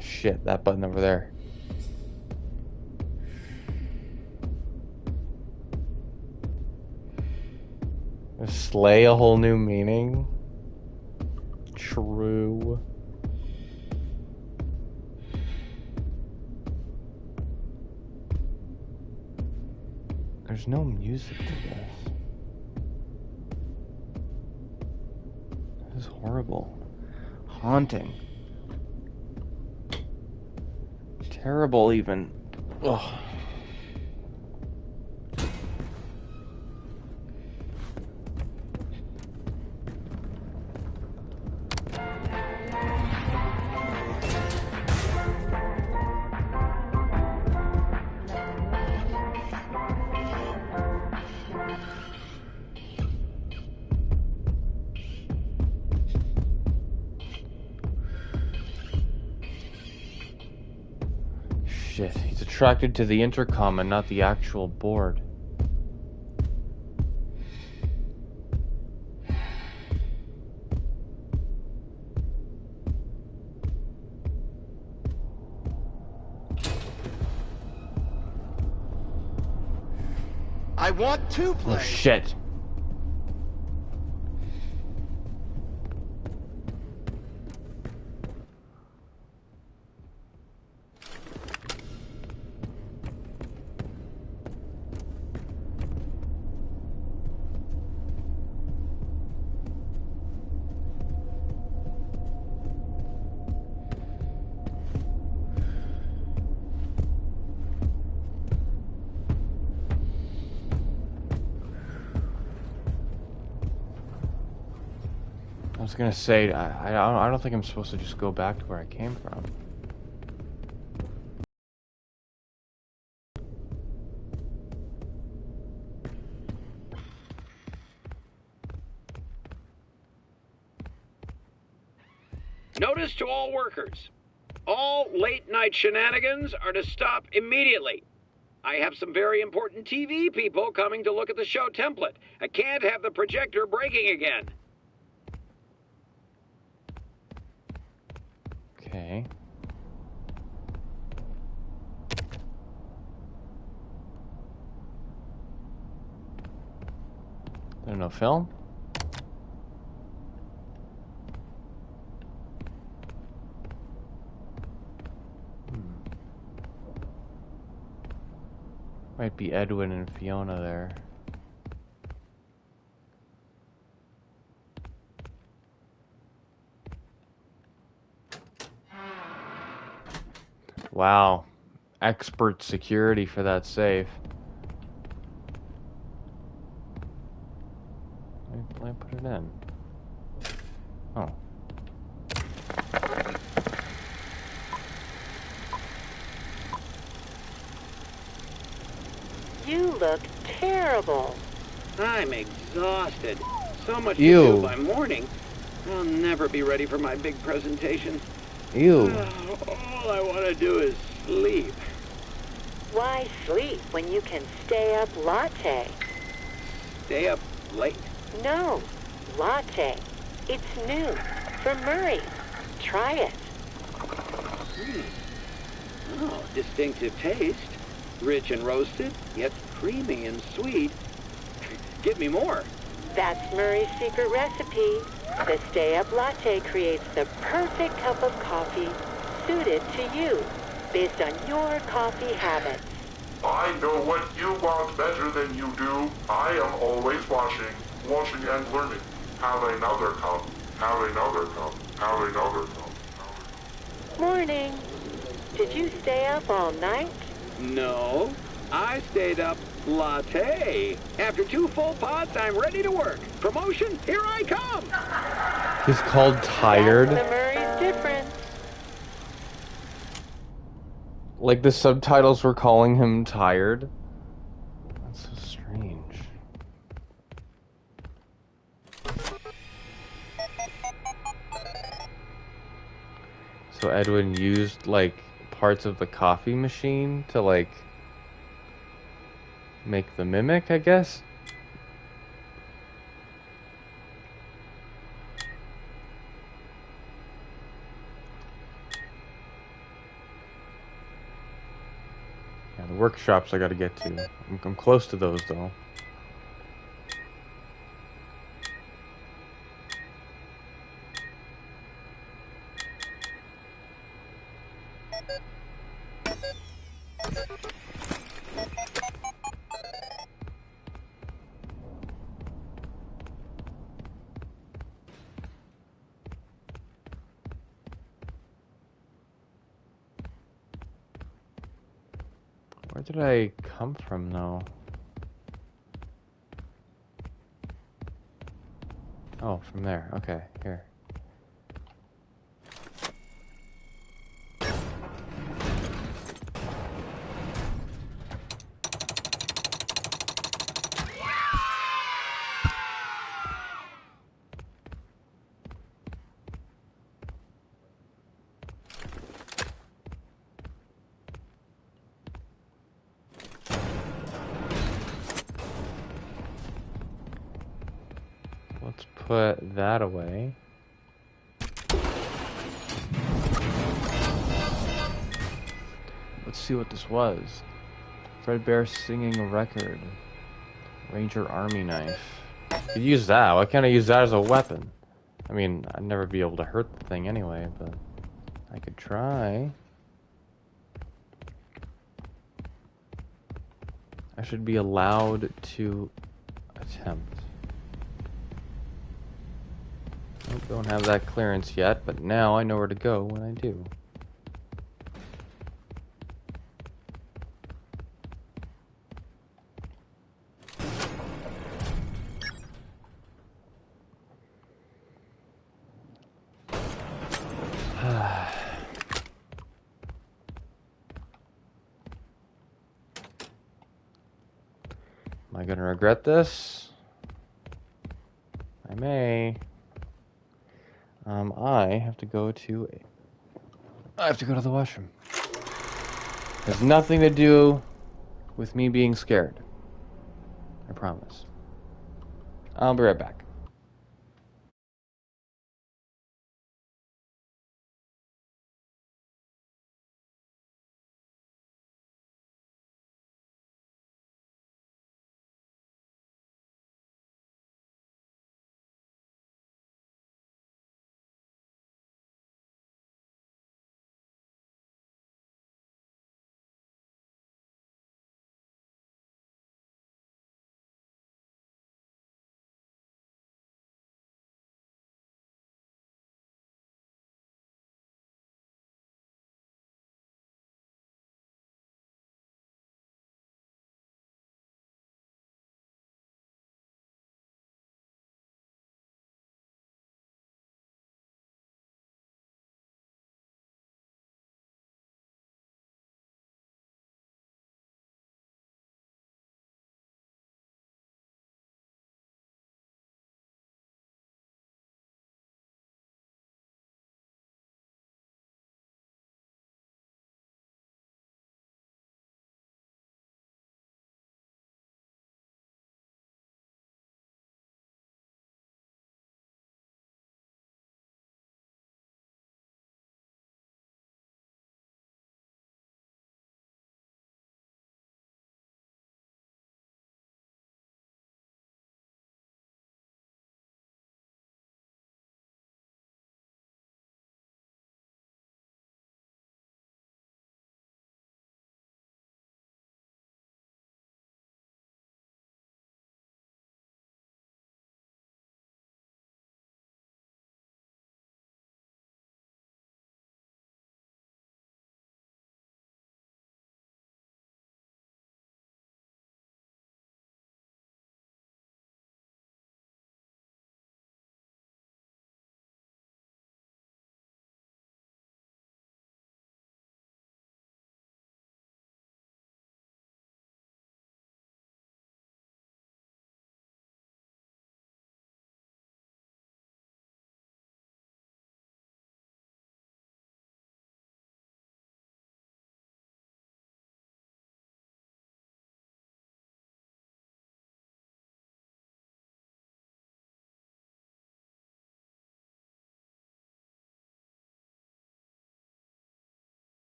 shit, that button over there. Slay a whole new meaning? True. There's no music to this. This is horrible. Haunting. Terrible even. Ugh. Shit, he's attracted to the intercom and not the actual board. I want to play. Oh shit. I was gonna say, I don't think I'm supposed to just go back to where I came from. Notice to all workers. All late-night shenanigans are to stop immediately. I have some very important TV people coming to look at the show template. I can't have the projector breaking again. Okay. There's no film? Might be Edwin and Fiona there. Wow. Expert security for that safe. Let me put it in. Oh. You look terrible. I'm exhausted. So much to Ew. do by morning. I'll never be ready for my big presentation. Ew. All I want to do is sleep. Why sleep when you can stay up latte? Stay up late? No, latte. It's new. From Murray. Try it. Oh, distinctive taste. Rich and roasted, yet creamy and sweet. Give me more. That's Murray's secret recipe. The Stay Up Latte creates the perfect cup of coffee suited to you, based on your coffee habits. I know what you want better than you do. I am always watching and learning. Have another cup. Have another cup. Have another cup. Morning. Did you stay up all night? No, I stayed up latte. After 2 full pots, I'm ready to work. Promotion, here I come. He's called tired. That's the Murray's difference. Like the subtitles were calling him tired. That's so strange. So Edwin used like parts of the coffee machine to like make the mimic, I guess. Yeah, the workshops I gotta get to. I'm close to those though. Where did I come from though? Oh, from there. Okay, here. Let's put that away. Let's see what this was. Fredbear singing a record. Ranger army knife. Could use that. Why can't I use that as a weapon? I mean, I'd never be able to hurt the thing anyway, but I could try. I should be allowed to attempt. Nope, don't have that clearance yet, but now I know where to go when I do. Am I gonna regret this? I may. I have to go to the washroom. Has nothing to do with me being scared. I promise. I'll be right back.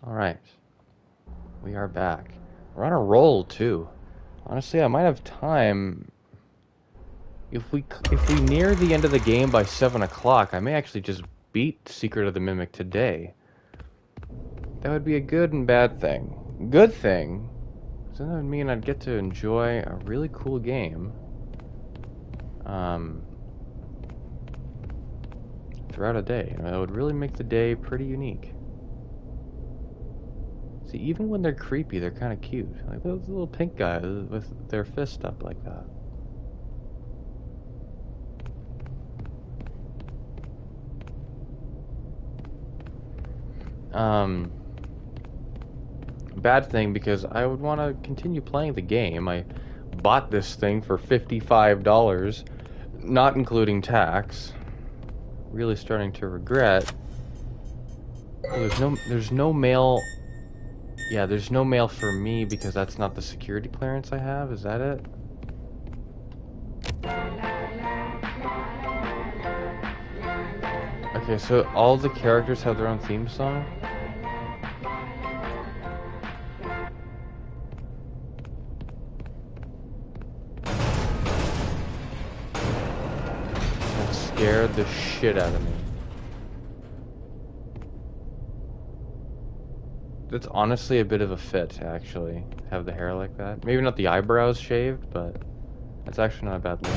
Alright. We are back. We're on a roll, too. Honestly, I might have time. If we near the end of the game by 7 o'clock, I may actually just beat Secret of the Mimic today. That would be a good and bad thing. Good thing, so that would mean I'd get to enjoy a really cool game. Throughout a day. You know, that would really make the day pretty unique. See, even when they're creepy, they're kind of cute. Like those little pink guys with their fist up like that. Bad thing, because I would want to continue playing the game. I bought this thing for $55, not including tax. Really starting to regret. Oh, there's no mail. Yeah, there's no mail for me because that's not the security clearance I have. Is that it? Okay, so all the characters have their own theme song? That scared the shit out of me. That's honestly a bit of a fit to actually have the hair like that. Maybe not the eyebrows shaved, but that's actually not a bad look.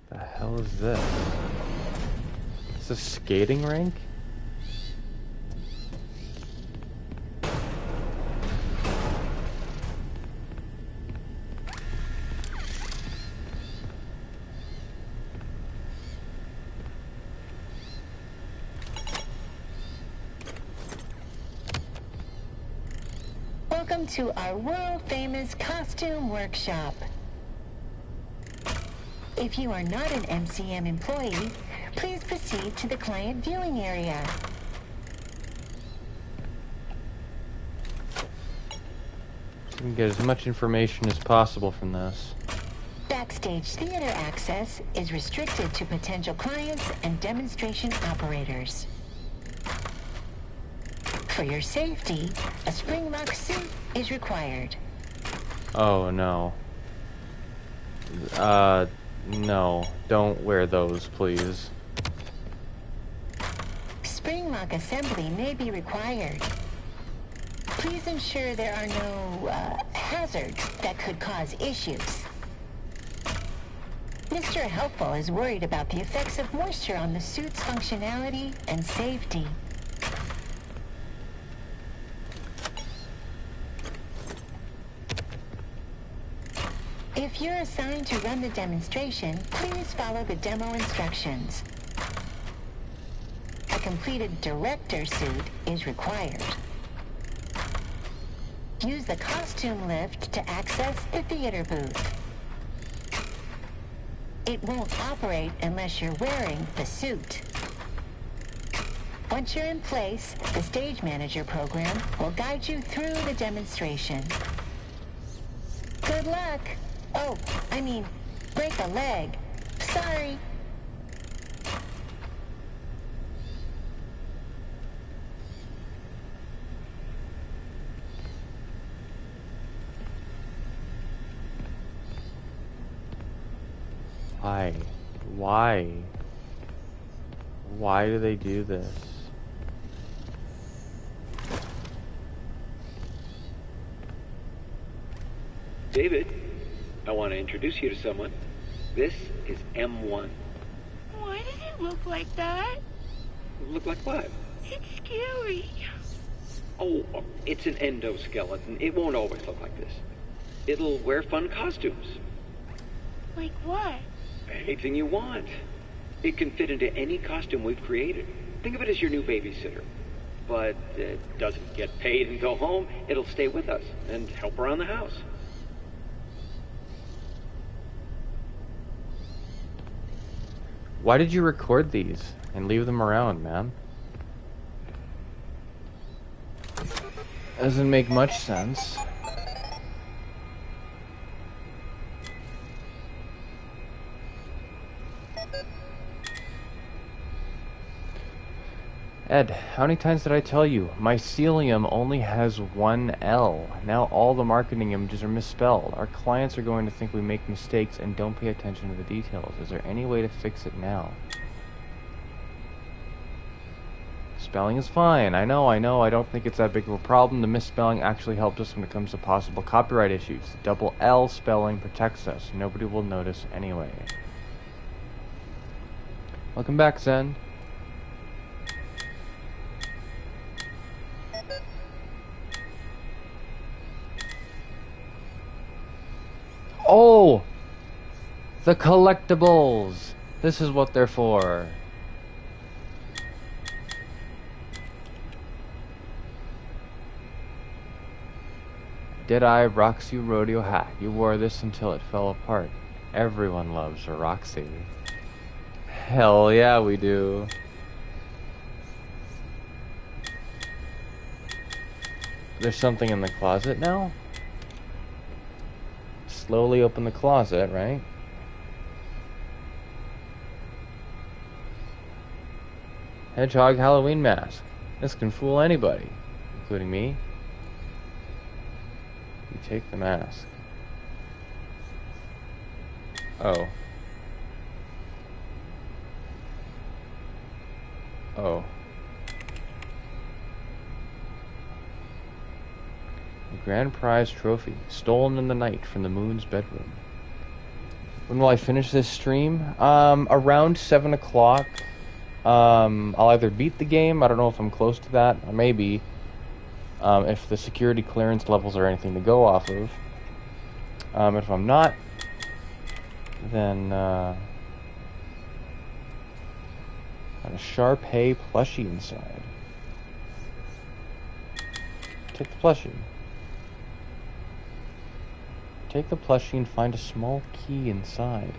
The hell is this? Is this a skating rink? Welcome to our world-famous costume workshop. If you are not an MCM employee, please proceed to the client viewing area. So we can get as much information as possible from this. Backstage theater access is restricted to potential clients and demonstration operators. For your safety, a spring lock suit is required. Oh no. No. Don't wear those, please. Spring lock assembly may be required. Please ensure there are no, hazards that could cause issues. Mr. Helpful is worried about the effects of moisture on the suit's functionality and safety. If you're assigned to run the demonstration, please follow the demo instructions. A completed director suit is required. Use the costume lift to access the theater booth. It won't operate unless you're wearing the suit. Once you're in place, the stage manager program will guide you through the demonstration. Good luck! Oh, I mean, break a leg. Sorry. Why? Why? Why do they do this? David, I want to introduce you to someone. This is M1. Why does it look like that? Look like what? It's scary. Oh, it's an endoskeleton. It won't always look like this. It'll wear fun costumes. Like what? Anything you want. It can fit into any costume we've created. Think of it as your new babysitter. But it doesn't get paid and go home. It'll stay with us and help around the house. Why did you record these and leave them around, man? Doesn't make much sense. Ed, how many times did I tell you? Mycelium only has one L. Now all the marketing images are misspelled. Our clients are going to think we make mistakes and don't pay attention to the details. Is there any way to fix it now? Spelling is fine. I know. I don't think it's that big of a problem. The misspelling actually helped us when it comes to possible copyright issues. The double L spelling protects us. Nobody will notice anyway. Welcome back, Zen. Oh! The collectibles! This is what they're for. Dead-Eye Roxy Rodeo hat. You wore this until it fell apart. Everyone loves Roxy. Hell yeah, we do. There's something in the closet now? Slowly open the closet, right? Hedgehog Halloween mask. This can fool anybody, including me. You take the mask. Oh. Oh. A grand prize trophy, stolen in the night from the moon's bedroom. When will I finish this stream? Around 7 o'clock. I'll either beat the game, I don't know if I'm close to that, or maybe, if the security clearance levels are anything to go off of. If I'm not, then, got a Sharpay plushie inside. Take the plushie. Take the plushie and find a small key inside.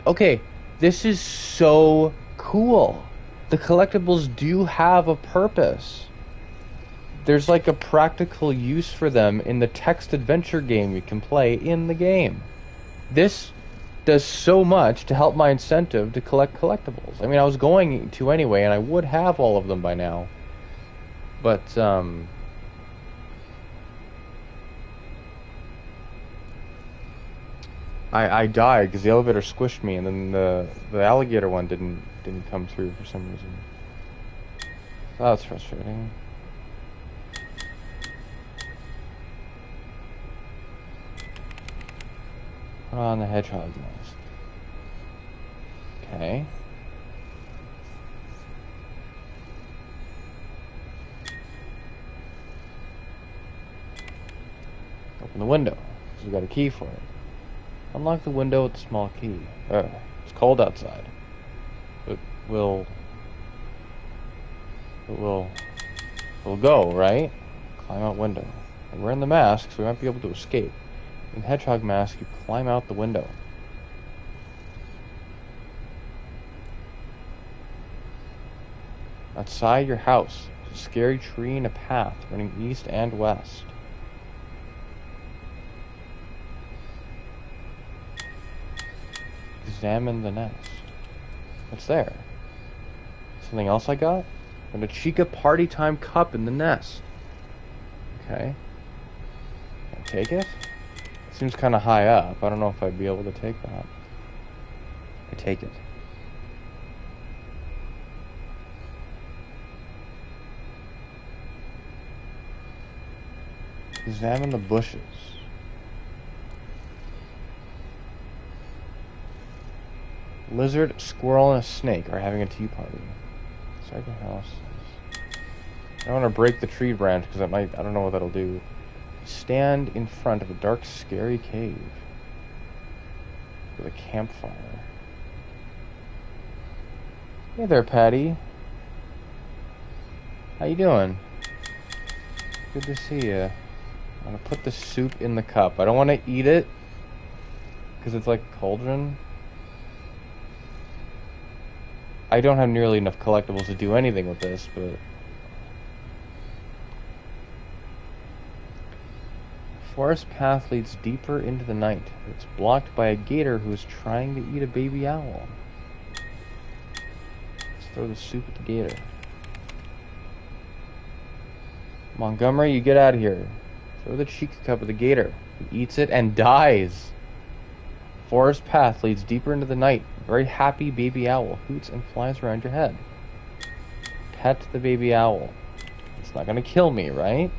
Okay, this is so cool. The collectibles do have a purpose. There's like a practical use for them in the text adventure game you can play in the game. This does so much to help my incentive to collect collectibles. I mean, I was going to anyway, and I would have all of them by now. But, I died because the elevator squished me, and then the alligator one didn't come through for some reason. So that's frustrating. Put on the hedgehog mask. Okay. Open the window, because we got a key for it. Unlock the window with the small key. It's cold outside. But we'll go, right? Climb out window. We're wearing the mask, so we might be able to escape. In hedgehog mask, you climb out the window. Outside your house, there's a scary tree and a path running east and west. Examine the nest. What's there? Something else I got? And a Chica party time cup in the nest. Okay. Can I take it? Seems kind of high up. I don't know if I'd be able to take that. I take it. Examine the bushes. Lizard, squirrel, and a snake are having a tea party. Inside the house. I don't want to break the tree branch because I don't know what that'll do. Stand in front of a dark, scary cave with a campfire. Hey there, Patty. How you doing? Good to see you. I'm gonna put the soup in the cup. I don't want to eat it because it's like a cauldron. I don't have nearly enough collectibles to do anything with this, but... Forest path leads deeper into the night. It's blocked by a gator who is trying to eat a baby owl. Let's throw the soup at the gator. Montgomery, you get out of here. Throw the cheek cup of the gator. He eats it and dies. Forest path leads deeper into the night. A very happy baby owl hoots and flies around your head. Pet the baby owl. It's not gonna kill me, right?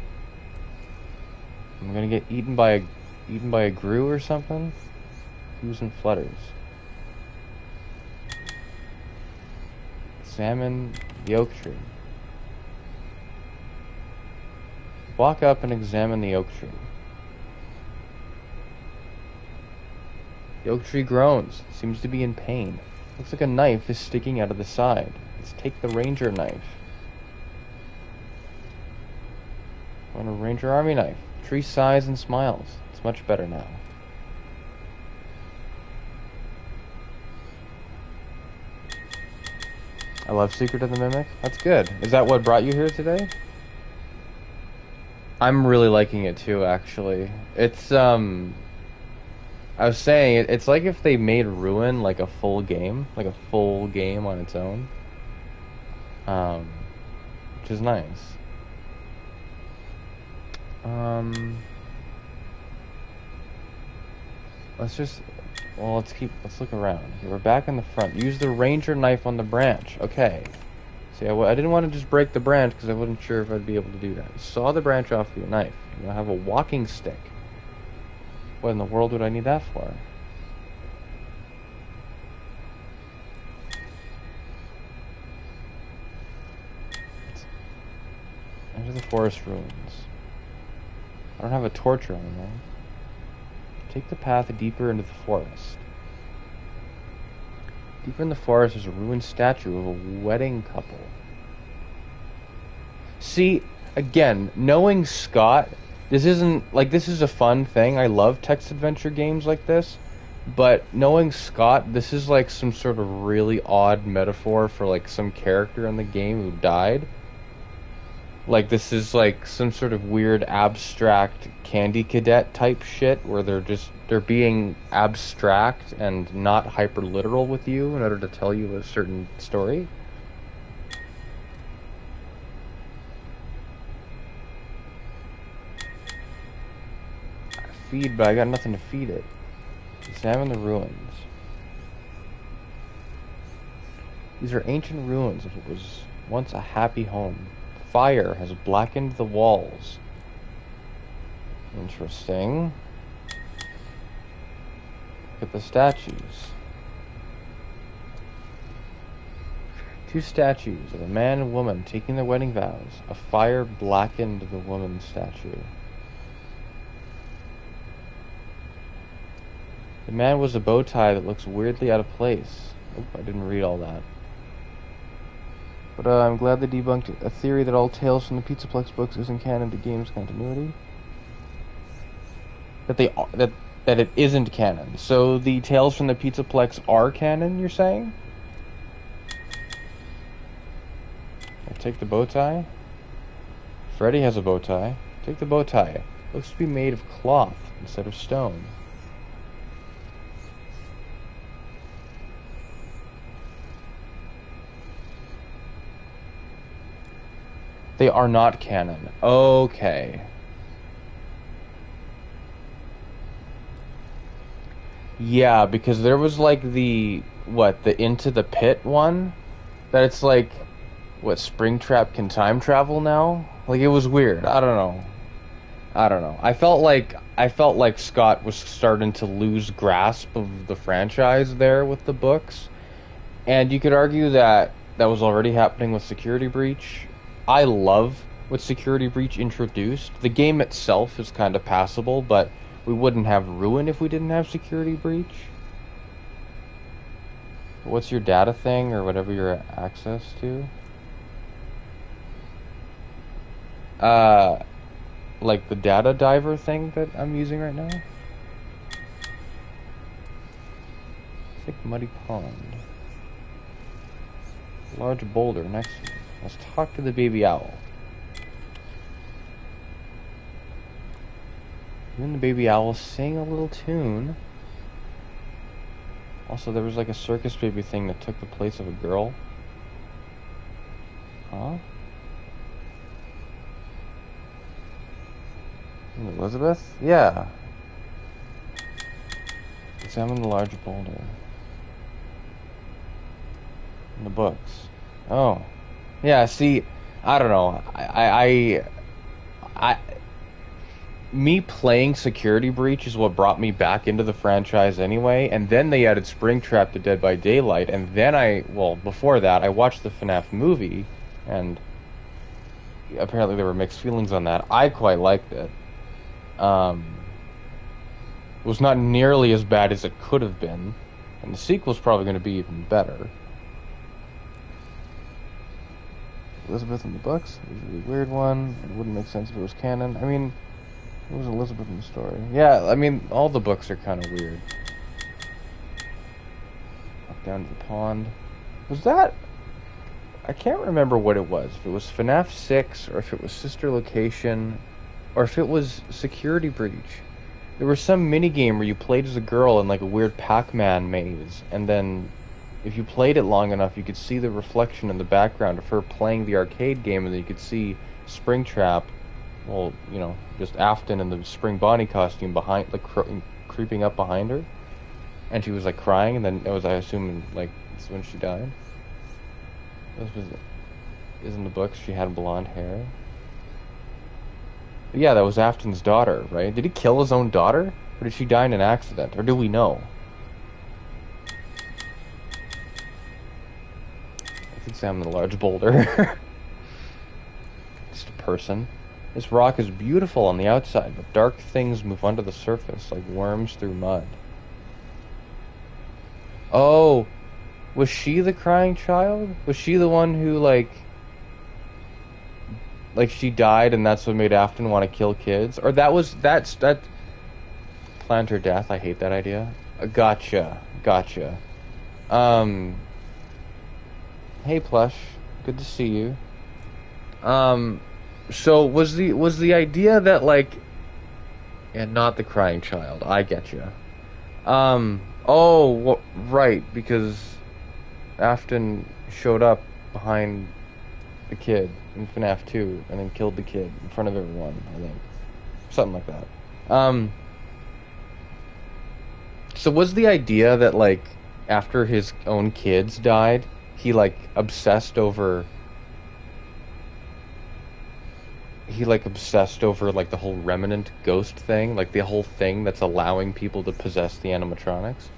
I'm gonna get eaten by a grue or something? Who's and flutters. Examine the oak tree. Walk up and examine the oak tree. The oak tree groans. Seems to be in pain. Looks like a knife is sticking out of the side. Let's take the ranger knife. Want a ranger army knife. The tree sighs and smiles. It's much better now. I love Secret of the Mimic. That's good. Is that what brought you here today? I'm really liking it too, actually. It's, I was saying, it's like if they made Ruin like a full game on its own. Which is nice. Let's look around. Okay, we're back in the front. Use the ranger knife on the branch. Okay. See, I didn't want to just break the branch because I wasn't sure if I'd be able to do that. Saw the branch off with your knife. You have a walking stick. What in the world would I need that for? Enter the forest ruins. I don't have a torch or anything. Take the path deeper into the forest. Deeper in the forest is a ruined statue of a wedding couple. See, again, knowing Scott, this is a fun thing. I love text adventure games like this, but knowing Scott, this is like some sort of really odd metaphor for like some character in the game who died. Like this is like some sort of weird abstract Candy Cadet type shit where they're being abstract and not hyper literal with you in order to tell you a certain story. Feed, but I got nothing to feed it. Examine the ruins. These are ancient ruins if it was once a happy home. Fire has blackened the walls. Interesting. Look at the statues. Two statues of a man and woman taking their wedding vows. A fire blackened the woman's statue. The man was a bow tie that looks weirdly out of place. Oop, I didn't read all that. But I'm glad they debunked a theory that all tales from the Pizzaplex books isn't canon to game's continuity. That it isn't canon. So the tales from the Pizzaplex are canon, you're saying? I'll take the bow tie. Freddy has a bow tie. Take the bow tie. Looks to be made of cloth instead of stone. They are not canon. Okay. Yeah, because there was like the Into the Pit one? That it's like, Springtrap can time travel now? Like, it was weird. I don't know. I felt like Scott was starting to lose grasp of the franchise there with the books. And you could argue that was already happening with Security Breach. I love what Security Breach introduced. The game itself is kind of passable, but we wouldn't have Ruin if we didn't have Security Breach. What's your data thing, or whatever your access to? Like the data diver thing that I'm using right now? It's like Muddy Pond. Large boulder next to it. Let's talk to the baby owl. You and the baby owl sing a little tune. Also, there was like a circus baby thing that took the place of a girl. Huh? Elizabeth? Yeah. Examine the large boulder. In the books. Oh. Yeah, see, I don't know. Me playing Security Breach is what brought me back into the franchise anyway, and then they added Springtrap to Dead by Daylight, and then before that, I watched the FNaF movie, and apparently there were mixed feelings on that. I quite liked it. It was not nearly as bad as it could have been, and the sequel's probably going to be even better. Elizabeth in the books? It was a really weird one. It wouldn't make sense if it was canon. I mean, it was Elizabeth in the story. Yeah, I mean, all the books are kind of weird. Up down to the pond. Was that... I can't remember what it was. If it was FNaF 6, or if it was Sister Location, or if it was Security Breach. There was some minigame where you played as a girl in like a weird Pac-Man maze, and then if you played it long enough, you could see the reflection in the background of her playing the arcade game, and then you could see Springtrap, well, you know, just Afton in the Spring Bonnie costume behind, like creeping up behind her, and she was like crying, and then it was, I assume, like when she died. Is in the books she had blonde hair. But yeah, that was Afton's daughter, right? Did he kill his own daughter, or did she die in an accident, or do we know? Let's examine the large boulder. Just a person. This rock is beautiful on the outside, but dark things move under the surface like worms through mud. Oh, was she the crying child? Was she the one who, like she died and that's what made Afton want to kill kids? Or that's planned her death? I hate that idea. Gotcha. Hey Plush, good to see you. So was the idea that, like, and not the crying child, I get you. Right, because Afton showed up behind the kid in FNaF 2 and then killed the kid in front of everyone, I think. Something like that. So was the idea that, like, after his own kids died, he, like, obsessed over, like, the whole remnant ghost thing? Like, the whole thing that's allowing people to possess the animatronics?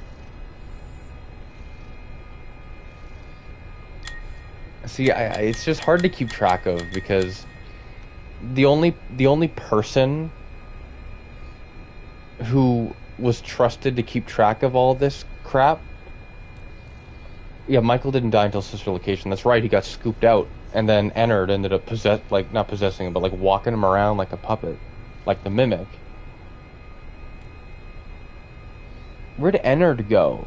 See, it's just hard to keep track of, because the only person who was trusted to keep track of all this crap... Yeah, Michael didn't die until Sister Location. That's right, he got scooped out, and then Ennard ended up not possessing him, but like walking him around like a puppet, like the Mimic. Where did Ennard go?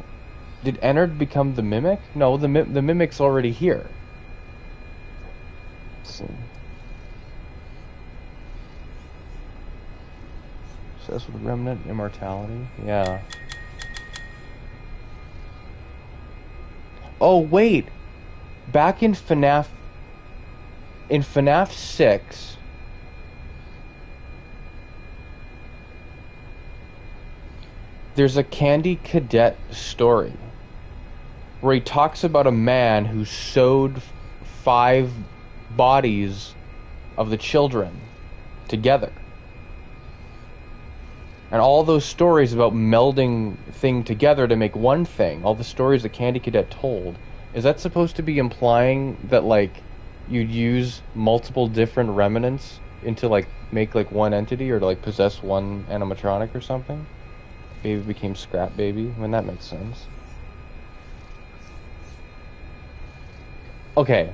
Did Ennard become the Mimic? No, the Mimic's already here. Let's see. Obsessed with remnant immortality? Yeah. Oh, wait! Back in FNaF 6... there's a Candy Cadet story where he talks about a man who sewed 5 bodies of the children together. And all those stories about melding thing together to make one thing, all the stories that Candy Cadet told, is that supposed to be implying that, like, you'd use multiple different remnants into, like, make, like, one entity, or to, like, possess one animatronic or something? Baby became Scrap Baby? I mean, that makes sense. Okay.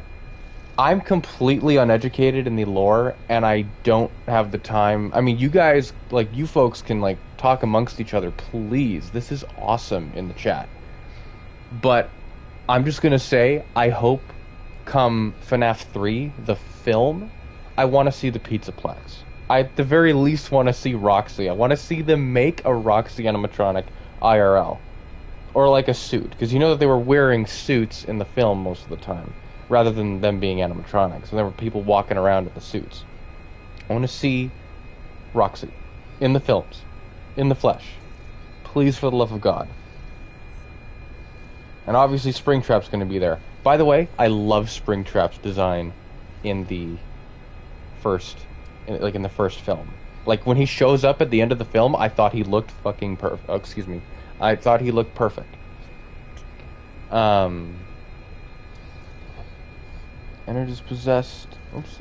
I'm completely uneducated in the lore, and I don't have the time. I mean, you guys, like, you folks can, like, talk amongst each other, please. This is awesome in the chat. But I'm just gonna say, I hope come FNaF 3, the film, I want to see the Pizzaplex. I, at the very least, want to see Roxy. I want to see them make a Roxy animatronic IRL. Or, like, a suit. Because you know that they were wearing suits in the film most of the time, rather than them being animatronics. And there were people walking around in the suits. I want to see Roxy. In the films. In the flesh. Please, for the love of God. And obviously Springtrap's going to be there. By the way, I love Springtrap's design in the first film. Like, when he shows up at the end of the film, I thought he looked fucking perfect. Oh, excuse me. I thought he looked perfect. Ennard is possessed. Oops.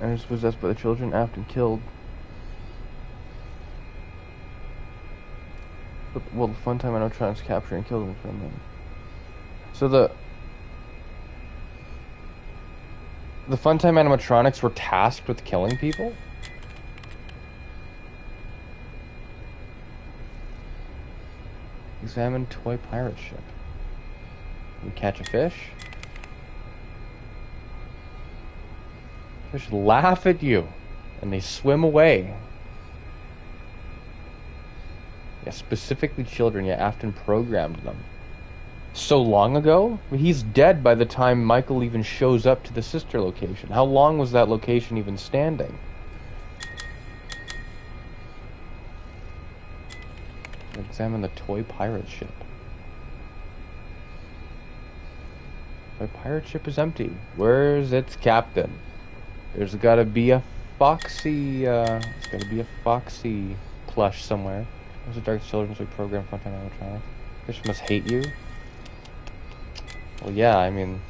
Ennard is possessed by the children, Afton killed. Well, the Funtime animatronics capture and kill them from them. So the Funtime animatronics were tasked with killing people? Examine toy pirate ship. You catch a fish? Fish laugh at you, and they swim away. Yeah, specifically children. Yeah, Afton programmed them. So long ago? He's dead by the time Michael even shows up to the sister location. How long was that location even standing? Examine the toy pirate ship. The pirate ship is empty. Where's its captain? There's gotta be a Foxy, plush somewhere. There's a dark children's program Funtime animatronics. Fish must hate you. Well, yeah, I mean,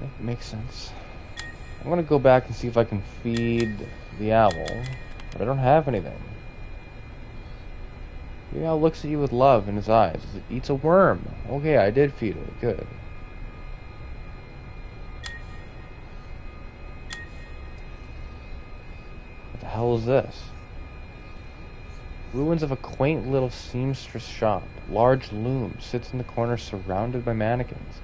that makes sense. I'm gonna go back and see if I can feed the owl, but I don't have anything. The owl looks at you with love in his eyes as it eats a worm. Okay, I did feed it. Good. What the hell is this? Ruins of a quaint little seamstress shop. Large loom sits in the corner surrounded by mannequins.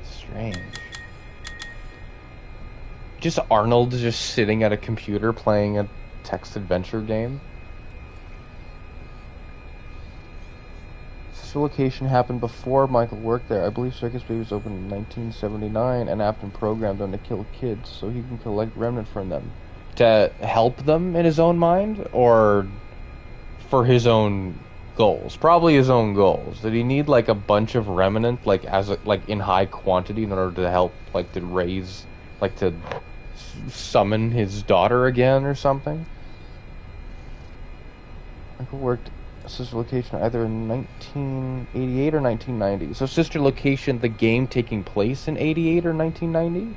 Strange. Just Arnold just sitting at a computer playing a text adventure game. This location happened before Michael worked there. I believe Circus Baby was opened in 1979 and Afton programmed them to kill kids so he can collect remnant from them. To help them in his own mind, or for his own goals? Probably his own goals. Did he need like a bunch of remnant, like in high quantity, in order to help, like to raise, like to summon his daughter again or something? Michael worked a sister location either in 1988 or 1990. So sister location, the game taking place in 88 or 1990?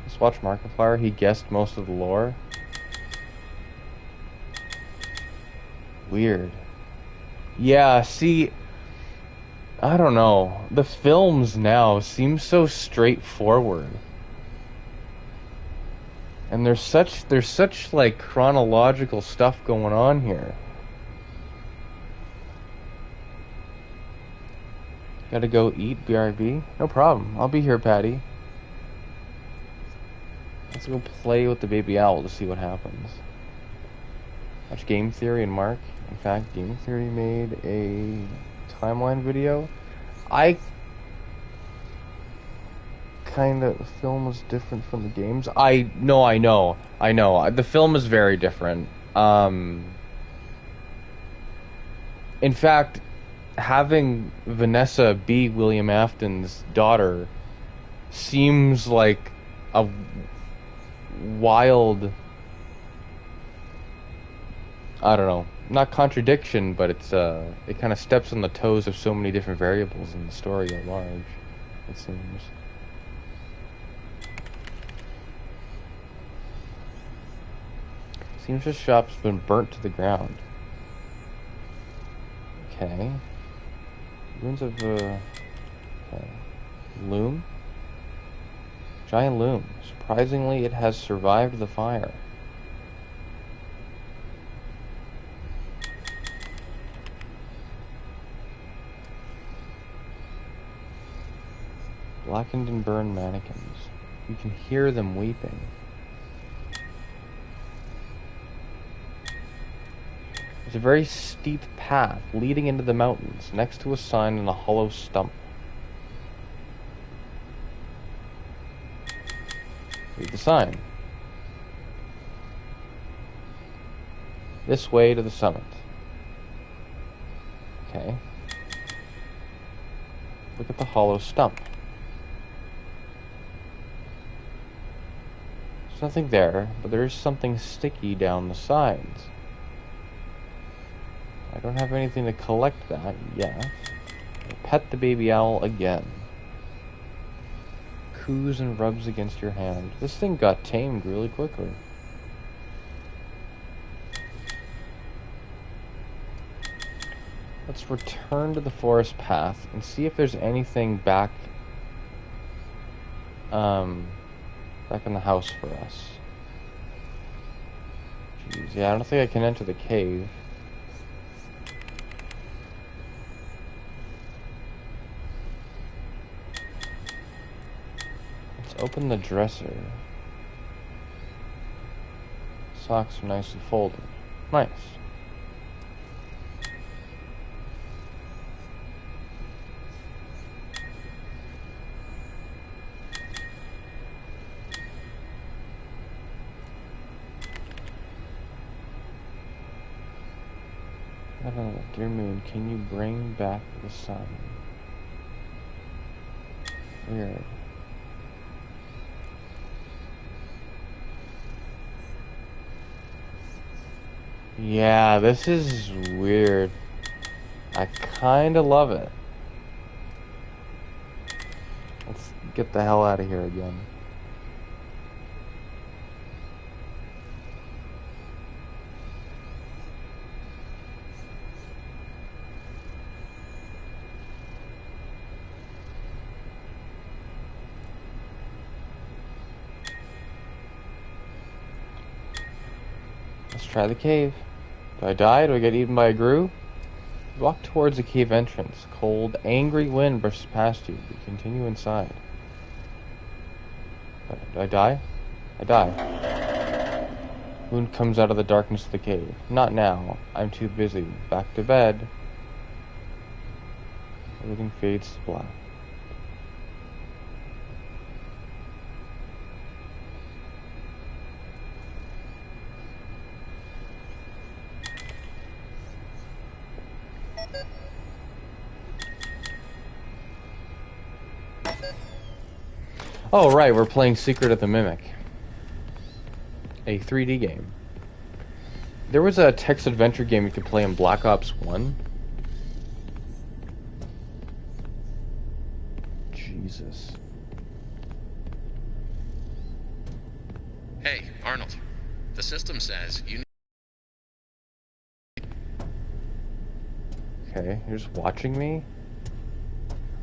Let's watch Markiplier. He guessed most of the lore. Weird. Yeah, see, I don't know. The films now seem so straightforward. And there's such like chronological stuff going on here. Gotta go eat, BRB? No problem. I'll be here, Patty. Let's go play with the baby owl to see what happens. Watch Game Theory and Mark. In fact, Game Theory made a timeline video. The film was different from the games. I know. The film is very different. In fact, having Vanessa be William Afton's daughter seems like a wild, I don't know, not contradiction, but it kind of steps on the toes of so many different variables in the story at large, it seems. Seamstress shop's been burnt to the ground. Okay. Ruins of okay. Loom? Giant loom. Surprisingly, it has survived the fire. Blackened and burned mannequins. You can hear them weeping. There's a very steep path leading into the mountains next to a sign on a hollow stump. Read the sign. This way to the summit. Okay. Look at the hollow stump. There's nothing there, but there is something sticky down the sides. I don't have anything to collect that yet. Pet the baby owl again. Coos and rubs against your hand. This thing got tamed really quickly. Let's return to the forest path and see if there's anything back in the house for us. Jeez, yeah, I don't think I can enter the cave. Let's open the dresser. Socks are nicely folded. Nice. Dear Moon, can you bring back the sun? Weird. Yeah, this is weird. I kinda love it. Let's get the hell out of here again. Try the cave. Do I die? Do I get eaten by a grue? You walk towards the cave entrance. Cold, angry wind brushes past you. You continue inside. Do I die? I die. Moon comes out of the darkness of the cave. Not now. I'm too busy. Back to bed. Everything fades to black. Oh, right, we're playing Secret of the Mimic. A 3D game. There was a text adventure game you could play in Black Ops 1. Jesus. Hey, Arnold. The system says you need... Okay, you're just watching me?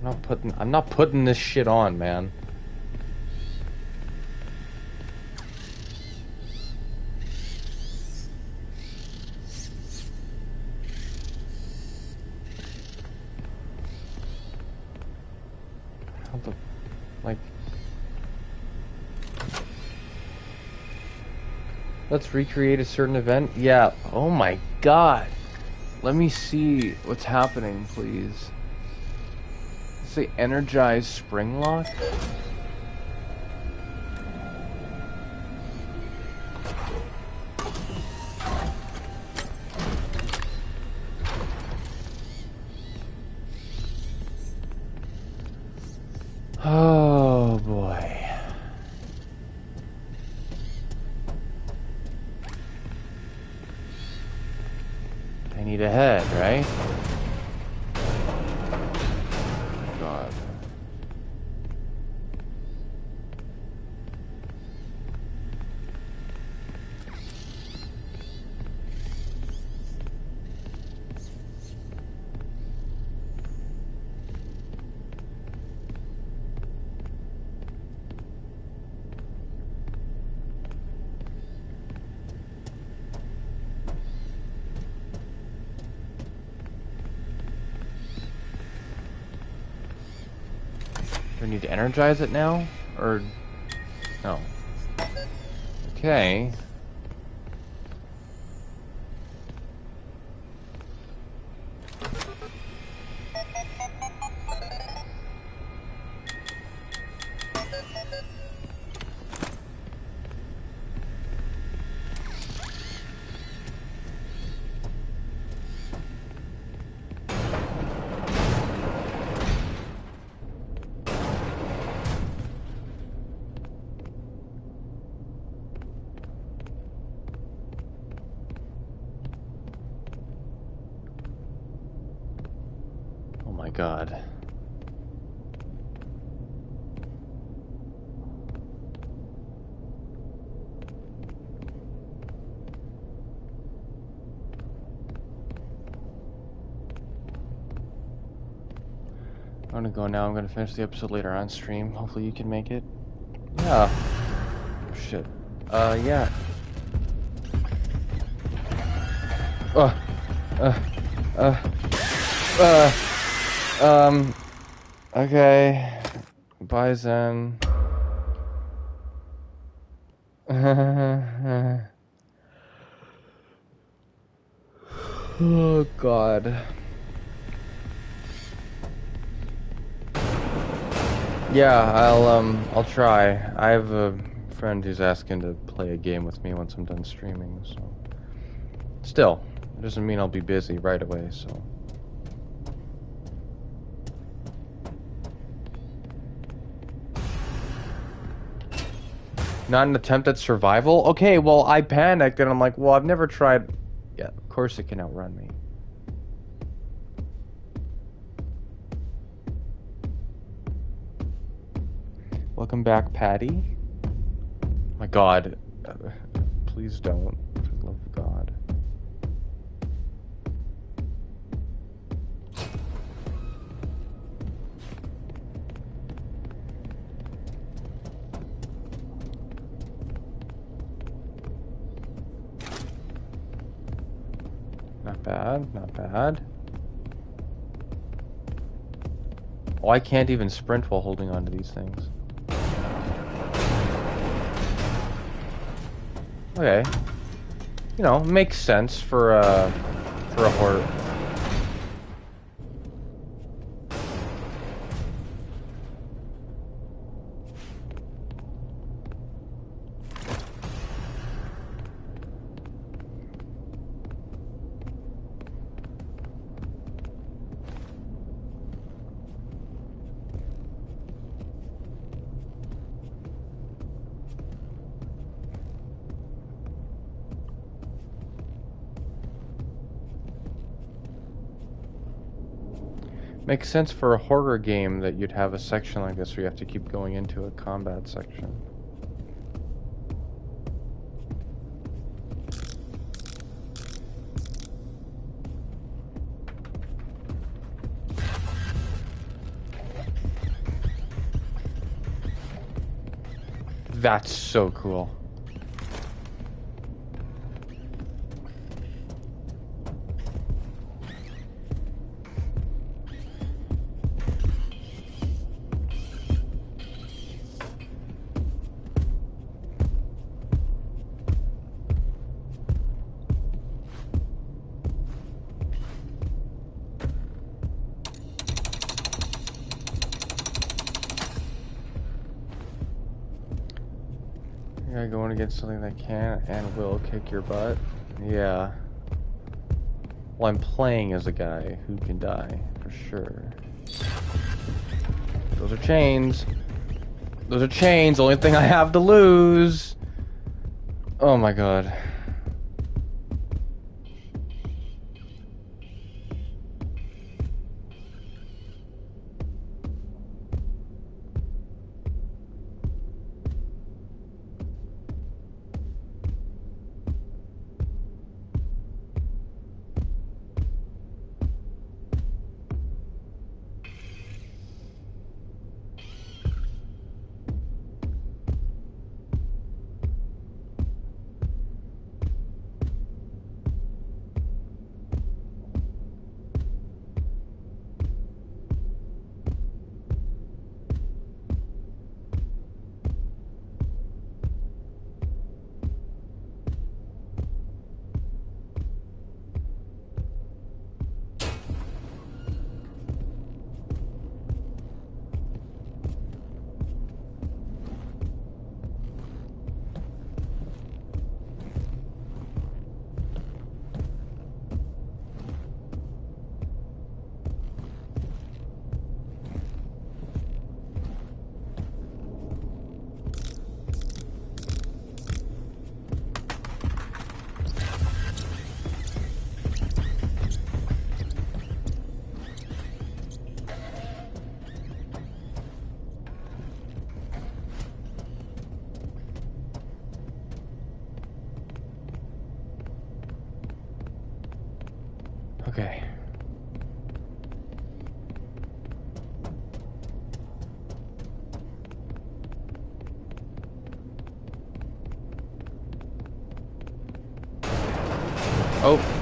I'm not putting this shit on, man. Let's recreate a certain event. Yeah. Oh my god. Let me see what's happening, please. Say energize spring lock. Oh boy. I need a head, right? God. Do I need to energize it now? Or No. Okay. Oh my god. I'm gonna go now. I'm gonna finish the episode later on stream. Hopefully you can make it. Yeah. Oh, shit. Yeah. Okay. Bye, Zen. Oh, God. Yeah, I'll try. I have a friend who's asking to play a game with me once I'm done streaming, so... Still, it doesn't mean I'll be busy right away, so... Not an attempt at survival? Okay, well, I panicked and I'm like, well, I've never tried... Yeah, of course it can outrun me. Welcome back, Patty. My god. Please don't. For the love of God. Not bad, not bad. Oh, I can't even sprint while holding on to these things. Okay. You know, makes sense for a horror. Makes sense for a horror game that you'd have a section like this where you have to keep going into a combat section. That's so cool. Going against something that can and will kick your butt. Yeah. Well, I'm playing as a guy who can die, for sure. Those are chains. Those are chains, only thing I have to lose. Oh my god. Okay. Oh.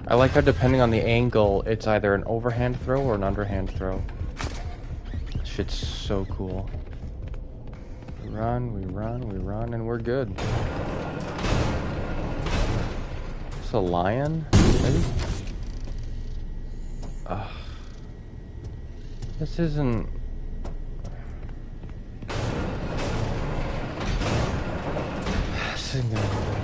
I like how depending on the angle, it's either an overhand throw or an underhand throw. Shit's so cool. We run, we run, we run, and we're good. It's a lion, maybe? Ugh. This isn't... This isn't gonna be good.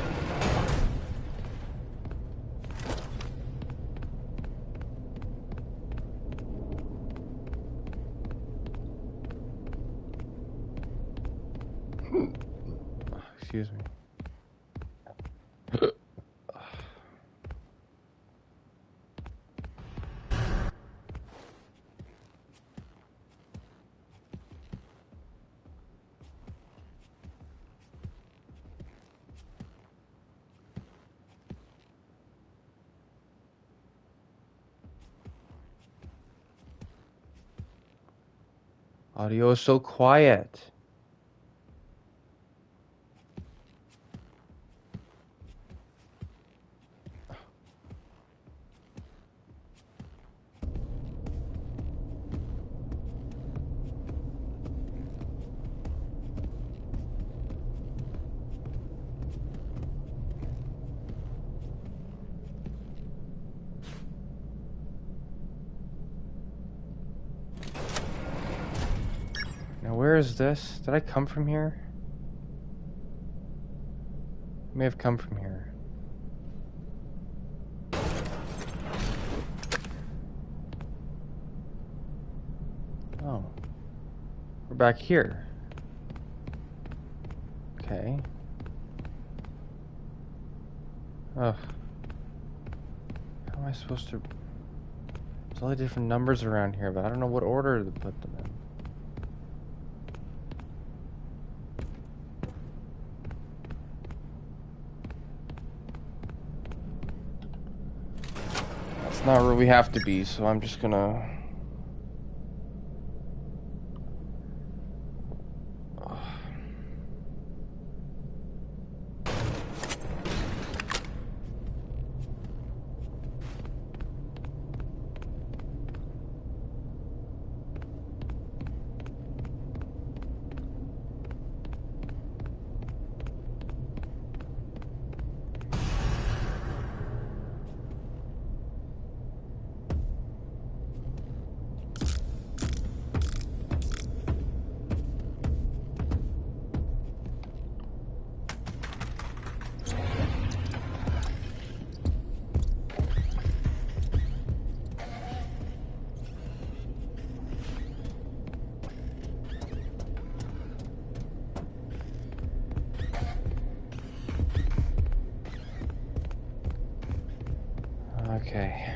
Excuse me. Audio is so quiet. Now where is this? Did I come from here? I may have come from here. Oh. We're back here. Okay. Ugh. How am I supposed to... There's all the different numbers around here, but I don't know what order to put them in. That's not where we have to be, so I'm just gonna... Okay.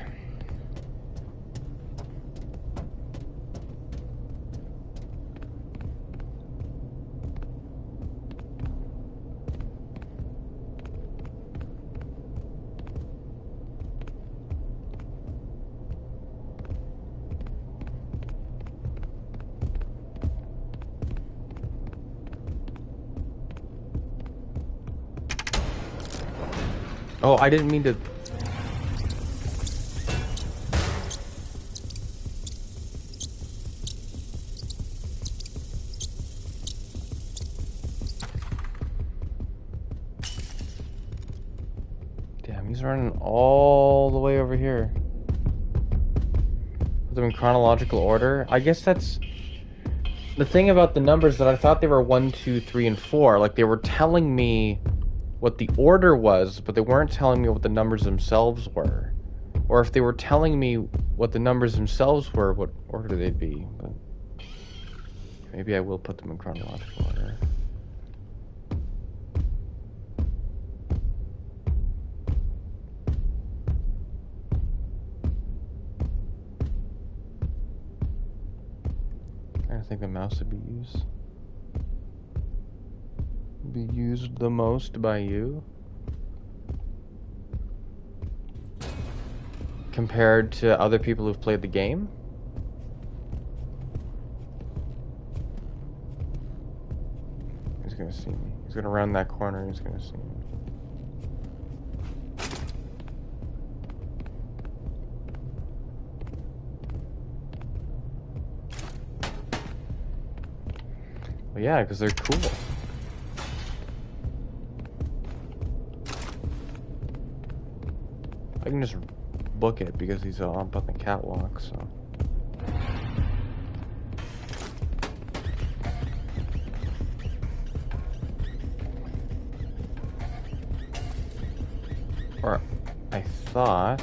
Oh, I didn't mean to... He's running all the way over here. Put them in chronological order. I guess that's the thing about the numbers, that I thought they were 1, 2, 3, and 4. Like, they were telling me what the order was, but they weren't telling me what the numbers themselves were. Or if they were telling me what the numbers themselves were, what order they'd be. But maybe I will put them in chronological order. I think the mouse would be used the most by you compared to other people who've played the game. He's gonna see me. He's gonna round that corner and he's gonna see me. Well, yeah, because they're cool. I can just book it because he's up on the catwalk, so. Or I thought.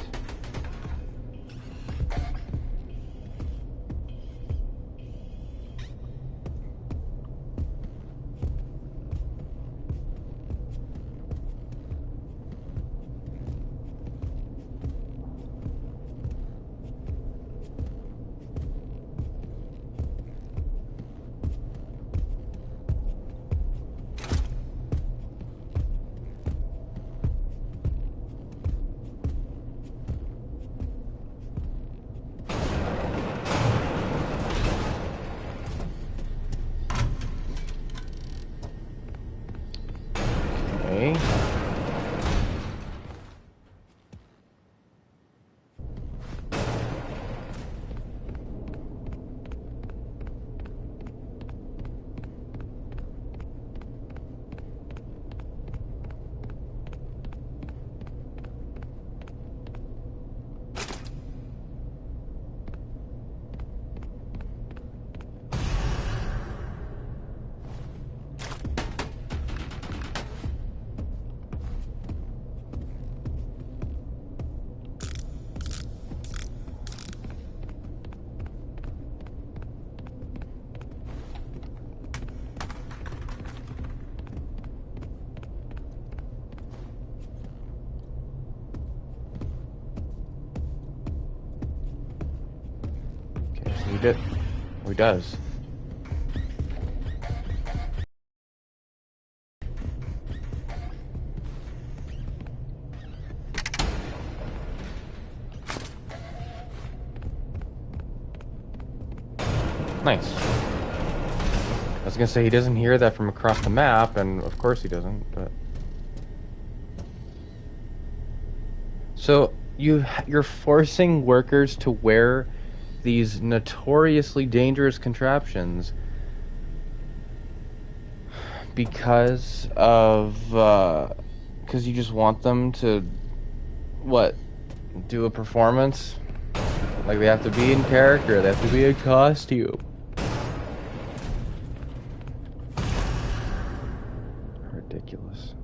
He does. Nice. I was gonna say he doesn't hear that from across the map, and of course he doesn't, but... So, you're forcing workers to wear these notoriously dangerous contraptions because you just want them to, what, do a performance? Like, they have to be in character, they have to be in costume. Ridiculous.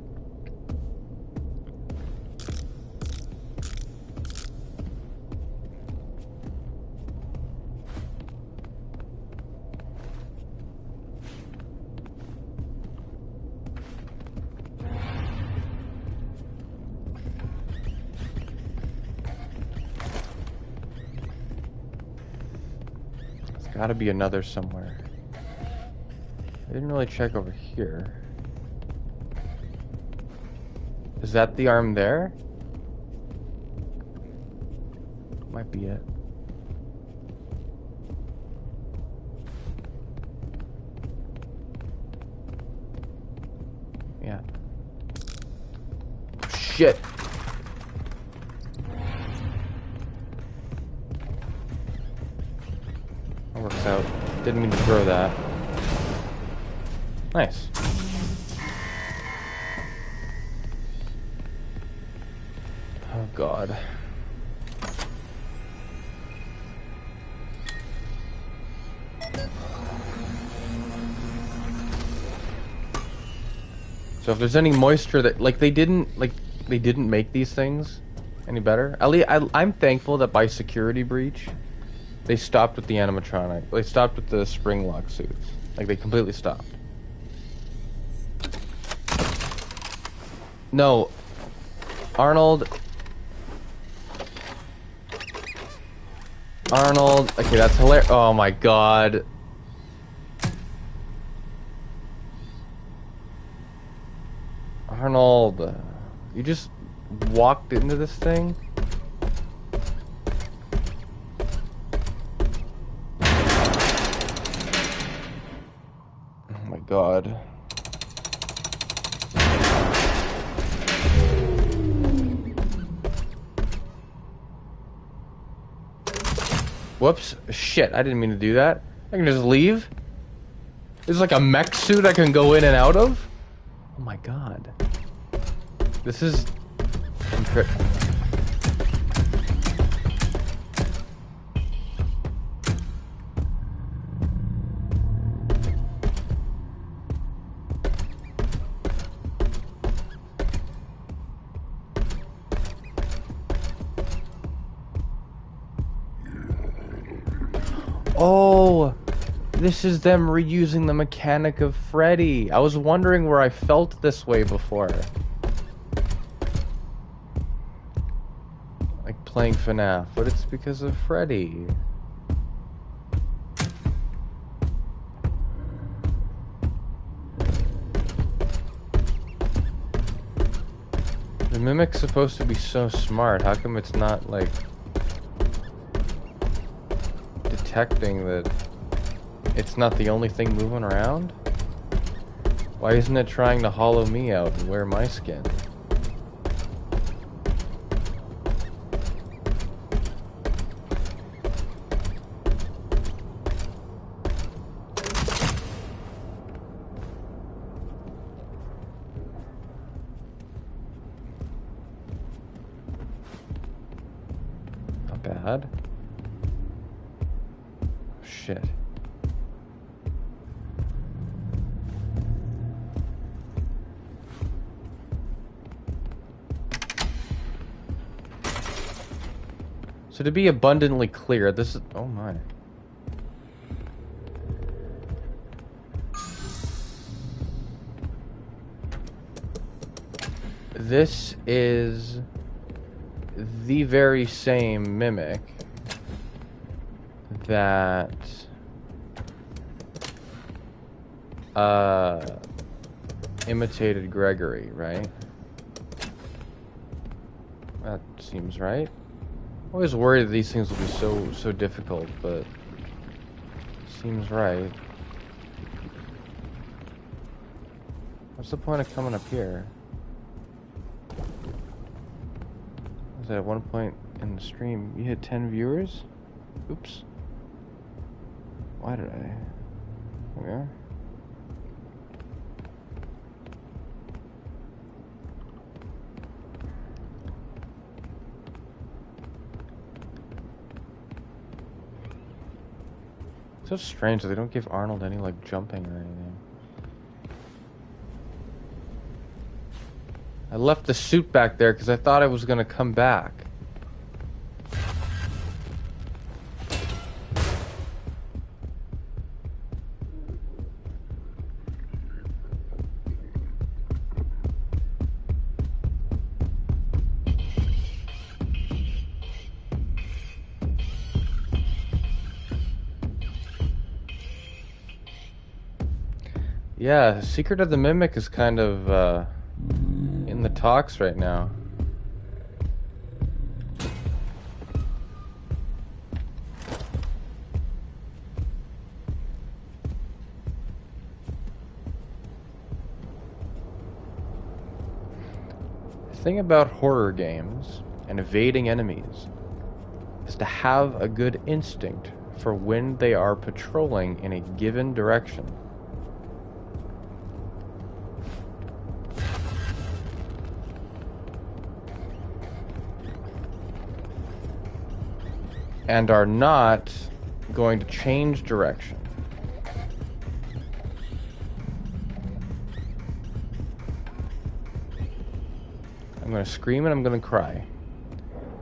Gotta be another somewhere. I didn't really check over here. Is that the arm there? Might be it. Yeah. Shit. That works out. Didn't mean to throw that. Nice. God. So if there's any moisture that, like, they didn't make these things any better. At least I'm thankful that by security breach, they stopped with the animatronic. They stopped with the spring lock suits. Like, they completely stopped. No. Arnold. Okay, that's hilarious. Oh my God. Arnold. You just walked into this thing? Oh my God. Whoops. Shit, I didn't mean to do that. I can just leave? There's like a mech suit I can go in and out of? Oh my God. This is incredible. Oh, this is them reusing the mechanic of Freddy. I was wondering where I felt this way before. Like playing FNaF, but it's because of Freddy. The Mimic's supposed to be so smart. How come it's not, like, detecting that it's not the only thing moving around? Why isn't it trying to hollow me out and wear my skin? Not bad. Shit. So to be abundantly clear, this is... Oh my. This is the very same Mimic that imitated Gregory, right? That seems right. I'm always worried that these things will be so difficult, but seems right. What's the point of coming up here? Was that at one point in the stream you hit 10 viewers? Oops. Why did I? There we are. So strange that they don't give Arnold any, like, jumping or anything. I left the suit back there because I thought I was gonna come back. Yeah, Secret of the Mimic is kind of in the talks right now. The thing about horror games and evading enemies is to have a good instinct for when they are patrolling in a given direction. and are not going to change direction. I'm going to scream and I'm going to cry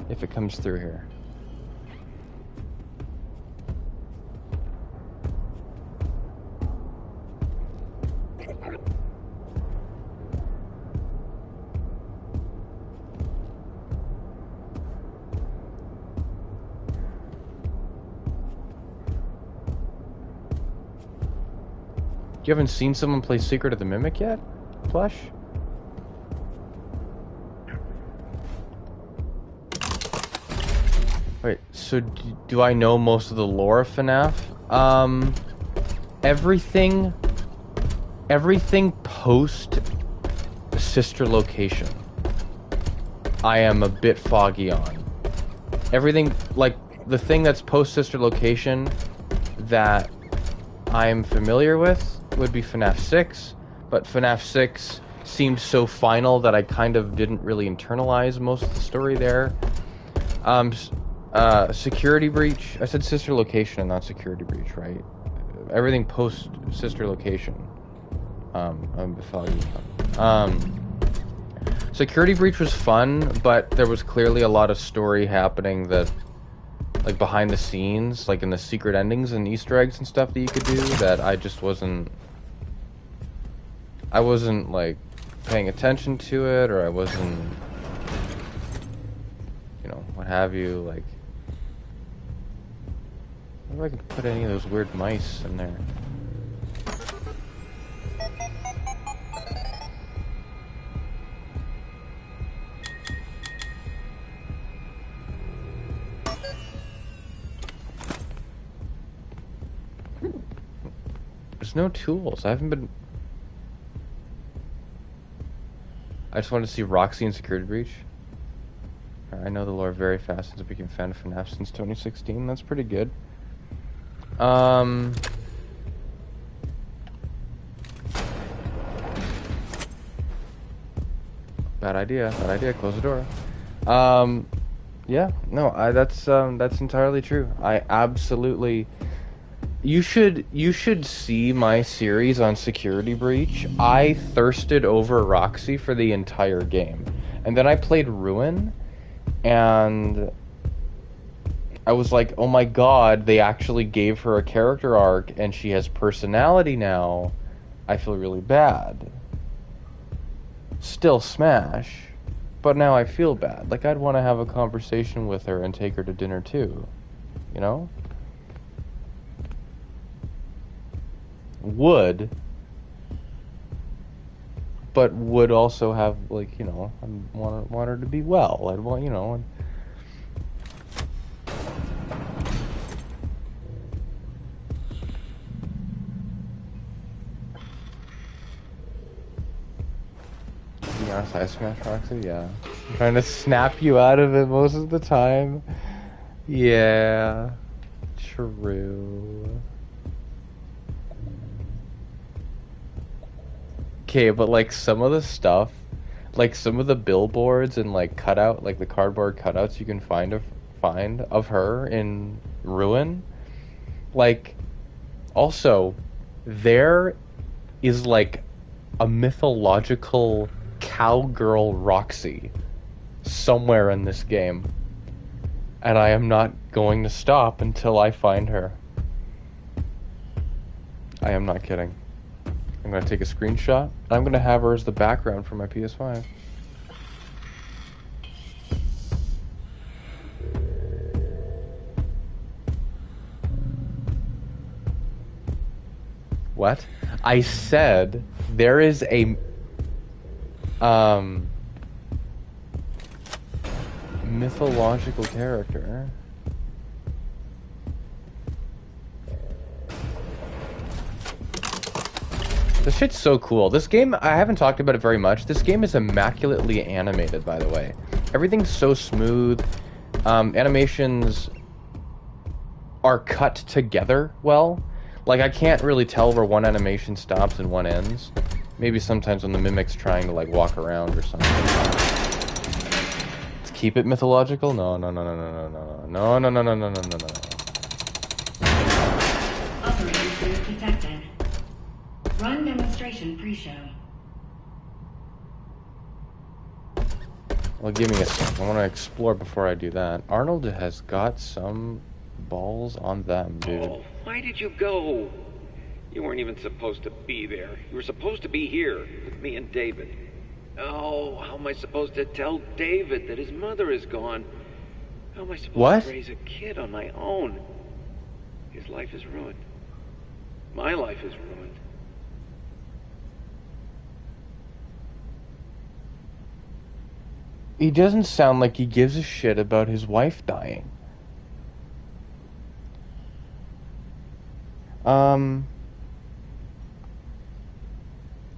if it comes through here. You haven't seen someone play Secret of the Mimic yet, Plush? Wait, so do I know most of the lore of FNaF? Everything post sister location, I am a bit foggy on. Everything, like, the thing that's post sister location that I'm familiar with would be FNaF 6, but FNaF 6 seemed so final that I kind of didn't really internalize most of the story there. Security breach. I said sister location and not security breach, right? Everything post sister location. I'm a bit foggy. Security breach was fun, but there was clearly a lot of story happening that, like, behind the scenes, like in the secret endings and Easter eggs and stuff that you could do, that I just wasn't like paying attention to it, or I wasn't, you know, what have you. Like, I wonder if I could put any of those weird mice in there. There's no tools. I haven't been... I just wanted to see Roxy and Security Breach. I know the lore very fast since I became a fan of FNaF since 2016. That's pretty good. Bad idea. Bad idea. Close the door. Yeah. No. That's entirely true. I absolutely... You should see my series on Security Breach. I thirsted over Roxy for the entire game. And then I played Ruin, and I was like, oh my god, they actually gave her a character arc, and she has personality now. I feel really bad. Still smash, but now I feel bad. Like, I'd want to have a conversation with her and take her to dinner too. You know? Would, but would also have, like, you know, I want her to be well. I'd want, you know. To be honest, I smash Roxy, yeah. I'm trying to snap you out of it most of the time. Yeah, true. Okay, but like some of the stuff, like some of the billboards and like cutout, like the cardboard cutouts you can find of her in Ruin, like, also there is like a mythological cowgirl Roxy somewhere in this game, and I am not going to stop until I find her. I am not kidding. I'm going to take a screenshot. I'm going to have her as the background for my PS5. What? I said there is a mythological character. This shit's so cool. This game, I haven't talked about it very much. This game is immaculately animated, by the way. Everything's so smooth. Animations are cut together well. Like, I can't really tell where one animation stops and one ends. Maybe sometimes when the Mimic's trying to, like, walk around or something. It's keep it mythological? No, no, no, no, no, no, no, no, no, no, no, no, no, no, no. Operator detected. Run demonstration pre-show. Well, give me a sec. I want to explore before I do that. Arnold has got some balls on them, dude. Oh, why did you go? You weren't even supposed to be there. You were supposed to be here with me and David. Oh, how am I supposed to tell David that his mother is gone? How am I supposed to raise a kid on my own? His life is ruined. My life is ruined. He doesn't sound like he gives a shit about his wife dying.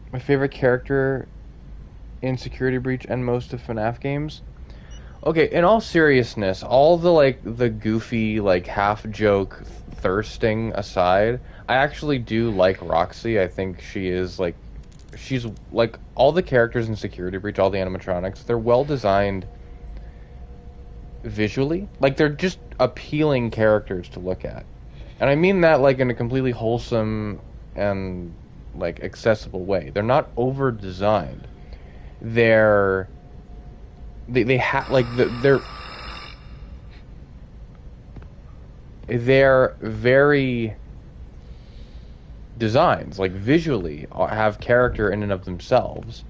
My favorite character in Security Breach and most of FNaF games. Okay, in all seriousness, all the goofy, half joke thirsting aside, I actually do like Roxy. I think she is she's all the characters in Security Breach, all the animatronics, they're well designed visually. They're just appealing characters to look at. And I mean that in a completely wholesome and accessible way. They're not over designed. They're very designs, visually, have character in and of themselves.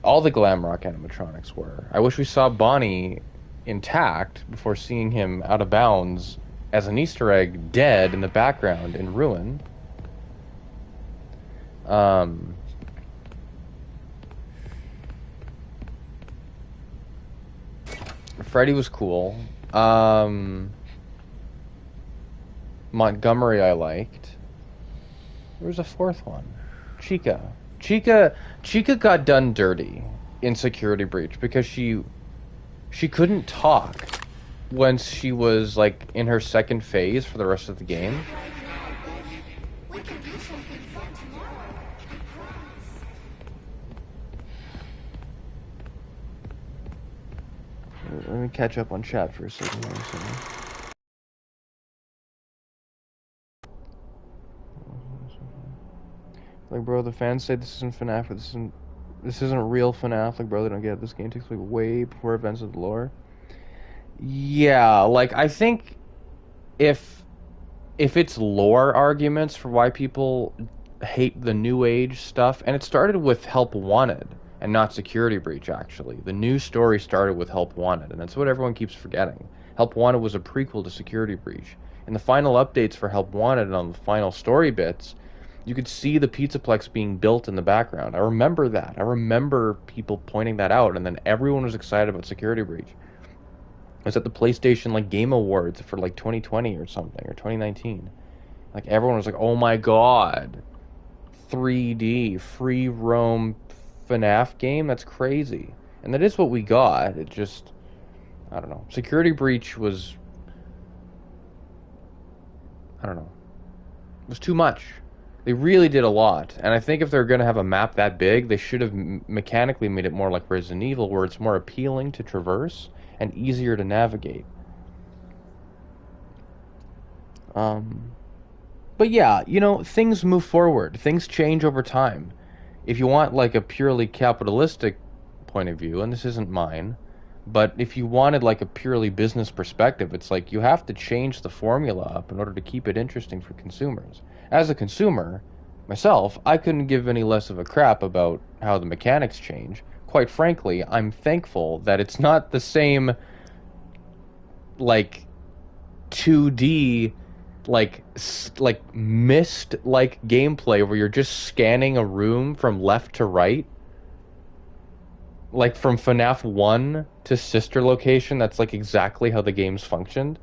All the glam rock animatronics were. I wish we saw Bonnie intact before seeing him out of bounds as an Easter egg dead in the background in Ruin. Freddy was cool. Montgomery I liked. There was a fourth one. Chica got done dirty in Security Breach because she couldn't talk once she was in her second phase for the rest of the game. Let me catch up on chat for a second. Bro, the fans say this isn't FNaF, or this isn't real FNaF. Bro, they don't get it. This game takes place way before events of the lore. Yeah, I think if it's lore arguments for why people hate the New Age stuff, and it started with Help Wanted and not Security Breach, actually. The new story started with Help Wanted, and that's what everyone keeps forgetting. Help Wanted was a prequel to Security Breach. In the final updates for Help Wanted and on the final story bits, you could see the Pizzaplex being built in the background. I remember that. I remember people pointing that out, and then everyone was excited about Security Breach. It was at the PlayStation Game Awards for 2020 or something, or 2019. Everyone was like, "Oh my god, 3D free roam FNaF game? That's crazy." And that is what we got. It just, I don't know. Security Breach was, I don't know. It was too much. They really did a lot, and I think if they're going to have a map that big, they should have mechanically made it more like Resident Evil, where it's more appealing to traverse and easier to navigate. But yeah, things move forward. Things change over time. If you want a purely capitalistic point of view, and this isn't mine, but if you wanted a purely business perspective, it's you have to change the formula up in order to keep it interesting for consumers. As a consumer, myself, I couldn't give any less of a crap about how the mechanics change. Quite frankly, I'm thankful that it's not the same 2D mist gameplay where you're just scanning a room from left to right. From FNaF 1 to Sister Location, that's exactly how the games functioned.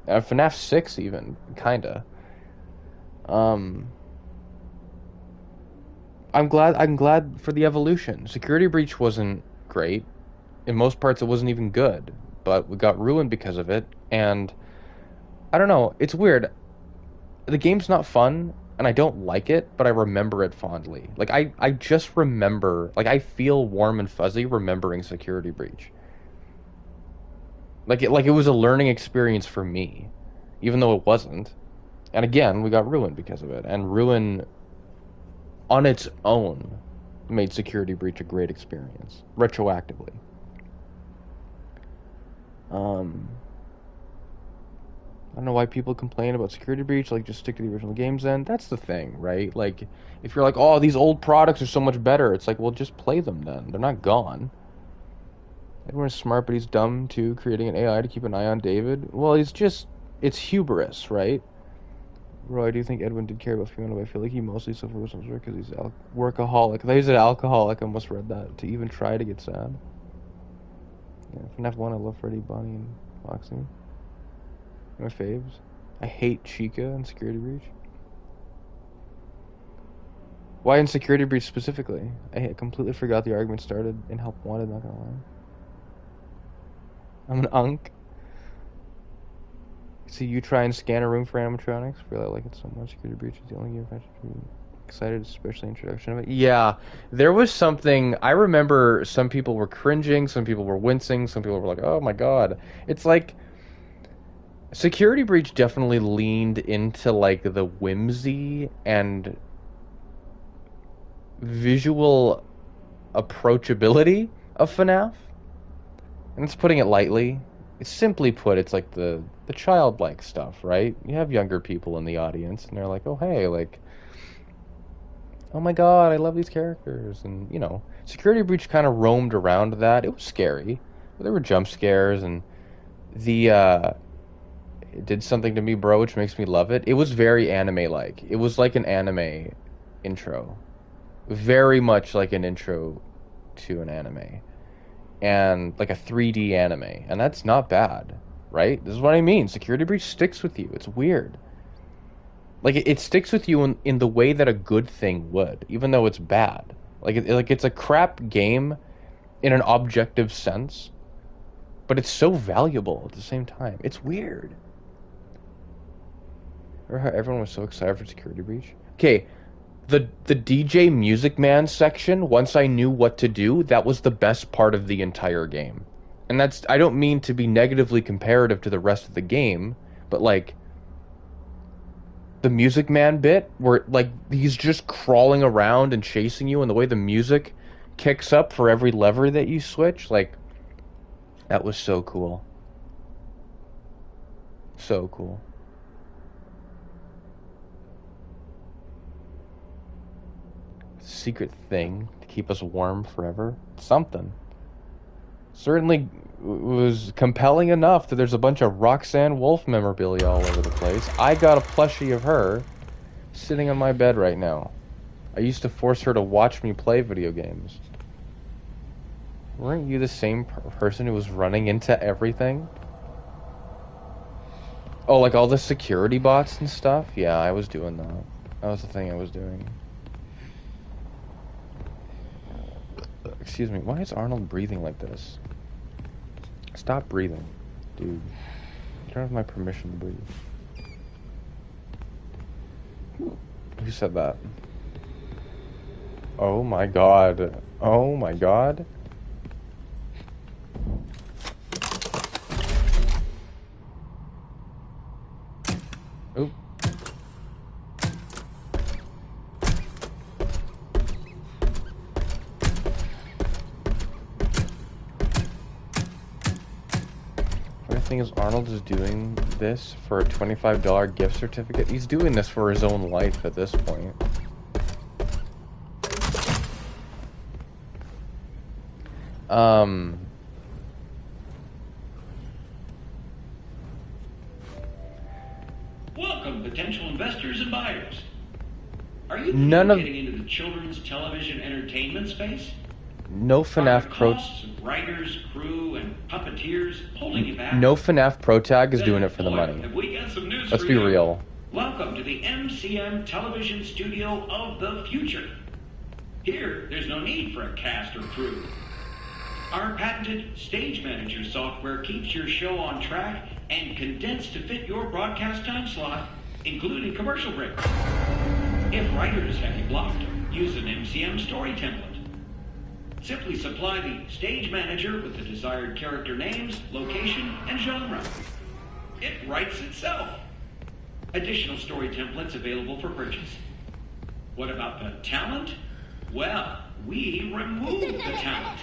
FNaF 6 even, kinda. I'm glad for the evolution. Security Breach wasn't great. In most parts, it wasn't even good. But we got ruined because of it. And I don't know. It's weird. The game's not fun, and I don't like it, but I remember it fondly. I just remember... I feel warm and fuzzy remembering Security Breach. Like it was a learning experience for me, even though it wasn't. And again, we got Ruin because of it. And Ruin, on its own, made Security Breach a great experience, retroactively. I don't know why people complain about Security Breach, like, just stick to the original games then. That's the thing, right? Like, if you're like, oh, these old products are so much better, it's like, well, just play them then. They're not gone. Everyone's smart, but he's dumb, too, creating an AI to keep an eye on David. Well, it's hubris, right? Roy, do you think Edwin did care about Fiona, but I feel like he mostly suffered with some sort because he's a workaholic. I thought he was an alcoholic. I almost read that. To even try to get sad. Yeah, FNaF 1, I love Freddy, Bonnie, and Foxy. My faves. I hate Chica and Security Breach. Why in Security Breach specifically? I completely forgot the argument started in Help Wanted, not gonna lie. I'm an unk. See, you try and scan a room for animatronics. Really, I like it so much. Security Breach is the only game I've been excited, especially introduction of it. Yeah, there was something. I remember some people were cringing, some people were wincing, some people were like, "Oh my god!" It's like Security Breach definitely leaned into like the whimsy and visual approachability of FNaF, and it's putting it lightly. It's simply put, it's like the childlike stuff, right? You have younger people in the audience, and they're like, oh, hey, like, oh my god, I love these characters. And, you know, Security Breach kind of roamed around that. It was scary. There were jump scares, and it did something to me, bro, which makes me love it. It was very anime-like. It was like an anime intro. Very much like an intro to an anime. And like a 3D anime. And that's not bad, right? This is what I mean. Security Breach sticks with you. It's weird. Like, it sticks with you in the way that a good thing would, even though it's bad. Like it's a crap game in an objective sense, but it's so valuable at the same time. It's weird. Remember how everyone was so excited for Security Breach? Okay, the DJ Music Man section, once I knew what to do, that was the best part of the entire game. And that's, I don't mean to be negatively comparative to the rest of the game, but like, the Music Man bit, where like, he's just crawling around and chasing you, and the way the music kicks up for every lever that you switch, like, that was so cool. So cool. Secret thing to keep us warm forever. Something. Certainly was compelling enough that there's a bunch of Roxanne Wolf memorabilia all over the place. I got a plushie of her sitting on my bed right now. I used to force her to watch me play video games. Weren't you the same person who was running into everything? Oh, like all the security bots and stuff? Yeah, I was doing that. That was the thing I was doing. Excuse me, why is Arnold breathing like this? Stop breathing, dude. You don't have my permission to breathe. Who said that? Oh my god. Oh my god. Oop. The thing is, Arnold is doing this for a $25 gift certificate. He's doing this for his own life at this point. Welcome, potential investors and buyers. Are you getting into the children's television entertainment space? No FNaF Pro. Writers, crew, and puppeteers holding you back. No FNaF Pro Tag is doing it for the money. Have we got some news Let's for be you? real. Welcome to the MCM television studio of the future. Here, there's no need for a cast or crew. Our patented Stage Manager software keeps your show on track and condensed to fit your broadcast time slot, including commercial breaks. If writers have you blocked, use an MCM story template. Simply supply the stage manager with the desired character names, location, and genre. It writes itself. Additional story templates available for purchase. What about the talent? Well, we remove the talent.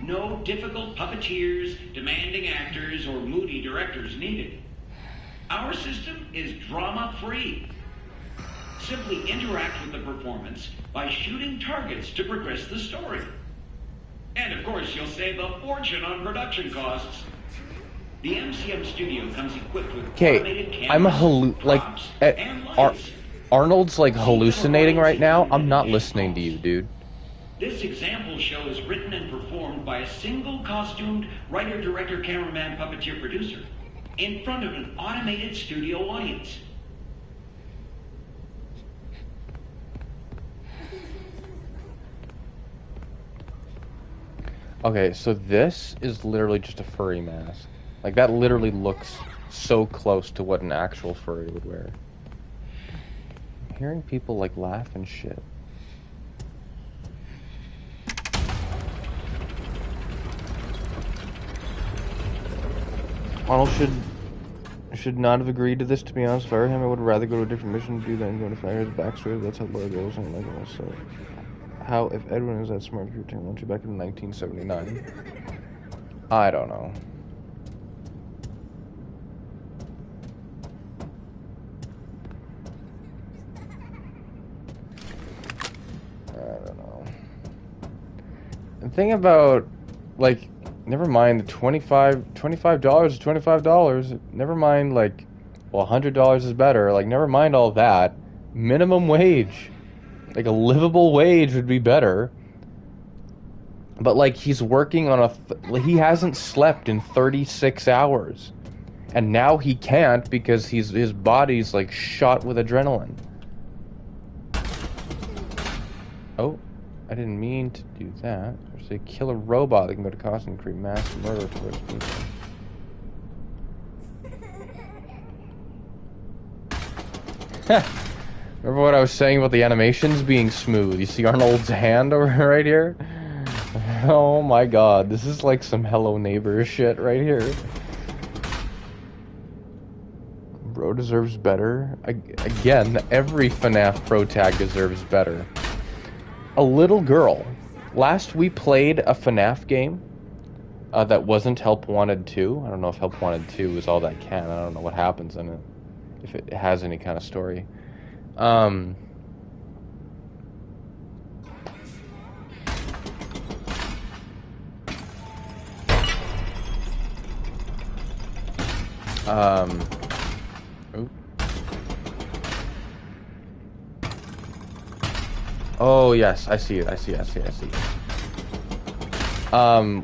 No difficult puppeteers, demanding actors, or moody directors needed. Our system is drama-free. Simply interact with the performance by shooting targets to progress the story. And of course, you'll save a fortune on production costs. The MCM studio comes equipped with automated cameras, props, and lights. Arnold's like hallucinating right now. I'm not listening to you, dude. This example show is written and performed by a single costumed writer, director, cameraman, puppeteer, producer in front of an automated studio audience. Okay, so this is literally just a furry mask. Like, that literally looks so close to what an actual furry would wear. I'm hearing people, like, laugh and shit. Arnold should not have agreed to this, to be honest. If I were him, I would rather go to a different mission to do that and go to fire the backstory. That's how Laura goes and like it. So, how, if Edwin is that smart, if you were technology back in 1979? I don't know. I don't know. The thing about, like, never mind the $25 is $25. Never mind, like, well, $100 is better. Like, never mind all that. Minimum wage. Like, a livable wage would be better. But, like, he's working on he hasn't slept in 36 hours. And now he can't because his body's, like, shot with adrenaline. Oh, I didn't mean to do that. They kill a robot, they can go to costume and create mass murder towards people. Remember what I was saying about the animations being smooth? You see Arnold's hand over right here? Oh my god, this is like some Hello Neighbor shit right here. Bro deserves better. Again, every FNaF Pro tag deserves better. A little girl. Last we played a FNaF game that wasn't Help Wanted 2. I don't know if Help Wanted 2 is all that can. I don't know what happens in it. If it has any kind of story. Oh, yes, I see it. I see.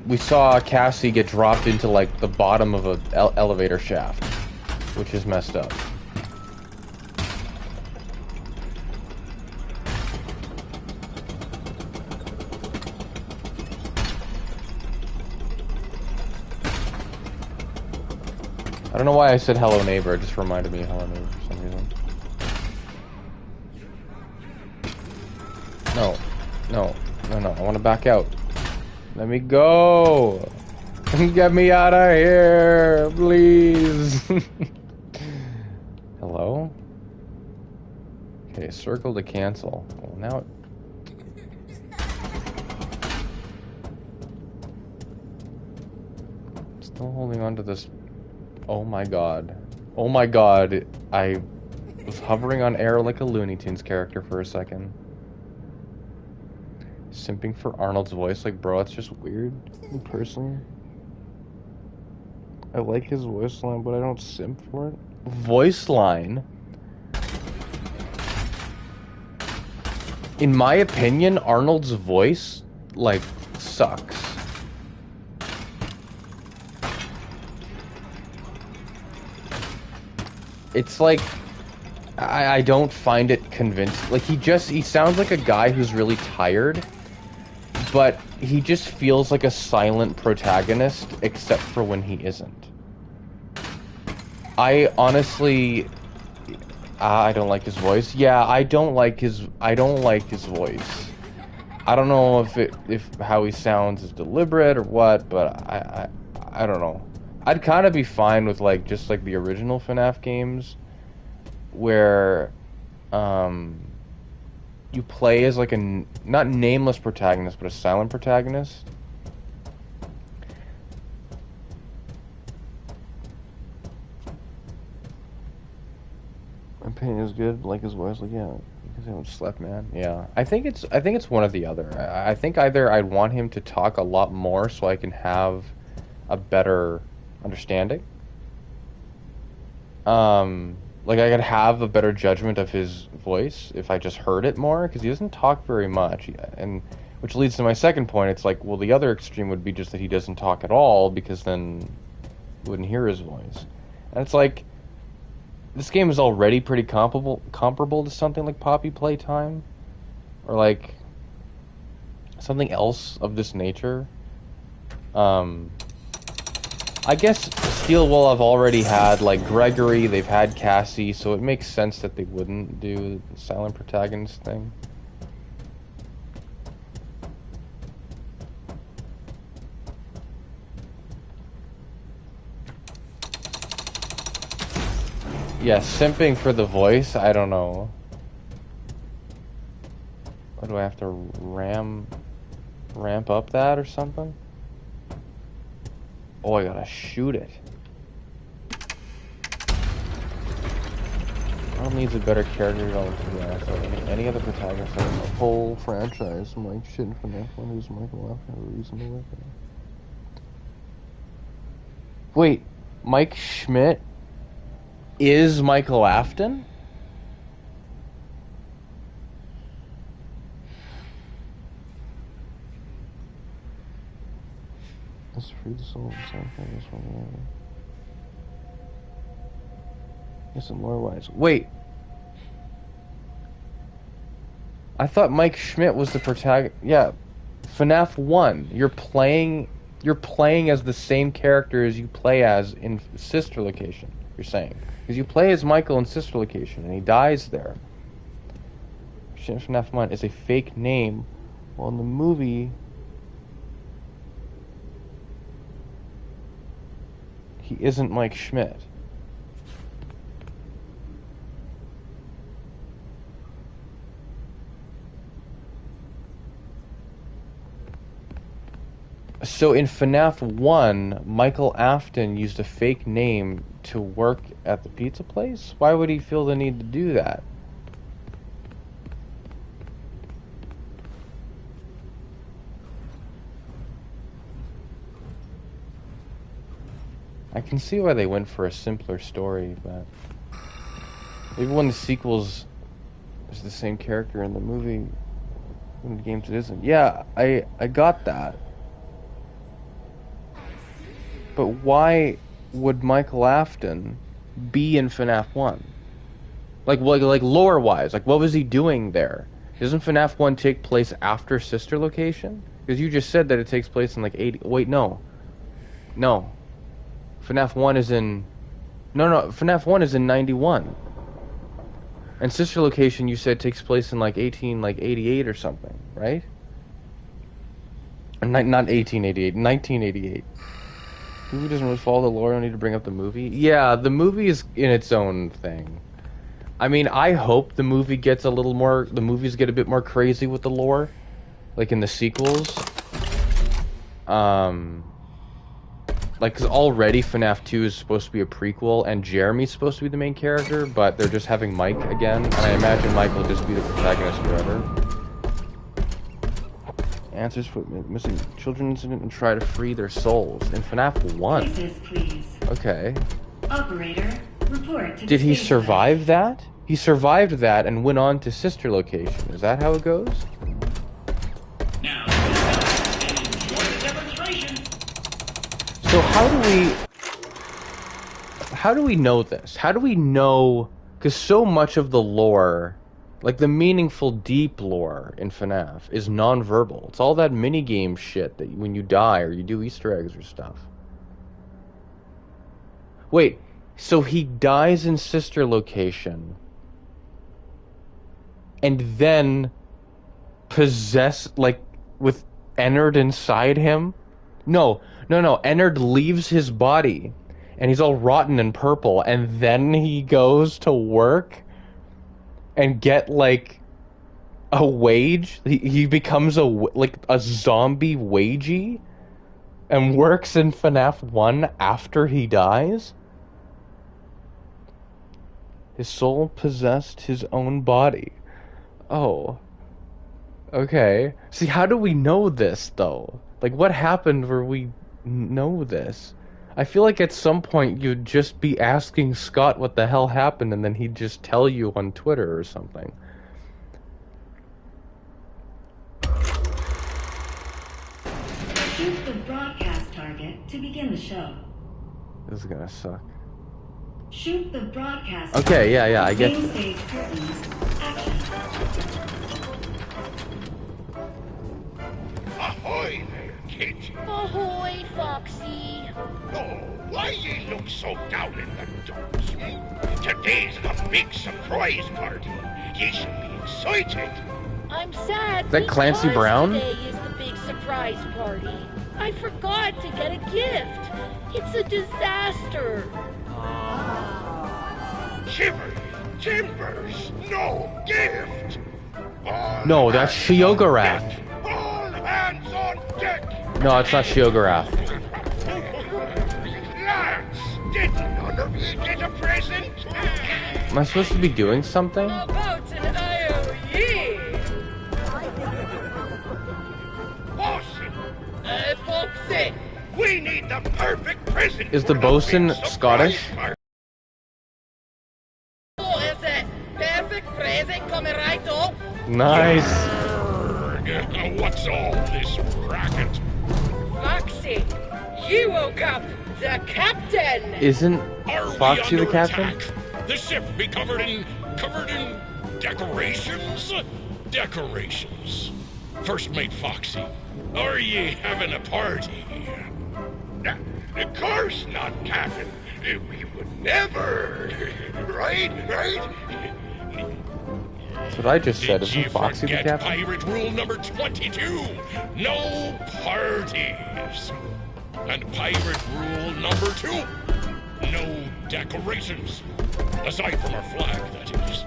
We saw Cassie get dropped into, like, the bottom of an elevator shaft, which is messed up. I don't know why I said Hello Neighbor, it just reminded me of Hello Neighbor for some reason. No, I want to back out. Let me go! Get me out of here, please! Hello? Okay, circle to cancel. Well, now still holding on to this. Oh my god. Oh my god. I was hovering on air like a Looney Tunes character for a second. Simping for Arnold's voice, like, bro, it's just weird. Personally, I like his voice line, but I don't simp for it. Voice line? In my opinion, Arnold's voice, like, sucks. It's like, I don't find it convincing. Like, he sounds like a guy who's really tired. But he just feels like a silent protagonist, except for when he isn't. I honestly, I don't like his voice. Yeah, I don't like his voice. I don't know if how he sounds is deliberate or what, but I don't know. I'd kind of be fine with like just like the original FNaF games, where you play as like a not nameless protagonist, but a silent protagonist. My opinion is good. Like his voice, like yeah. Because I haven't slept, man. Yeah, I think it's one or the other. I think either I'd want him to talk a lot more so I can have a better understanding. Like I could have a better judgment of his voice if I just heard it more, because he doesn't talk very much, and which leads to my second point. It's like, well, the other extreme would be just that he doesn't talk at all, because then you wouldn't hear his voice, and it's like. This game is already pretty comparable to something like Poppy Playtime, or like something else of this nature. I guess Steel will have already had like Gregory, they've had Cassie, so it makes sense that they wouldn't do the silent protagonist thing. Yeah, simping for the voice, I don't know. What do I have to ramp up that or something? Oh, I gotta shoot it. World needs a better character development to be honest. Any other protagonist in the whole franchise, Mike shit from that one who's Michael Afton have a reason to work with. Wait, Mike Schmidt is Michael Afton? Let's free the soul of something. This one. Yes, and more wise. Wait. I thought Mike Schmidt was the protagonist. Yeah, FNaF 1. You're playing as the same character as you play as in Sister Location. You're saying. Because you play as Michael in Sister Location, and he dies there. FNaF 1 is a fake name, while in the movie, he isn't Mike Schmidt. So in FNaF 1, Michael Afton used a fake name to work at the pizza place? Why would he feel the need to do that? I can see why they went for a simpler story, but maybe when the sequels is the same character in the movie, in the games it isn't. Yeah, I got that. But why would Michael Afton be in FNaF 1? Like lore-wise, like what was he doing there? Doesn't FNaF 1 take place after Sister Location? Because you just said that it takes place in like 80... Wait, no. No. FNaF 1 is in... No, FNaF 1 is in 91. And Sister Location, you said, takes place in like 88 or something, right? Not 1888, 1988. Movie doesn't really follow the lore. I don't need to bring up the movie. Yeah, the movie is in its own thing. I mean, I hope the movie gets a little more... The movies get a bit more crazy with the lore. Like in the sequels. Like, because already FNaF 2 is supposed to be a prequel, and Jeremy's supposed to be the main character, but they're just having Mike again, and I imagine Mike will just be the protagonist forever. Answers for missing children incident and try to free their souls. In FNaF 1. Places, please. Okay. Operator, report to Did he the survive that? He survived that and went on to Sister Location. Is that how it goes? Now, and enjoy the demonstration. So how do we know this? How do we know? Because so much of the lore, like the meaningful, deep lore in FNaF, is non-verbal. It's all that minigame shit that when you die or you do Easter eggs or stuff. Wait, so he dies in Sister Location, and then possessed, like, with Ennard inside him. No. Ennard leaves his body, and he's all rotten and purple, and then he goes to work and get, like, a wage. He becomes a zombie wagey and works in FNaF 1 after he dies. His soul possessed his own body. Oh. Okay. See, how do we know this, though? Like, what happened where we know this? I feel like at some point you'd just be asking Scott what the hell happened, and then he'd just tell you on Twitter or something. Choose the broadcast target to begin the show. This is gonna suck. Shoot the broadcast. Okay, yeah, I get. Main stage curtains. Action. Ahoy there, kid. Ahoy, Foxy. Oh, why ye look so down in the dumps, hmm? Today's the big surprise party. Ye should be excited. I'm sad. Is that Clancy because Brown? Today is the big surprise party. I forgot to get a gift. It's a disaster. Shiver, timbers, no gift. No, that's Shiogarath. All hands on deck. No, it's not Shiogarath. Lads, did none of you get a present? Am I supposed to be doing something? About an IOE. Bosun. Foxy. We need the perfect present. Is the bosun Scottish? Oh, is it perfect present coming right up? Nice. What's all this racket? Foxy, you woke up the captain. Isn't Are Foxy we the under captain? attack? The ship be covered in decorations? Decorations. First mate Foxy, are ye having a party? Of course not, Captain. We would never. Right? That's what I just said. Isn't Foxy the captain? Pirate rule number 22. No parties. And pirate rule number 2. No decorations. Aside from our flag, that is.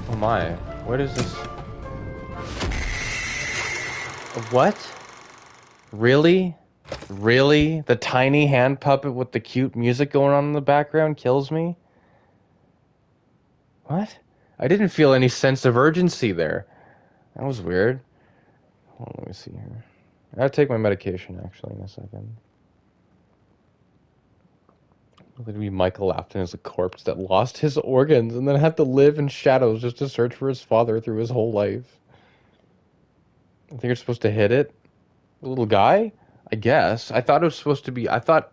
Oh my. What is this? What? Really? Really? The tiny hand puppet with the cute music going on in the background kills me? What? I didn't feel any sense of urgency there. That was weird. Hold on, let me see here. I gotta take my medication, actually, in a second. Look at me, Michael Afton is a corpse that lost his organs and then had to live in shadows just to search for his father through his whole life. I think you're supposed to hit it. The little guy? I guess. I thought it was supposed to be... I thought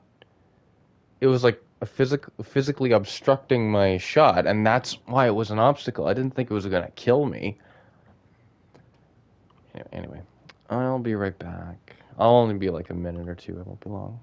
it was like a physically obstructing my shot, and that's why it was an obstacle. I didn't think it was going to kill me. Anyway, I'll be right back. I'll only be like a minute or two. It won't be long.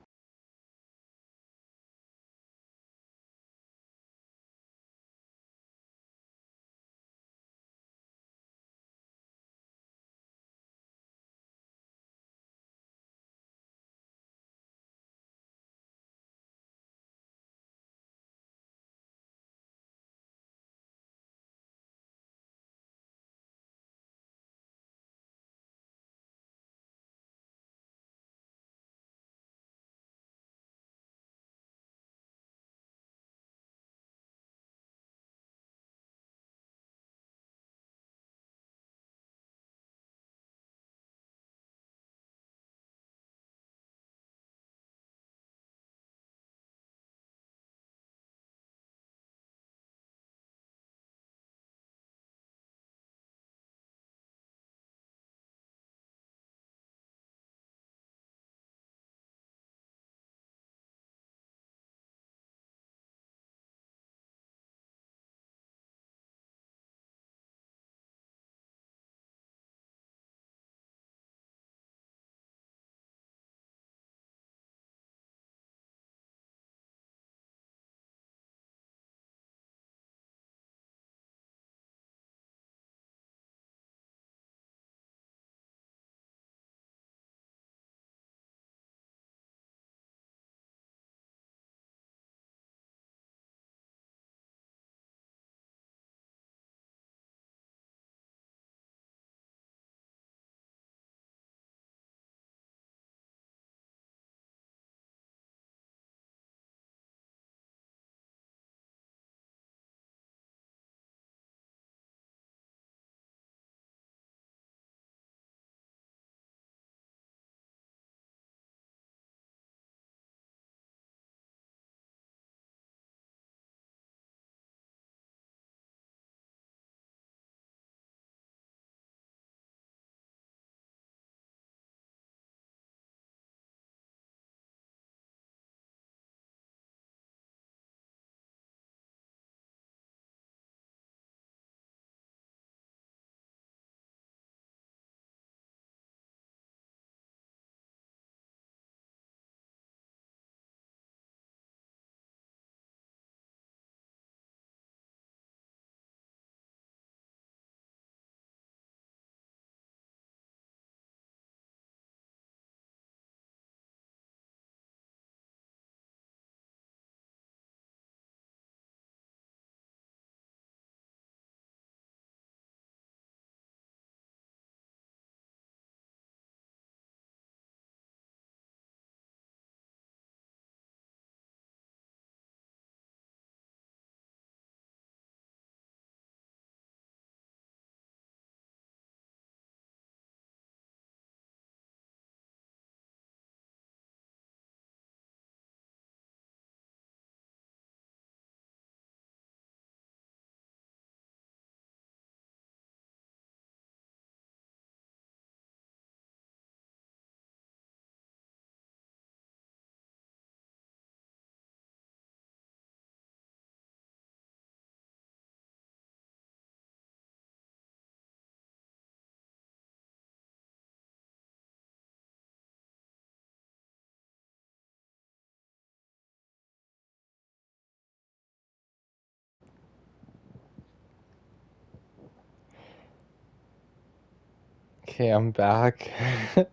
Okay, I'm back. What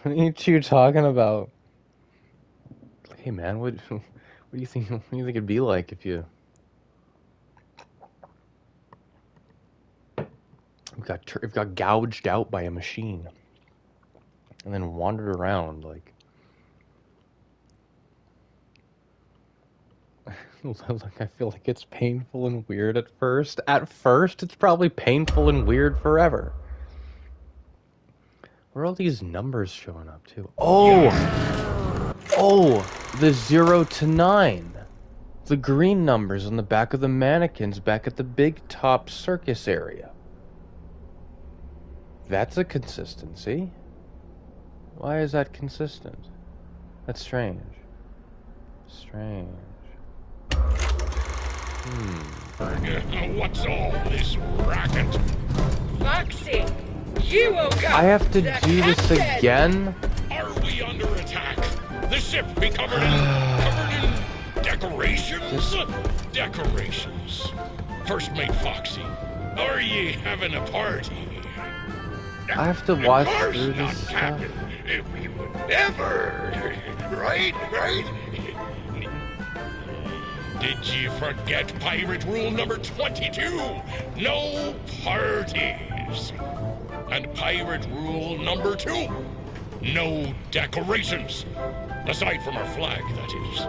are you two talking about? Hey man, what do you think? What do you think it'd be like if you got gouged out by a machine and then wandered around like? Like I feel like it's painful and weird at first. At first, it's probably painful and weird forever. Where are all these numbers showing up to? Oh! Oh! The 0 to 9. The green numbers on the back of the mannequins back at the big top circus area. That's a consistency. Why is that consistent? That's strange. Strange. What's all this racket? Foxy, you woke up. I have to the do this captain. again? Are we under attack? The ship be covered in decorations? Decorations. First Mate Foxy, are ye having a party? I have to watch Of course through not, this stuff. Captain. We would never. Right? Did you forget pirate rule number 22? No parties. And pirate rule number 2? No decorations. Aside from our flag, that is.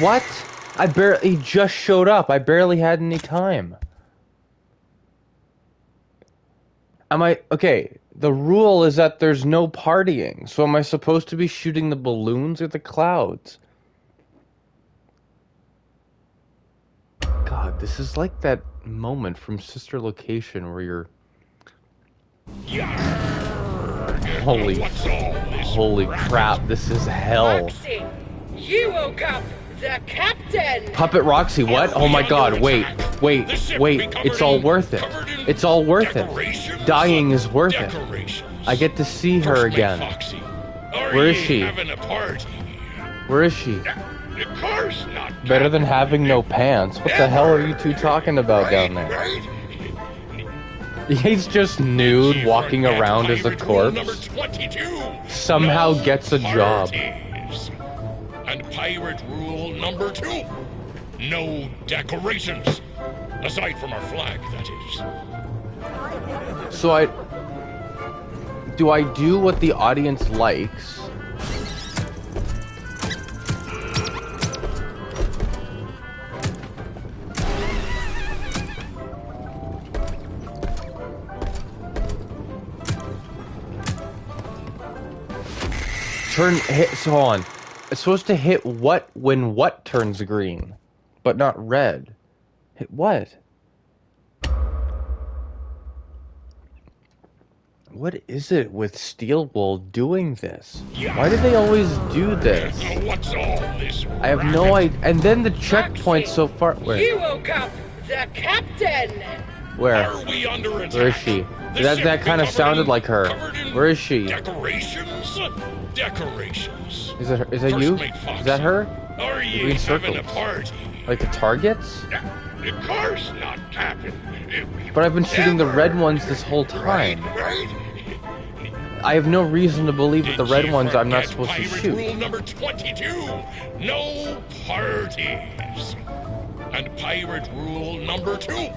What? He just showed up. I barely had any time. Okay, the rule is that there's no partying, so am I supposed to be shooting the balloons or the clouds? God, this is like that moment from Sister Location where you're... Holy crap, this is hell. Foxy, you woke up. The captain! Puppet Roxy, what? Oh my god, wait. It's all worth it. It's all worth it. Dying is worth it. I get to see her again. Where is she? Where is she? Better than having no pants. What the hell are you two talking about down there? He's just nude, walking around as a corpse. Somehow gets a job. And pirate rule number 2. No decorations. Aside from our flag, that is. So do I do what the audience likes? So hold on. It's supposed to hit what when what turns green, but not red. Hit what? What is it with Steel Wool doing this? Why do they always do this? What's all this? I have no idea. And then the checkpoint so far. Where? You woke up. The captain. Where? Are we under attack? Where is she? That kind of sounded like her. Where is she? Decorations. Is that you? Is that her? Are The you green having circles. a party? Like the targets? Of course not, Captain. But I've been shooting the red ones this whole time. I have no reason to believe that the red ones I'm not supposed to Pirate shoot. rule number 22. No parties. And pirate rule number 2.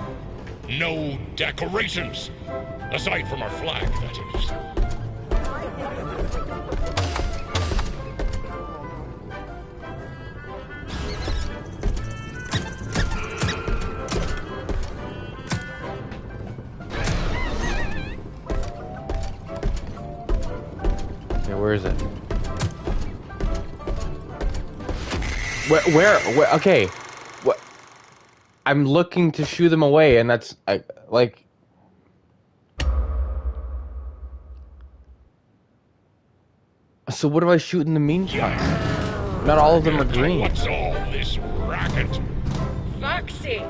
No decorations. Aside from our flag, that is. Okay, where is it? Where? Okay. What? I'm looking to shoo them away, and that's like. So what do I shoot in the meantime? Not all of them are green. What's all this racket. Foxy,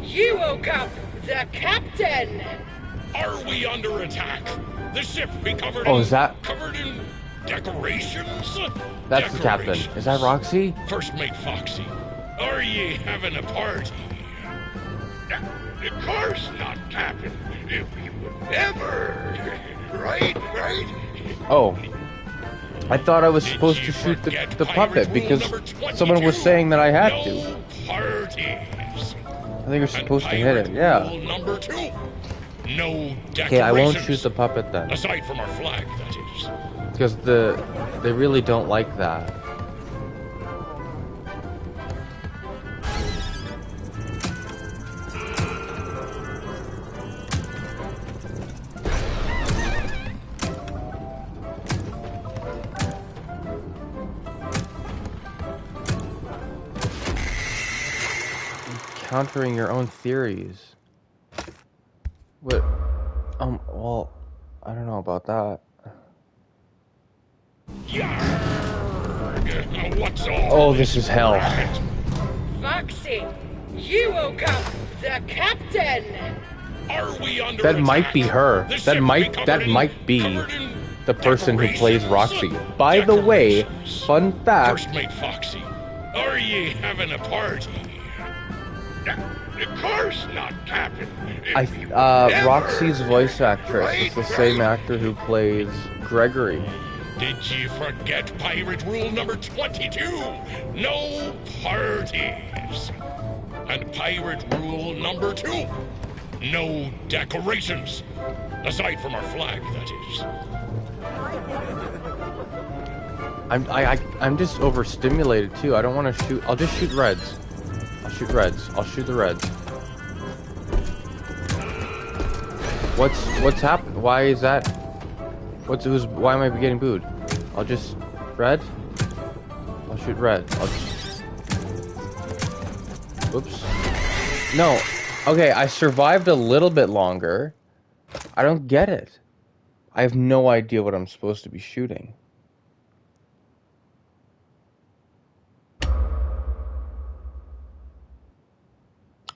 you woke up the captain. Are we under attack? The ship be covered Oh, is that? covered in decorations? That's the captain. Is that Roxy? First mate Foxy, are ye having a party? Of course not, Captain. We would never. Right? Oh. I thought I was supposed to shoot the puppet because someone was saying that I had to. Parties. I think you're supposed to hit it, yeah. Number 2. No decorations. Okay, I won't shoot the puppet then. Aside from our flag, that is. Because they really don't like that. Countering your own theories. What? Well, I don't know about that. What's all Oh, this is hell. Foxy, you woke up the captain. Are we under That might be her. That might be the person who plays Roxy. By the way, fun fact. First mate Foxy, are ye having a party? Of course not, Captain. Roxy's voice actress is the same actor who plays Gregory. Did you forget pirate rule number 22? No parties. And pirate rule number 2. No decorations. Aside from our flag, that is. I'm just overstimulated too. I don't want to shoot. I'll just shoot reds. I'll shoot reds. I'll shoot the reds. What's happened? Why is that? Why am I getting booed? I'll just red. I'll shoot red. Oops. No. Okay, I survived a little bit longer. I don't get it. I have no idea what I'm supposed to be shooting.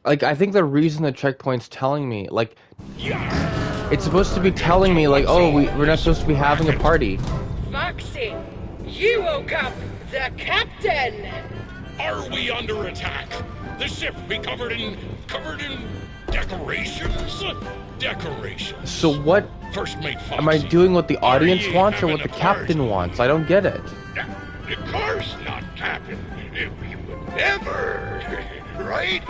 Like, I think the reason the checkpoint's telling me, like, it's supposed to be telling me, like, oh, we're not supposed to be having a party. Foxy, you woke up the captain. Are we under attack? The ship be covered in decorations? Decorations. So what? First mate Foxy, am I doing what the audience wants or what the captain wants? I don't get it. Of course not, Captain. We would never. Right?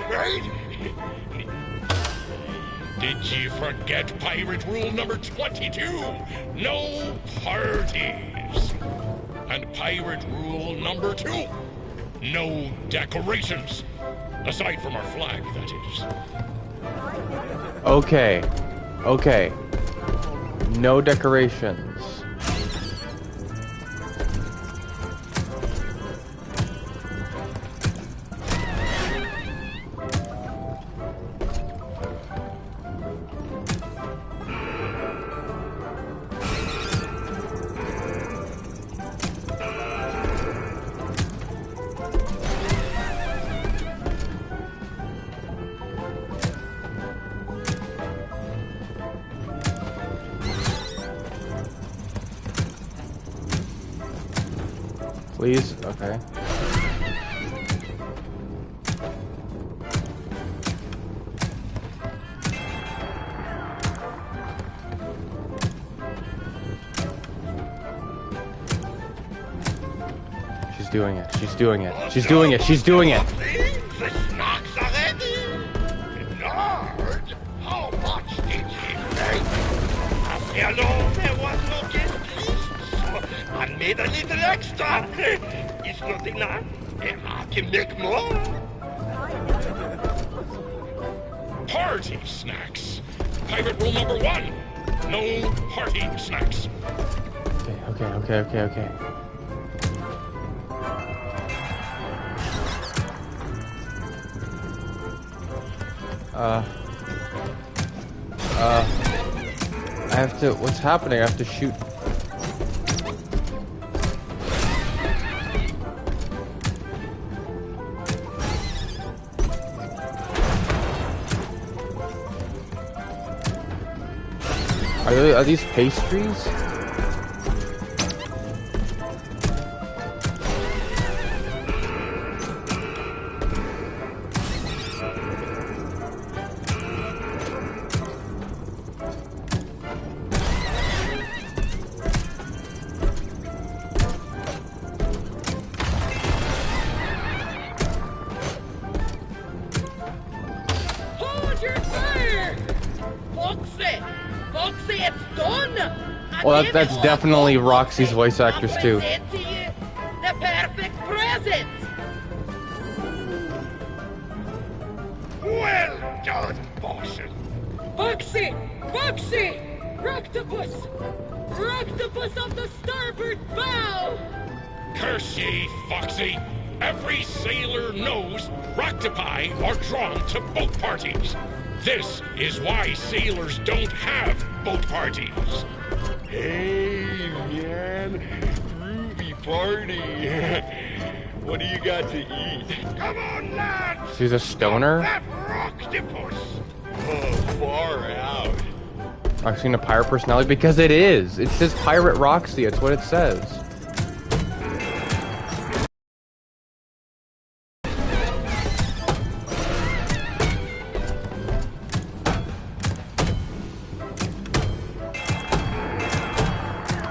Did you forget pirate rule number 22? No parties. And pirate rule number 2. No decorations. Aside from our flag, that is. Okay. No decorations. Please? Okay. She's doing it. She's doing it. She's doing it. She's doing it. The snacks are ready. Lord, how much did he make? After all, there was no guest list, so I made a little extra. It's not enough. I can make more. Party snacks. Pirate rule number 1. No party snacks. Okay. I have to, what's happening? I have to shoot. Are these pastries? Hold your fire! Foxy! Foxy, it's done! Well, that's definitely Roxy's voice actors too. Present to you the perfect present! Well done, Boston. Foxy! Foxy! Roctopus! Roctopus of the starboard bow! Curse ye, Foxy. Every sailor knows Roctopi are drawn to boat parties. This is why sailors don't have boat parties. Hey, man. Groovy party. What do you got to eat? Come on, lads! She's a stoner? That Roctopus! Oh, far out. Roxy a pirate personality? Because it is! It says Pirate Roxy, it's what it says.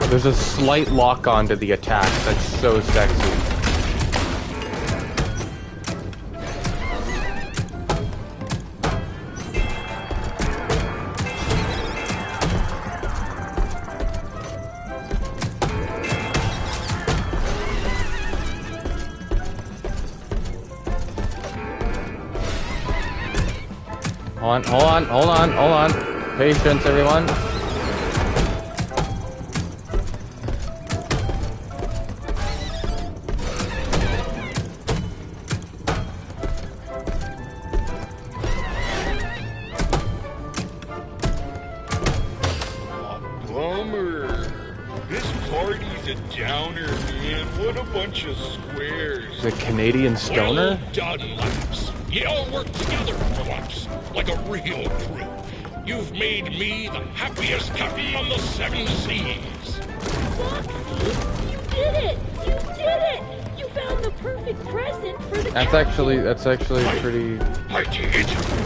There's a slight lock-on to the attack that's so sexy. Hold on. Patience, everyone. Bummer. This party's a downer, man. What a bunch of squares. The Canadian stoner? Well done, lads. You all work together for once, like a real crew. You've made me the happiest captain on the 7 seas. Foxy, you did it! You did it! You found the perfect present for the That's actually pretty...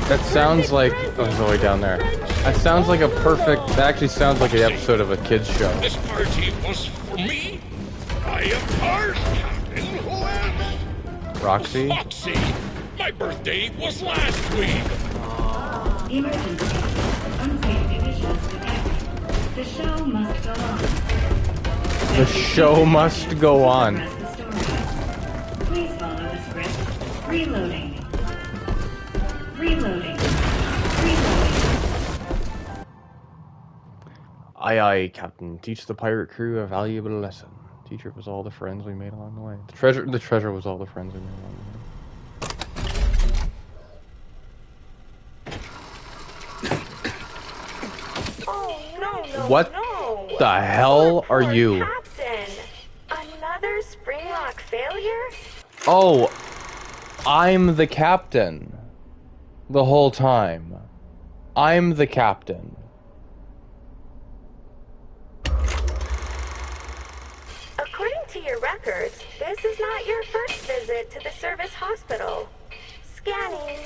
That sounds like... Oh, it's all the way down there. That sounds like a perfect... That actually sounds like an episode of a kid's show. This party was for me. I am our captain. Who else? Roxy? Foxy. My birthday was last week. Emergency. Unsafe conditions detected. The show must go on. The show must go on. Please follow the script. Reloading. Reloading. Aye, aye, Captain. Teach the pirate crew a valuable lesson. Teacher was all the friends we made along the way. The treasure was all the friends we made along the way. Oh, no, What no. the hell are you? Captain, another Springlock failure? Oh, I'm the captain. The whole time. I'm the captain. According to your records, this is not your first visit to the service hospital. Scanning.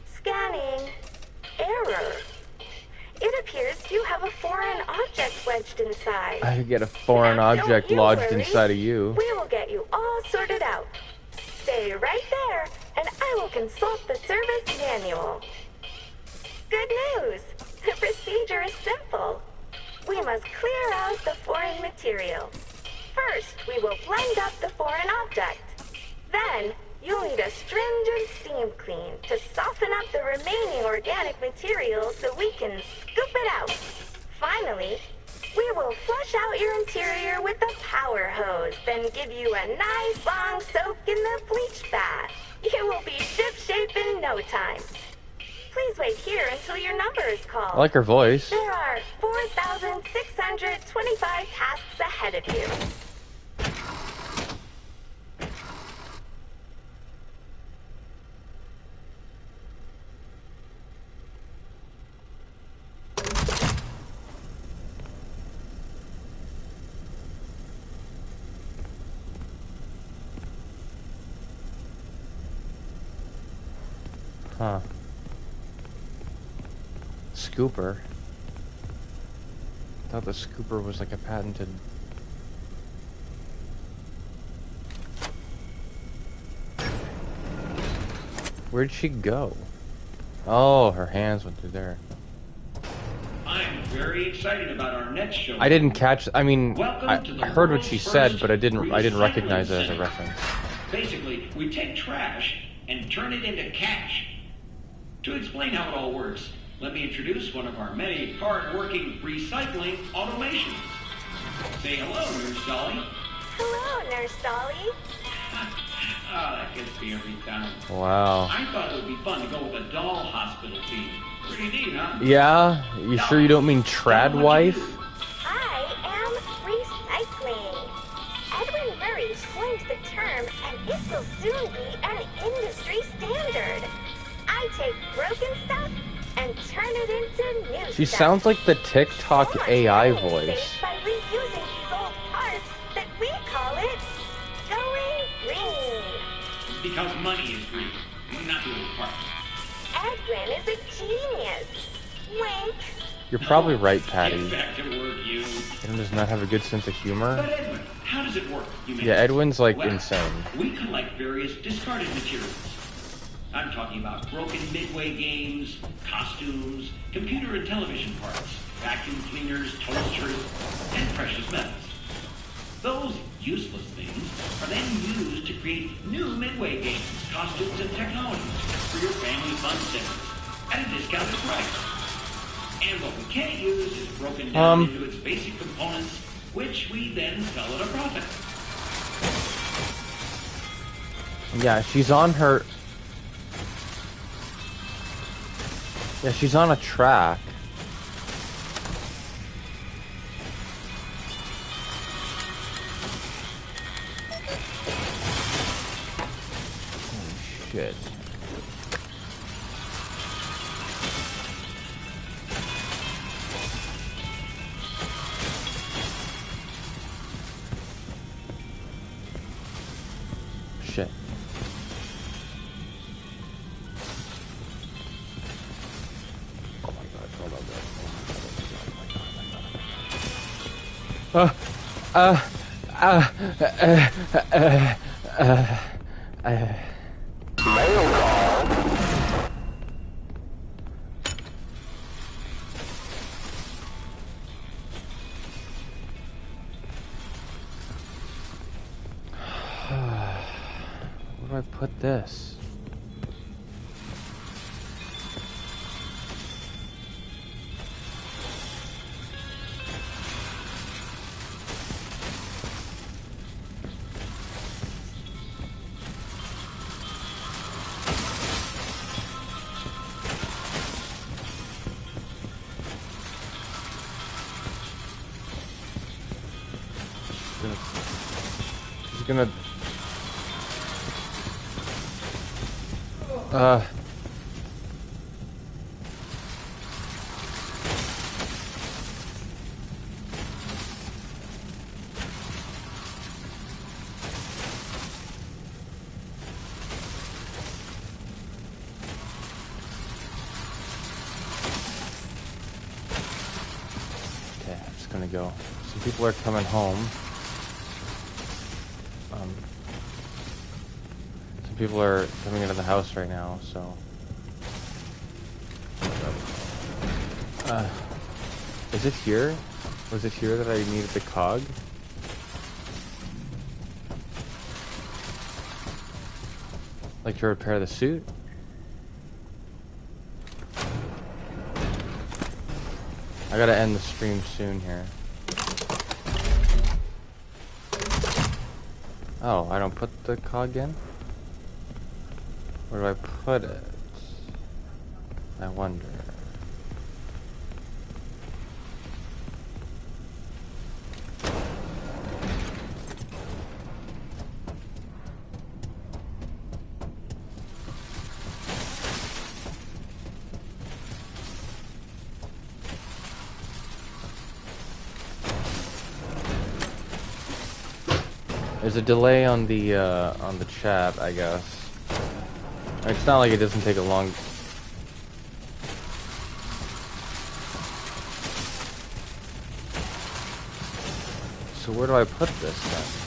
Scanning. Error. It appears you have a foreign object wedged inside. I could get a foreign object lodged inside of you. We will get you all sorted out. Stay right there, and I will consult the service manual. Good news! The procedure is simple. We must clear out the foreign material. First, we will blend up the foreign object. Then, you'll need a stringent steam clean to soften up the remaining organic material so we can scoop it out. Finally, we will flush out your interior with a power hose, then give you a nice long soak in the bleach bath. You will be shipshape in no time. Please wait here until your number is called. I like her voice. There are 4,625 tasks ahead of you. Huh. Scooper. I thought the scooper was like a patented... Where'd she go? Oh, her hands went through there. I'm very excited about our next show. I didn't catch... I mean, Welcome I to the heard what world's she said, first but I didn't recognize it as a recycling reference. Basically, we take trash and turn it into cash. To explain how it all works, let me introduce one of our many hard-working recycling automations. Say hello, Nurse Dolly. Hello, Nurse Dolly. Oh, that gets me every time. Wow. I thought it would be fun to go with a doll hospital theme. Pretty neat, huh? Yeah? You sure you don't mean trad wife? I am recycling. Edwin Murray coined the term, and it will soon be an industry standard. I take broken stuff and turn it into new She stuff. sounds like the TikTok AI voice. By reusing these old parts that we call it going green. Because money is green, not the old part. Edwin is a genius. Wink. You're probably right, Patty. Get back to work, you. Edwin does not have a good sense of humor. But Edwin, how does it work? You may Yeah, ask. Edwin's like Well, insane. We collect various discarded materials. I'm talking about broken Midway games, costumes, computer and television parts, vacuum cleaners, toasters, and precious metals. Those useless things are then used to create new Midway games, costumes, and technologies for your family fun centers at a discounted price. And what we can't use is broken down into its basic components, which we then sell at a profit. Yeah, she's on her... Yeah, she's on a track. Holy shit. Shit. Mail call. Where do I put this? She's gonna... Okay, I'm just gonna go. Some people are coming home. Some people are coming into the house right now, so... is it here? Was it here that I needed the cog? Like to repair the suit? I gotta end the stream soon here. Oh, I don't put the cog in? Where do I put it? I wonder. There's a delay on the chat, I guess. It's not like it doesn't take a long So where do I put this then?